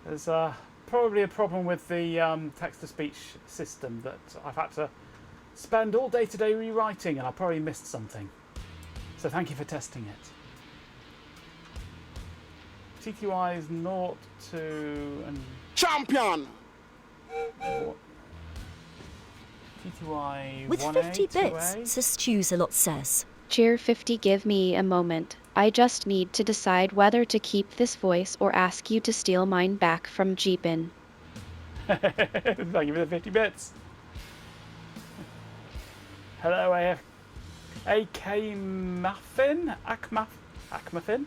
Speaker 1: There's probably a problem with the text-to-speech system that I've had to spend all day today rewriting, and I probably missed something. So thank you for testing it. TTY is 0 to... and
Speaker 8: Champion!
Speaker 1: TTY
Speaker 3: With
Speaker 1: 1A,
Speaker 3: 50
Speaker 1: 2A?
Speaker 3: bits, Sir Stews a lot says.
Speaker 9: Cheer50, give me a moment. I just need to decide whether to keep this voice or ask you to steal mine back from Jeepin.
Speaker 1: Thank you for the 50 bits. Hello, AK Muffin? Akmuffin?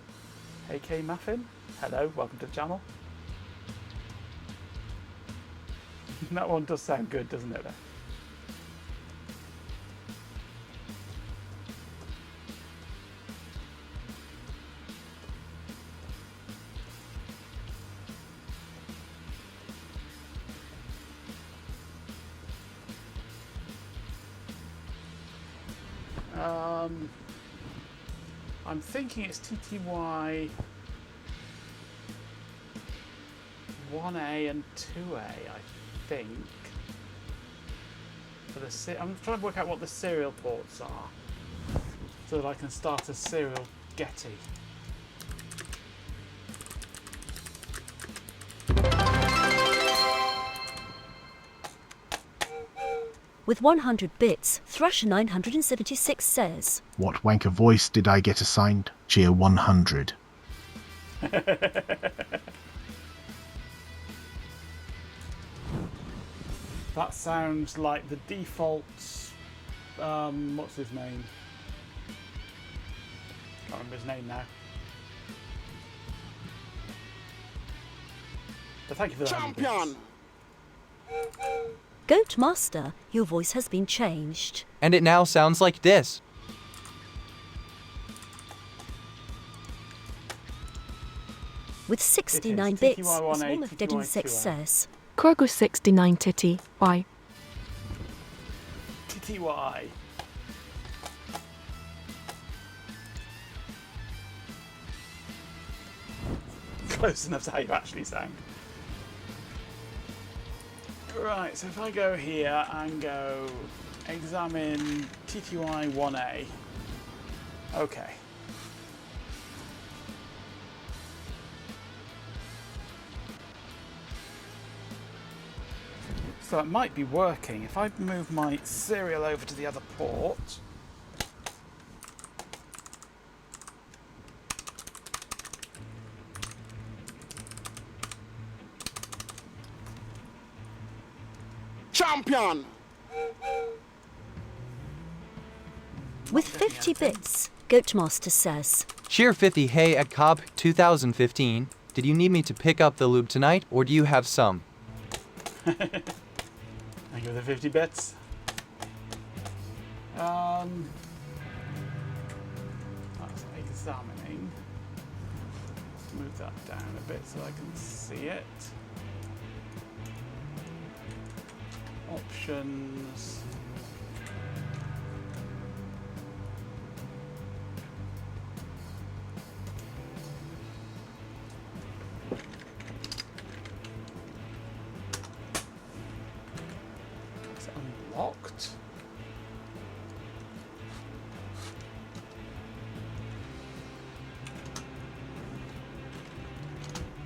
Speaker 1: AK Muffin? Hello, welcome to the channel. That one does sound good, doesn't it? I'm thinking it's TTY 1A and 2A, I think. For the I'm trying to work out what the serial ports are, so that I can start a serial Getty.
Speaker 3: With 100 bits, Thrasher 976 says.
Speaker 10: What wanker voice did I get assigned? Cheer 100.
Speaker 1: That sounds like the default. What's his name? Can't remember his name now. But thank you for that.
Speaker 8: Champion!
Speaker 3: Goatmaster, your voice has been changed.
Speaker 6: And it now sounds like this.
Speaker 3: With 69
Speaker 1: It is.
Speaker 3: bits,
Speaker 1: TTY1A,
Speaker 3: Swarm of Dead
Speaker 1: TTY2A.
Speaker 3: Insects says.
Speaker 15: Kroger 69 Titty. Why?
Speaker 1: TTY. Close enough to how you actually sound. Right, so if I go here and go examine TTY 1A. Okay. So it might be working. If I move my serial over to the other port.
Speaker 8: Champion!
Speaker 3: With 50 bits, Goatmaster says.
Speaker 16: Cheer 50, hey at Cobb 2015. Did you need me to pick up the lube tonight, or do you have some?
Speaker 1: Thank you for the 50 bits. That's examining. Let's move that down a bit so I can see it. Options. It's unlocked.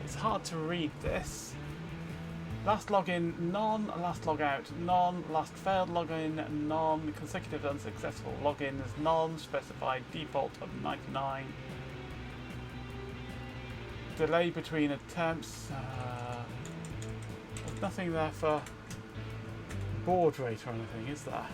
Speaker 1: It's hard to read this. Last login, none. Last logout, none. Last failed login, none. Consecutive unsuccessful logins, none. Specified default of 99. Delay between attempts. There's nothing there for board rate or anything, is there?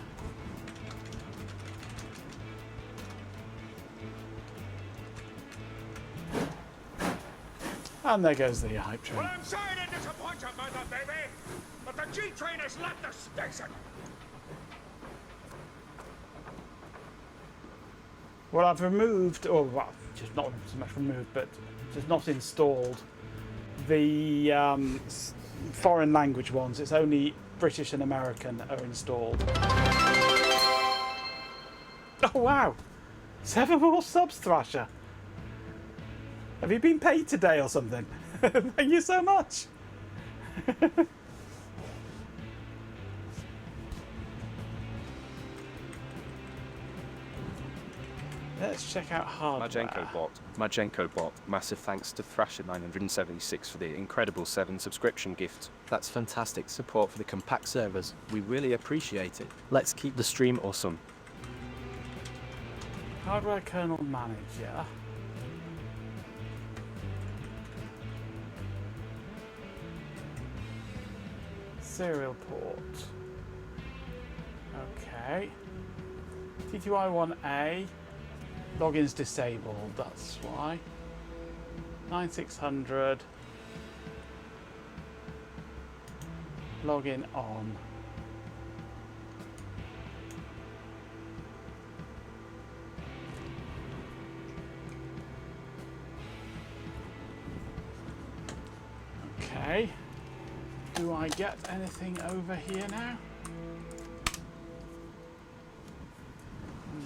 Speaker 1: And there goes the hype train.
Speaker 2: Well, I'm sorry to disappoint you, mother baby, but the G train has left the station.
Speaker 1: Well, I've removed, or well, just not so much removed, but just not installed the foreign language ones. It's only British and American that are installed. Oh wow! 7 more subs, Thrasher. Have you been paid today or something? Thank you so much. Let's check out hardware.
Speaker 6: Majenko bot. Massive thanks to Thrasher976 for the incredible 7 subscription gift. That's fantastic support for the Compaq servers. We really appreciate it. Let's keep the stream awesome.
Speaker 1: Hardware kernel manager. Serial port. Okay. TTY1A. Login's disabled, that's why. 9600. Login on. Okay. Do I get anything over here now?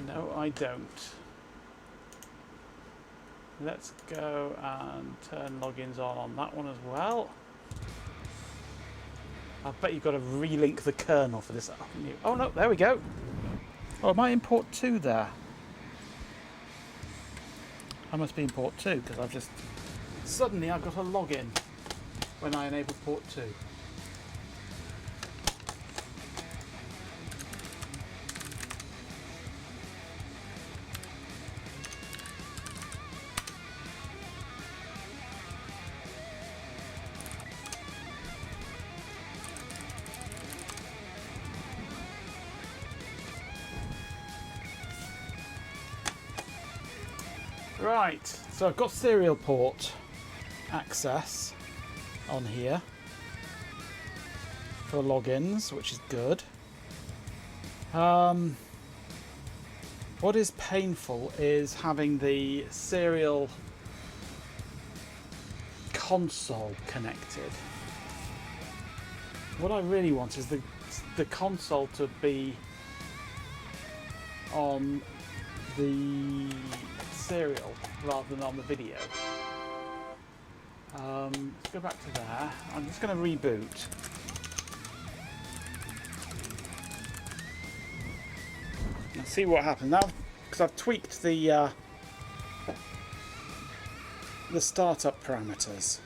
Speaker 1: No, I don't. Let's go and turn logins on that one as well. I bet you've got to relink the kernel for this. Oh no, there we go. Oh, am I in port 2 there? I must be in port 2 because I've just... Suddenly I've got a login when I enable port 2. Right, so I've got serial port access on here for logins, which is good. What is painful is having the serial console connected. What I really want is the console to be on the serial rather than on the video. Let's go back to there. I'm just going to reboot. And see what happens now, because I've tweaked the startup parameters.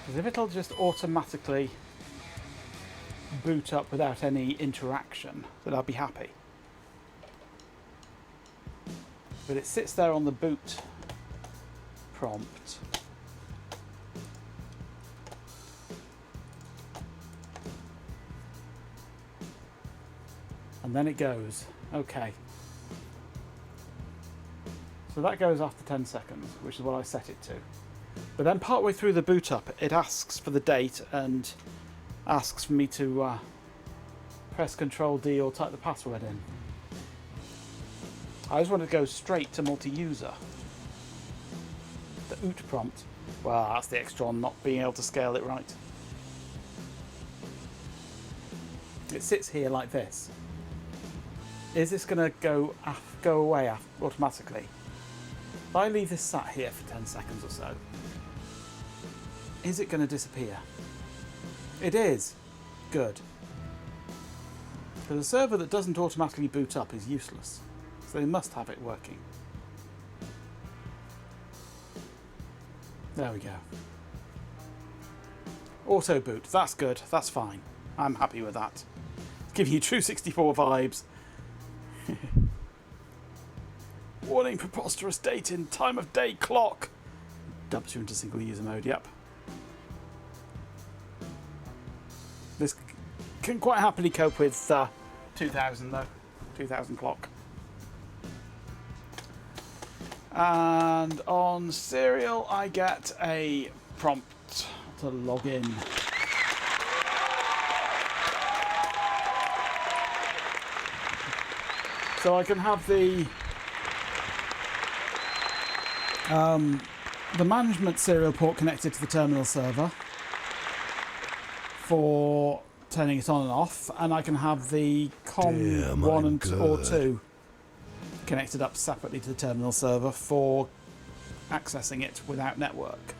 Speaker 1: Because if it'll just automatically boot up without any interaction, then I'll be happy. But it sits there on the boot prompt. And then it goes. Okay. So that goes after 10 seconds, which is what I set it to. But then partway through the boot up, it asks for the date and asks for me to press Ctrl-D or type the password in. I just want to go straight to multi-user. The OOT prompt. Well, that's the extra on not being able to scale it right. It sits here like this. Is this going to go away automatically? If I leave this sat here for 10 seconds or so, is it going to disappear? It is. Good. Because a server that doesn't automatically boot up is useless. So they must have it working. There we go. Auto boot. That's good. That's fine. I'm happy with that. Giving you true 64 vibes. Warning, preposterous date in time of day clock. Dumps you into single user mode, yep. This can quite happily cope with 2000 though. 2000 clock. And on serial I get a prompt to log in. So I can have the management serial port connected to the terminal server for turning it on and off, and I can have the COM 1 or 2 connected up separately to the terminal server for accessing it without network.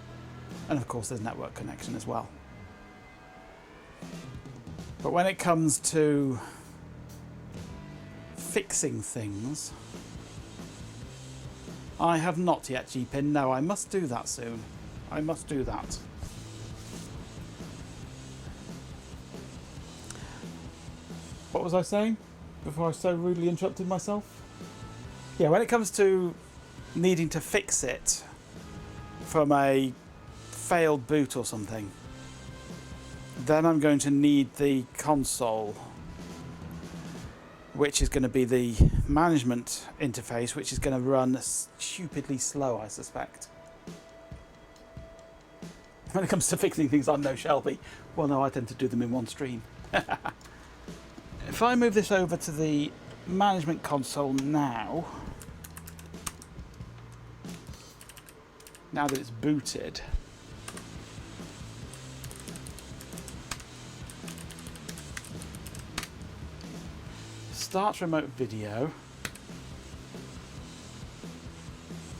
Speaker 1: And of course there's network connection as well. But when it comes to fixing things, I have not yet GPIN. No, I must do that soon. I must do that. What was I saying before I so rudely interrupted myself? Yeah, when it comes to needing to fix it from a failed boot or something, then I'm going to need the console, which is going to be the management interface, which is going to run stupidly slow, I suspect. When it comes to fixing things, I'm no Shelby. Well, no, I tend to do them in one stream. If I move this over to the management console now that it's booted, start remote video,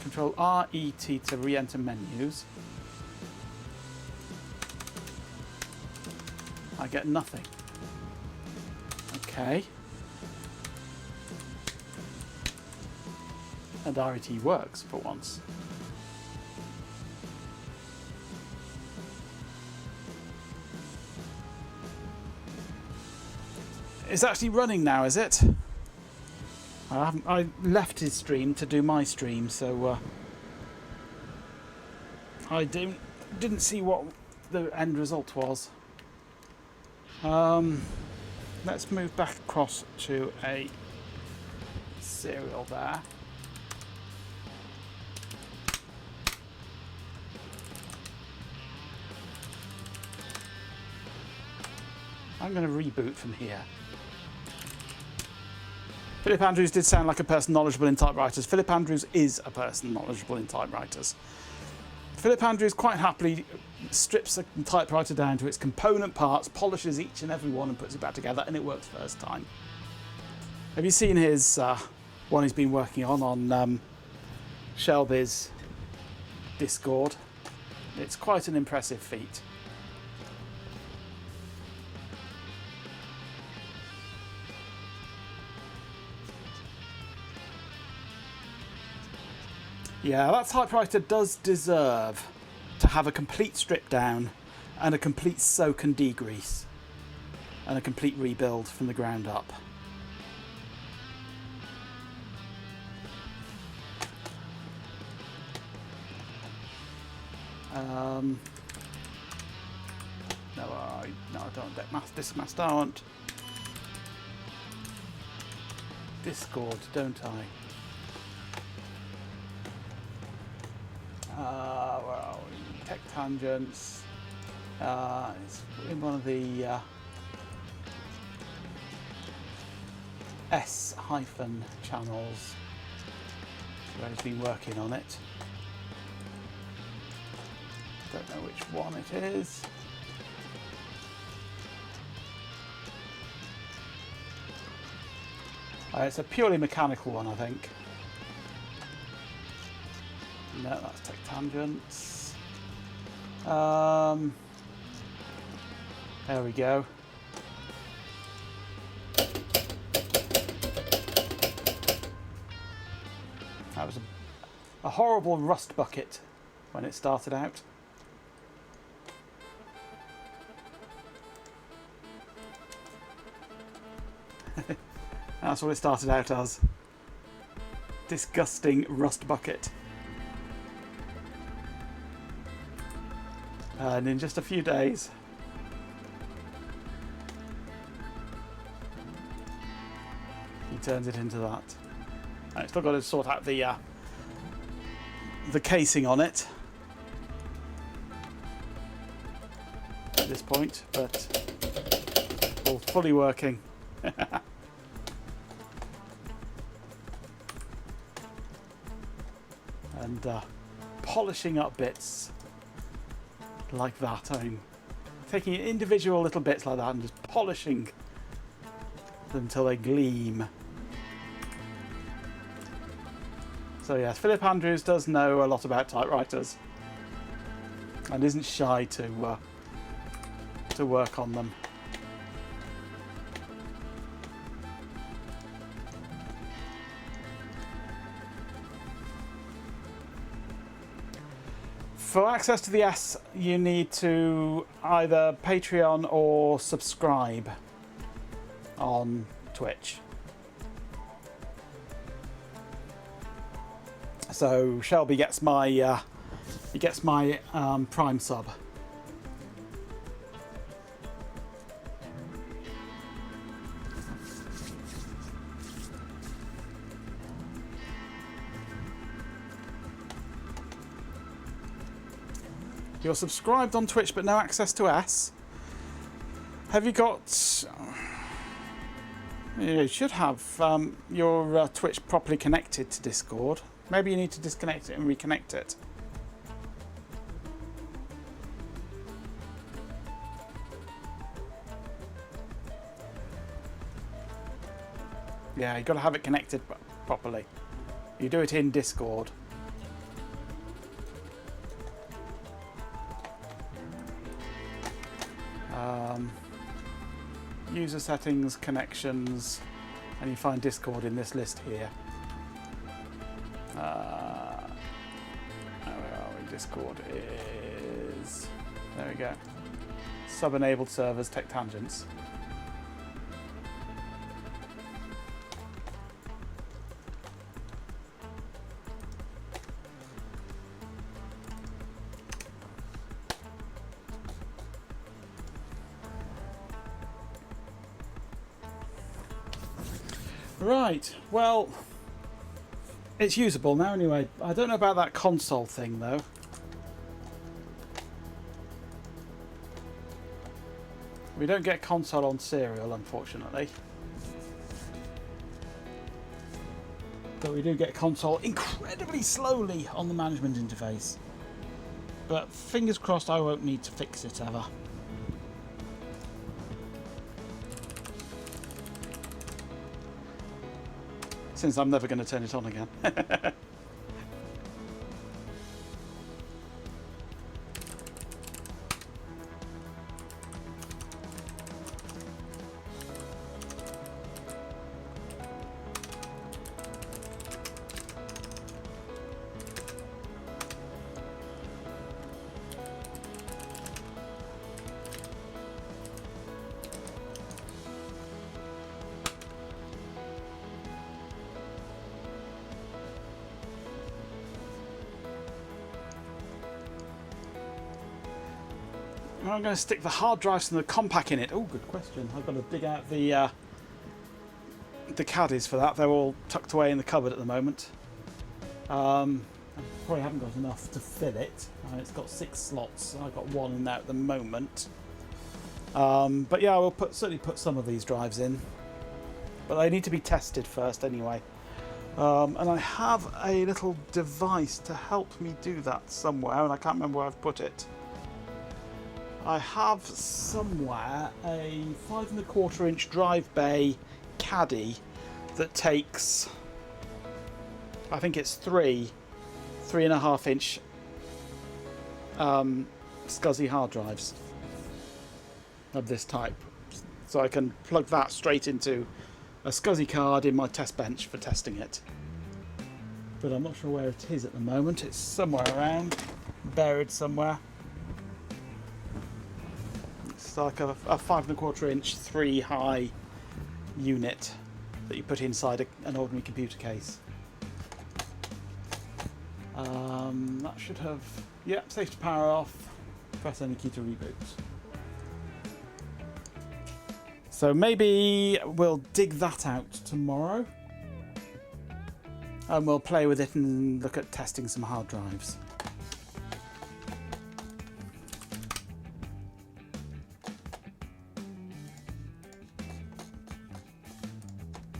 Speaker 1: control RET to re-enter menus. I get nothing. Okay. And RET works for once. It's actually running now, is it? I left his stream to do my stream, so I didn't see what the end result was. Let's move back across to a serial there. I'm going to reboot from here. Philip Andrews did sound like a person knowledgeable in typewriters. Philip Andrews is a person knowledgeable in typewriters. Philip Andrews quite happily strips a typewriter down to its component parts, polishes each and every one and puts it back together, and it works first time. Have you seen his one he's been working on Shelby's Discord? It's quite an impressive feat. Yeah, that typewriter does deserve to have a complete strip down and a complete soak and degrease and a complete rebuild from the ground up. No, I don't. Disk master, I want Discord, don't I? Where are we? Tech tangents. It's in one of the S- channels where he's been working on it. Don't know which one it is. It's a purely mechanical one, I think. No, that's tech tangents. There we go. That was a horrible rust bucket when it started out. That's what it started out as. Disgusting rust bucket. And in just a few days, he turns it into that. I've still got to sort out the casing on it at this point, but all fully working. And polishing up bits like that. I mean, taking individual little bits like that and just polishing them until they gleam. So yes, Philip Andrews does know a lot about typewriters and isn't shy to work on them. For access to the S, you need to either Patreon or subscribe on Twitch. So Shelby gets my Prime sub. You're subscribed on Twitch but no access to S. Have you got... You should have your Twitch properly connected to Discord. Maybe you need to disconnect it and reconnect it. Yeah, you've got to have it connected properly. You do it in Discord. User settings, connections, and you find Discord in this list here. Where are we? Discord is... There we go. Sub-enabled servers, tech tangents. Right, well, it's usable now anyway. I don't know about that console thing though. We don't get console on serial, unfortunately. But we do get console incredibly slowly on the management interface. But fingers crossed I won't need to fix it ever. Since I'm never going to turn it on again. I'm going to stick the hard drives and the Compaq in it. Oh, good question. I've got to dig out the caddies for that. They're all tucked away in the cupboard at the moment. I probably haven't got enough to fill it. It's got 6 slots. I've got 1 in there at the moment. But yeah, I will certainly put some of these drives in. But they need to be tested first anyway. And I have a little device to help me do that somewhere, and I can't remember where I've put it. I have somewhere a 5¼ inch drive bay caddy that takes, I think it's 3.5 inch SCSI hard drives of this type. So I can plug that straight into a SCSI card in my test bench for testing it. But I'm not sure where it is at the moment. It's somewhere around, buried somewhere. It's like a 5¼ inch 3 high unit that you put inside an ordinary computer case. That should have, yeah, safe to power off, press any key to reboot. So maybe we'll dig that out tomorrow and we'll play with it and look at testing some hard drives.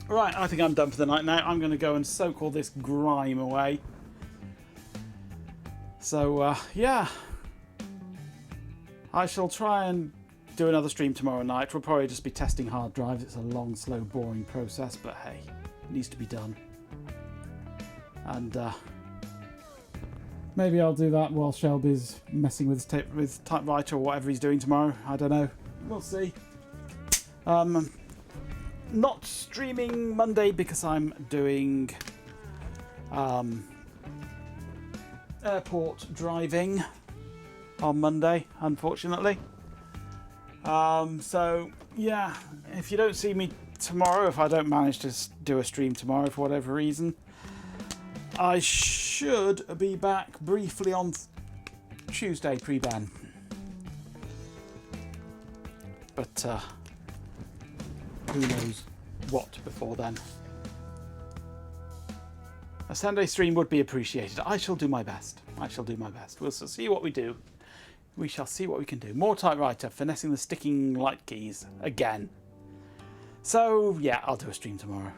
Speaker 1: Right, I think I'm done for the night now. I'm going to go and soak all this grime away. So, yeah. I shall try and do another stream tomorrow night. We'll probably just be testing hard drives. It's a long, slow, boring process, but hey, it needs to be done. And maybe I'll do that while Shelby's messing with his typewriter or whatever he's doing tomorrow. I don't know. We'll see. Not streaming Monday because I'm doing airport driving on Monday, unfortunately. So yeah, if you don't see me tomorrow, if I don't manage to do a stream tomorrow for whatever reason, I should be back briefly on Tuesday pre-ban. But who knows what before then. A Sunday stream would be appreciated. I shall do my best. I shall do my best. We'll see what we do. We shall see what we can do. More typewriter, finessing the sticking light keys again. So yeah, I'll do a stream tomorrow.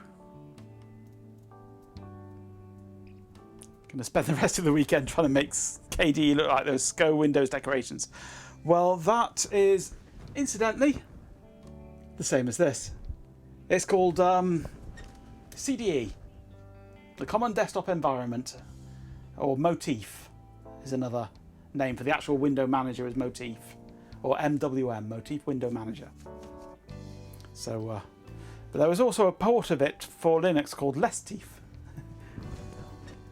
Speaker 1: Gonna spend the rest of the weekend trying to make KD look like those SCO Windows decorations. Well, that is incidentally the same as this. It's called CDE, the Common Desktop Environment, or Motif is another name for the actual window manager, is Motif, or MWM, Motif Window Manager. So, but there was also a port of it for Linux called Lestif,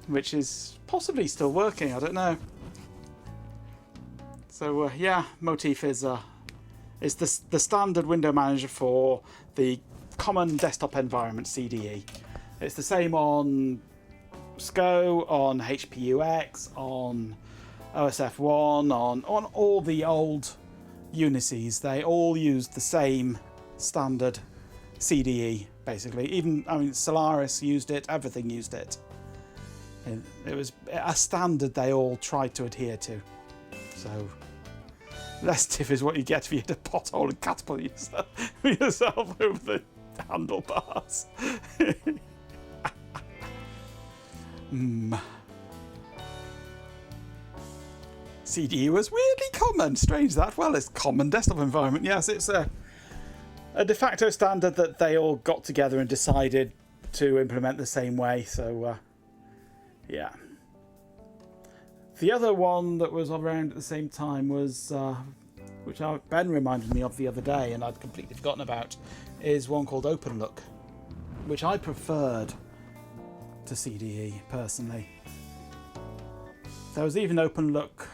Speaker 1: which is possibly still working, I don't know. So yeah, Motif is the standard window manager for the Common Desktop Environment, CDE. It's the same on SCO, on HPUX, on OSF1, on all the old Unices. They all use the same standard CDE basically. Even, I mean, Solaris used it, everything used it. It was a standard they all tried to adhere to. So, less stiff is what you get if you hit a pothole and catapult yourself over the handlebars. CDE was weirdly common. Strange that. Well, it's common desktop environment. Yes, it's a de facto standard that they all got together and decided to implement the same way. So, yeah. The other one that was around at the same time was, which Ben reminded me of the other day and I'd completely forgotten about, is one called OpenLook, which I preferred to CDE personally. There was even OpenLook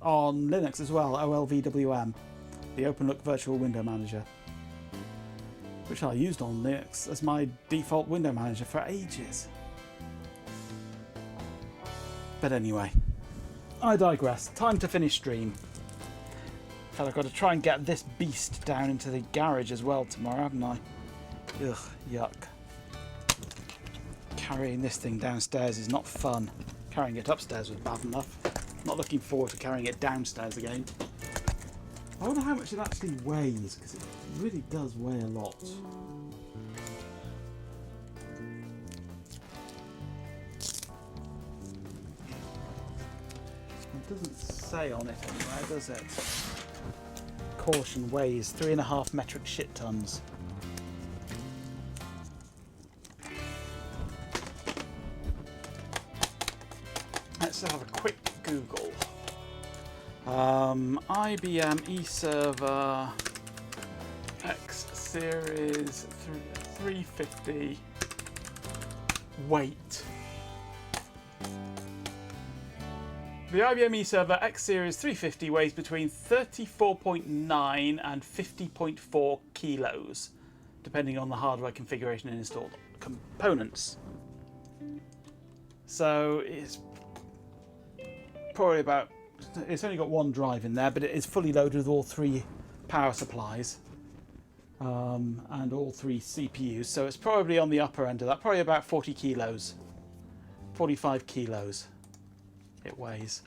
Speaker 1: on Linux as well, OLVWM, the OpenLook Virtual Window Manager, which I used on Linux as my default window manager for ages. But anyway, I digress. Time to finish stream. In fact, I've got to try and get this beast down into the garage as well tomorrow, haven't I? Ugh, yuck. Carrying this thing downstairs is not fun. Carrying it upstairs was bad enough. Not looking forward to carrying it downstairs again. I wonder how much it actually weighs, because it really does weigh a lot. It doesn't say on it anywhere, does it? Caution weighs 3.5 metric shit tons. Let's have a quick Google. IBM eServer X Series 350 weight. The IBM eServer X Series 350 weighs between 34.9 and 50.4 kilos, depending on the hardware configuration and installed components. So it's probably about, it's only got one drive in there, but it is fully loaded with all 3 power supplies and all 3 CPUs, so it's probably on the upper end of that, probably about 40 kilos, 45 kilos it weighs.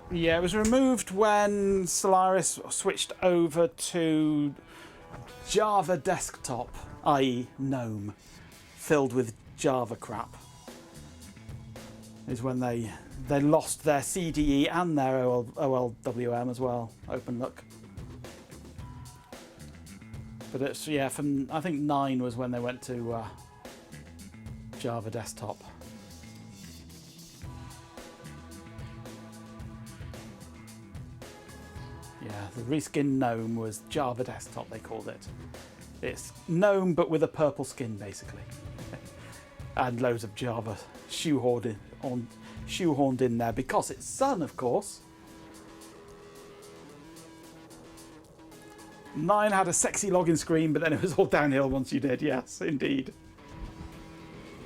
Speaker 1: Yeah, it was removed when Solaris switched over to Java Desktop, i.e. GNOME, filled with Java crap. Is when they lost their CDE and their OLWM as well, OpenLook. But it's, yeah, from, I think 9 was when they went to Java Desktop. Yeah, the reskin GNOME was Java Desktop, they called it. It's GNOME but with a purple skin, basically. And loads of Java shoehorned in there because it's Sun, of course. 9 had a sexy login screen, but then it was all downhill once you did. Yes, indeed.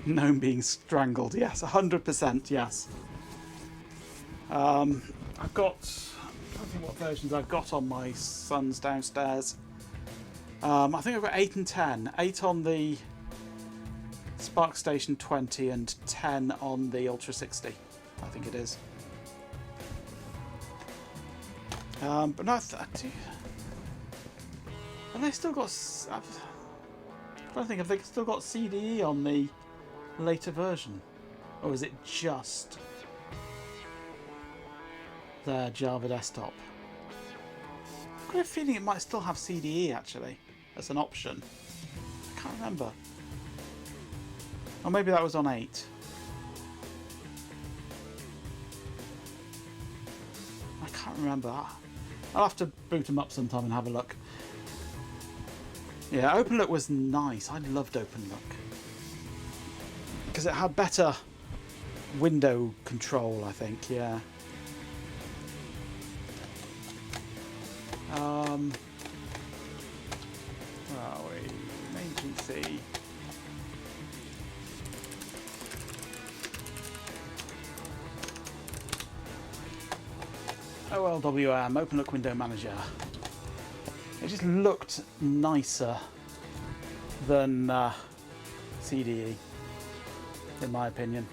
Speaker 1: GNOME being strangled. Yes, 100%. Yes. I've got, I don't think what versions I've got on my Suns downstairs. I think I've got 8 and 10. 8 on the SparkStation 20 and 10 on the Ultra 60. I think it is. But no, have they still got? I don't think, have they still got CDE on the later version, or is it just their Java Desktop? I've got a feeling it might still have CDE actually as an option. I can't remember. Or maybe that was on 8. I can't remember. I'll have to boot them up sometime and have a look. Yeah, OpenLook was nice. I loved OpenLook because it had better window control, I think. Yeah. Where are we? Main PC. OLWM, Open Look Window Manager. It just looked nicer than CDE, in my opinion.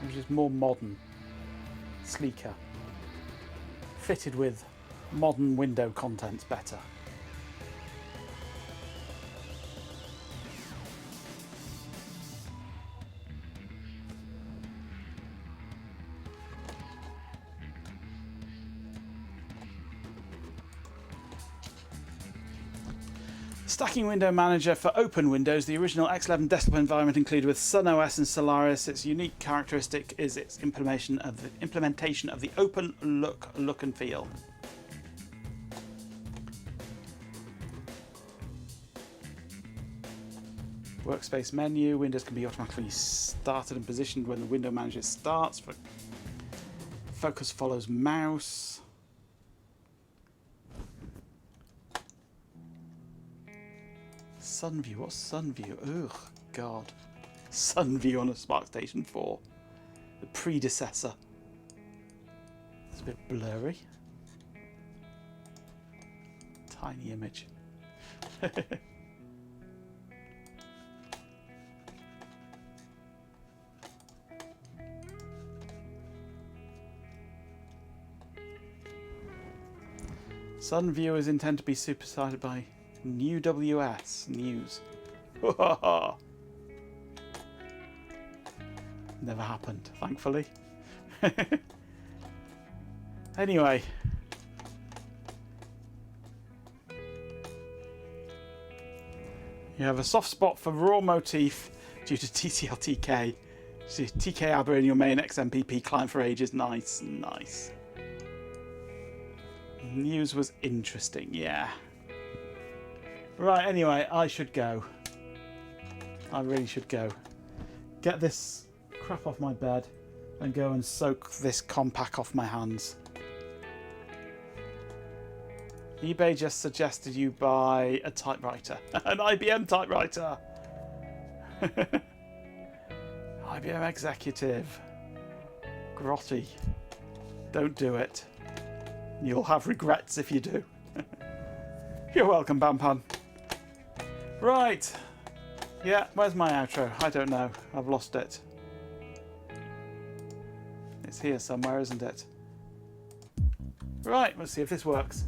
Speaker 1: It was just more modern, sleeker, fitted with modern window contents better. Stacking Window Manager for open windows. The original X11 desktop environment included with Sun OS and Solaris. Its unique characteristic is its implementation of the open look and feel. Workspace menu. Windows can be automatically started and positioned when the window manager starts. Focus follows mouse. Sun View, what's Sun View? Ugh, God. Sun View on a SmartStation 4. The predecessor. It's a bit blurry. Tiny image. Sun View is intended to be superseded by New WS News. Never happened, thankfully. Anyway. You have a soft spot for raw motif due to TCL-TK. TK Aber in your main XMPP client for ages. Nice, nice. News was interesting, yeah. Right, anyway, I should go. I really should go. Get this crap off my bed and go and soak this Compaq off my hands. eBay just suggested you buy a typewriter. An IBM typewriter! IBM Executive. Grotty. Don't do it. You'll have regrets if you do. You're welcome, Bampan. Right. Yeah, where's my outro? I don't know. I've lost it. It's here somewhere, isn't it? Right, let's see if this works.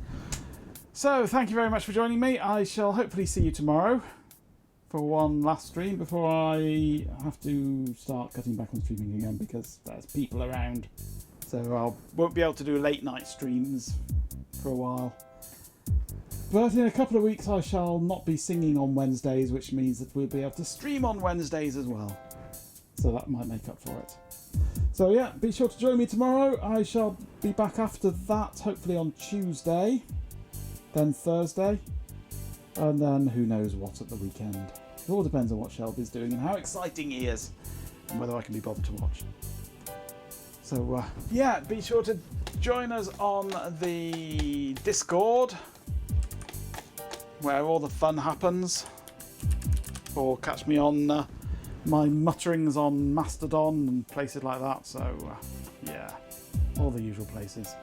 Speaker 1: So, thank you very much for joining me. I shall hopefully see you tomorrow for one last stream before I have to start cutting back on streaming again because there's people around. So I won't be able to do late night streams for a while. But in a couple of weeks I shall not be singing on Wednesdays, which means that we'll be able to stream on Wednesdays as well. So that might make up for it. So yeah, be sure to join me tomorrow. I shall be back after that, hopefully on Tuesday, then Thursday, and then who knows what at the weekend. It all depends on what Shelby's doing and how exciting he is, and whether I can be bothered to watch. So yeah, be sure to join us on the Discord, where all the fun happens, or catch me on my mutterings on Mastodon and places like that. So yeah, all the usual places.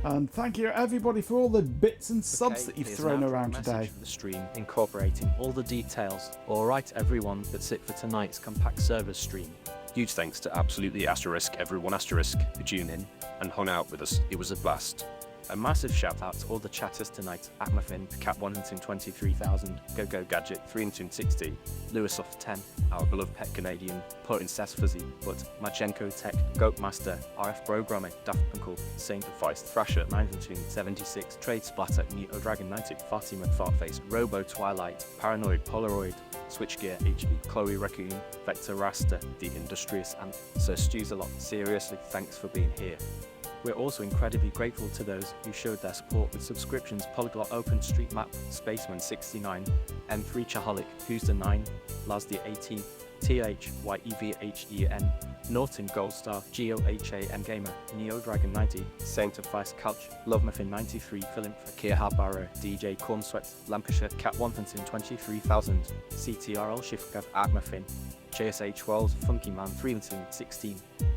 Speaker 1: And thank you everybody for all the bits and subs that you've thrown around today.
Speaker 6: The stream incorporating all the details. Alright everyone, that's it for tonight's Compaq servers stream.
Speaker 17: Huge thanks to absolutely asterisk everyone asterisk who tuned in and hung out with us. It was a blast.
Speaker 6: A massive shout out to all the chatters tonight: Atmafin, Cap 123,000, GoGo Gadget 360, Lewisoft 10, our beloved pet Canadian, Putin Sasfuzzy, but Machenko Tech, Goatmaster, RF Programming, Daft Punkle, Saint Feist, Thrasher 976, Trade Splatter, Neo Dragon 90, Fatima Fartface, Robo Twilight, Paranoid Polaroid, Switchgear HB, Chloe Raccoon, Vector Rasta, The Industrious, and Sir Stews a lot. Seriously, thanks for being here. We're also incredibly grateful to those who showed their support with subscriptions: Polyglot OpenStreetMap, Spaceman69, M3 Chaholic, Who's the 9, Laz the 18, THYEVHEN, Norton Gold Star, GOHAN Gamer, Neo Dragon 90, Saint of Vice Couch, Love Muffin 93, Philip Fakir Harbaro, DJ Cornsweat, Lancashire Cat 123,000, CTRL Shiftgav Agmuffin, JSA 12, Funky Man 316,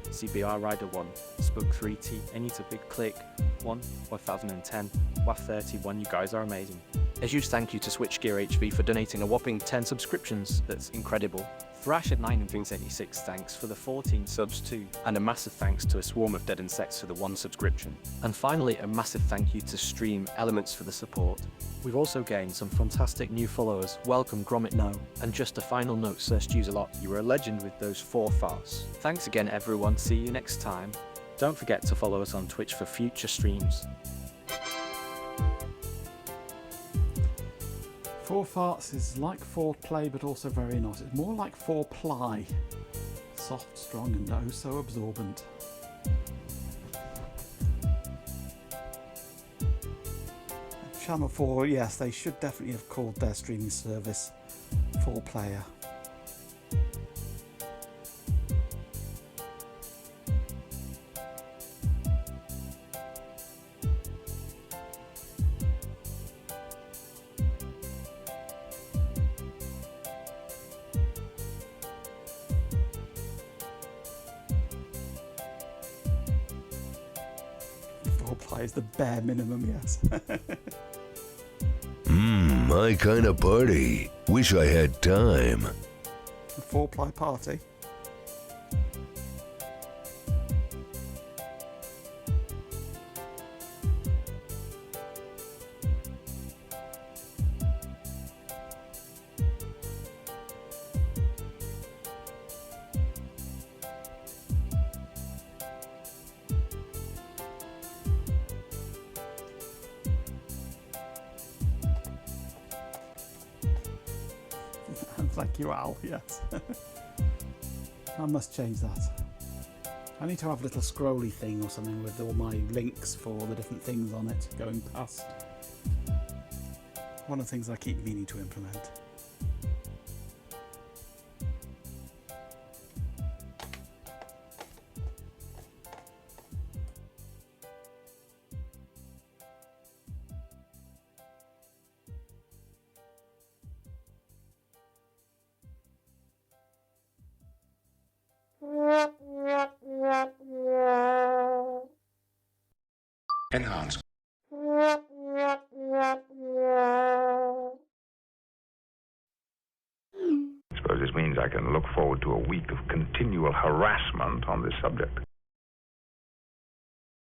Speaker 6: CBR Rider 1, Spook 3T, Anita Big Click 1, 1010, WAF 31, you guys are amazing. A huge thank you to Switchgear HV for donating a whopping 10 subscriptions, that's incredible. Thrash at 9 and Things 86, thanks for the 14 subs too. And a massive thanks to A Swarm of Dead Insects for the 1 subscription. And finally, a massive thank you to Stream Elements for the support. We've also gained some fantastic new followers, welcome Gromit No. And just a final note, Sir Stews a lot, you were a legend with those 4 farts. Thanks again everyone, see you next time. Don't forget to follow us on Twitch for future streams.
Speaker 1: 4 farts is like foreplay, but also very not. It's more like four-ply. Soft, strong, and oh so absorbent. Channel 4, yes, they should definitely have called their streaming service 4Player. Is the bare minimum, yes.
Speaker 7: My kind of party. Wish I had time.
Speaker 1: A 4-ply party. Thank you, Al, yes. I must change that. I need to have a little scrolly thing or something with all my links for the different things on it going past. One of the things I keep meaning to implement.
Speaker 18: Enhance. I suppose this means I can look forward to a week of continual harassment on this subject.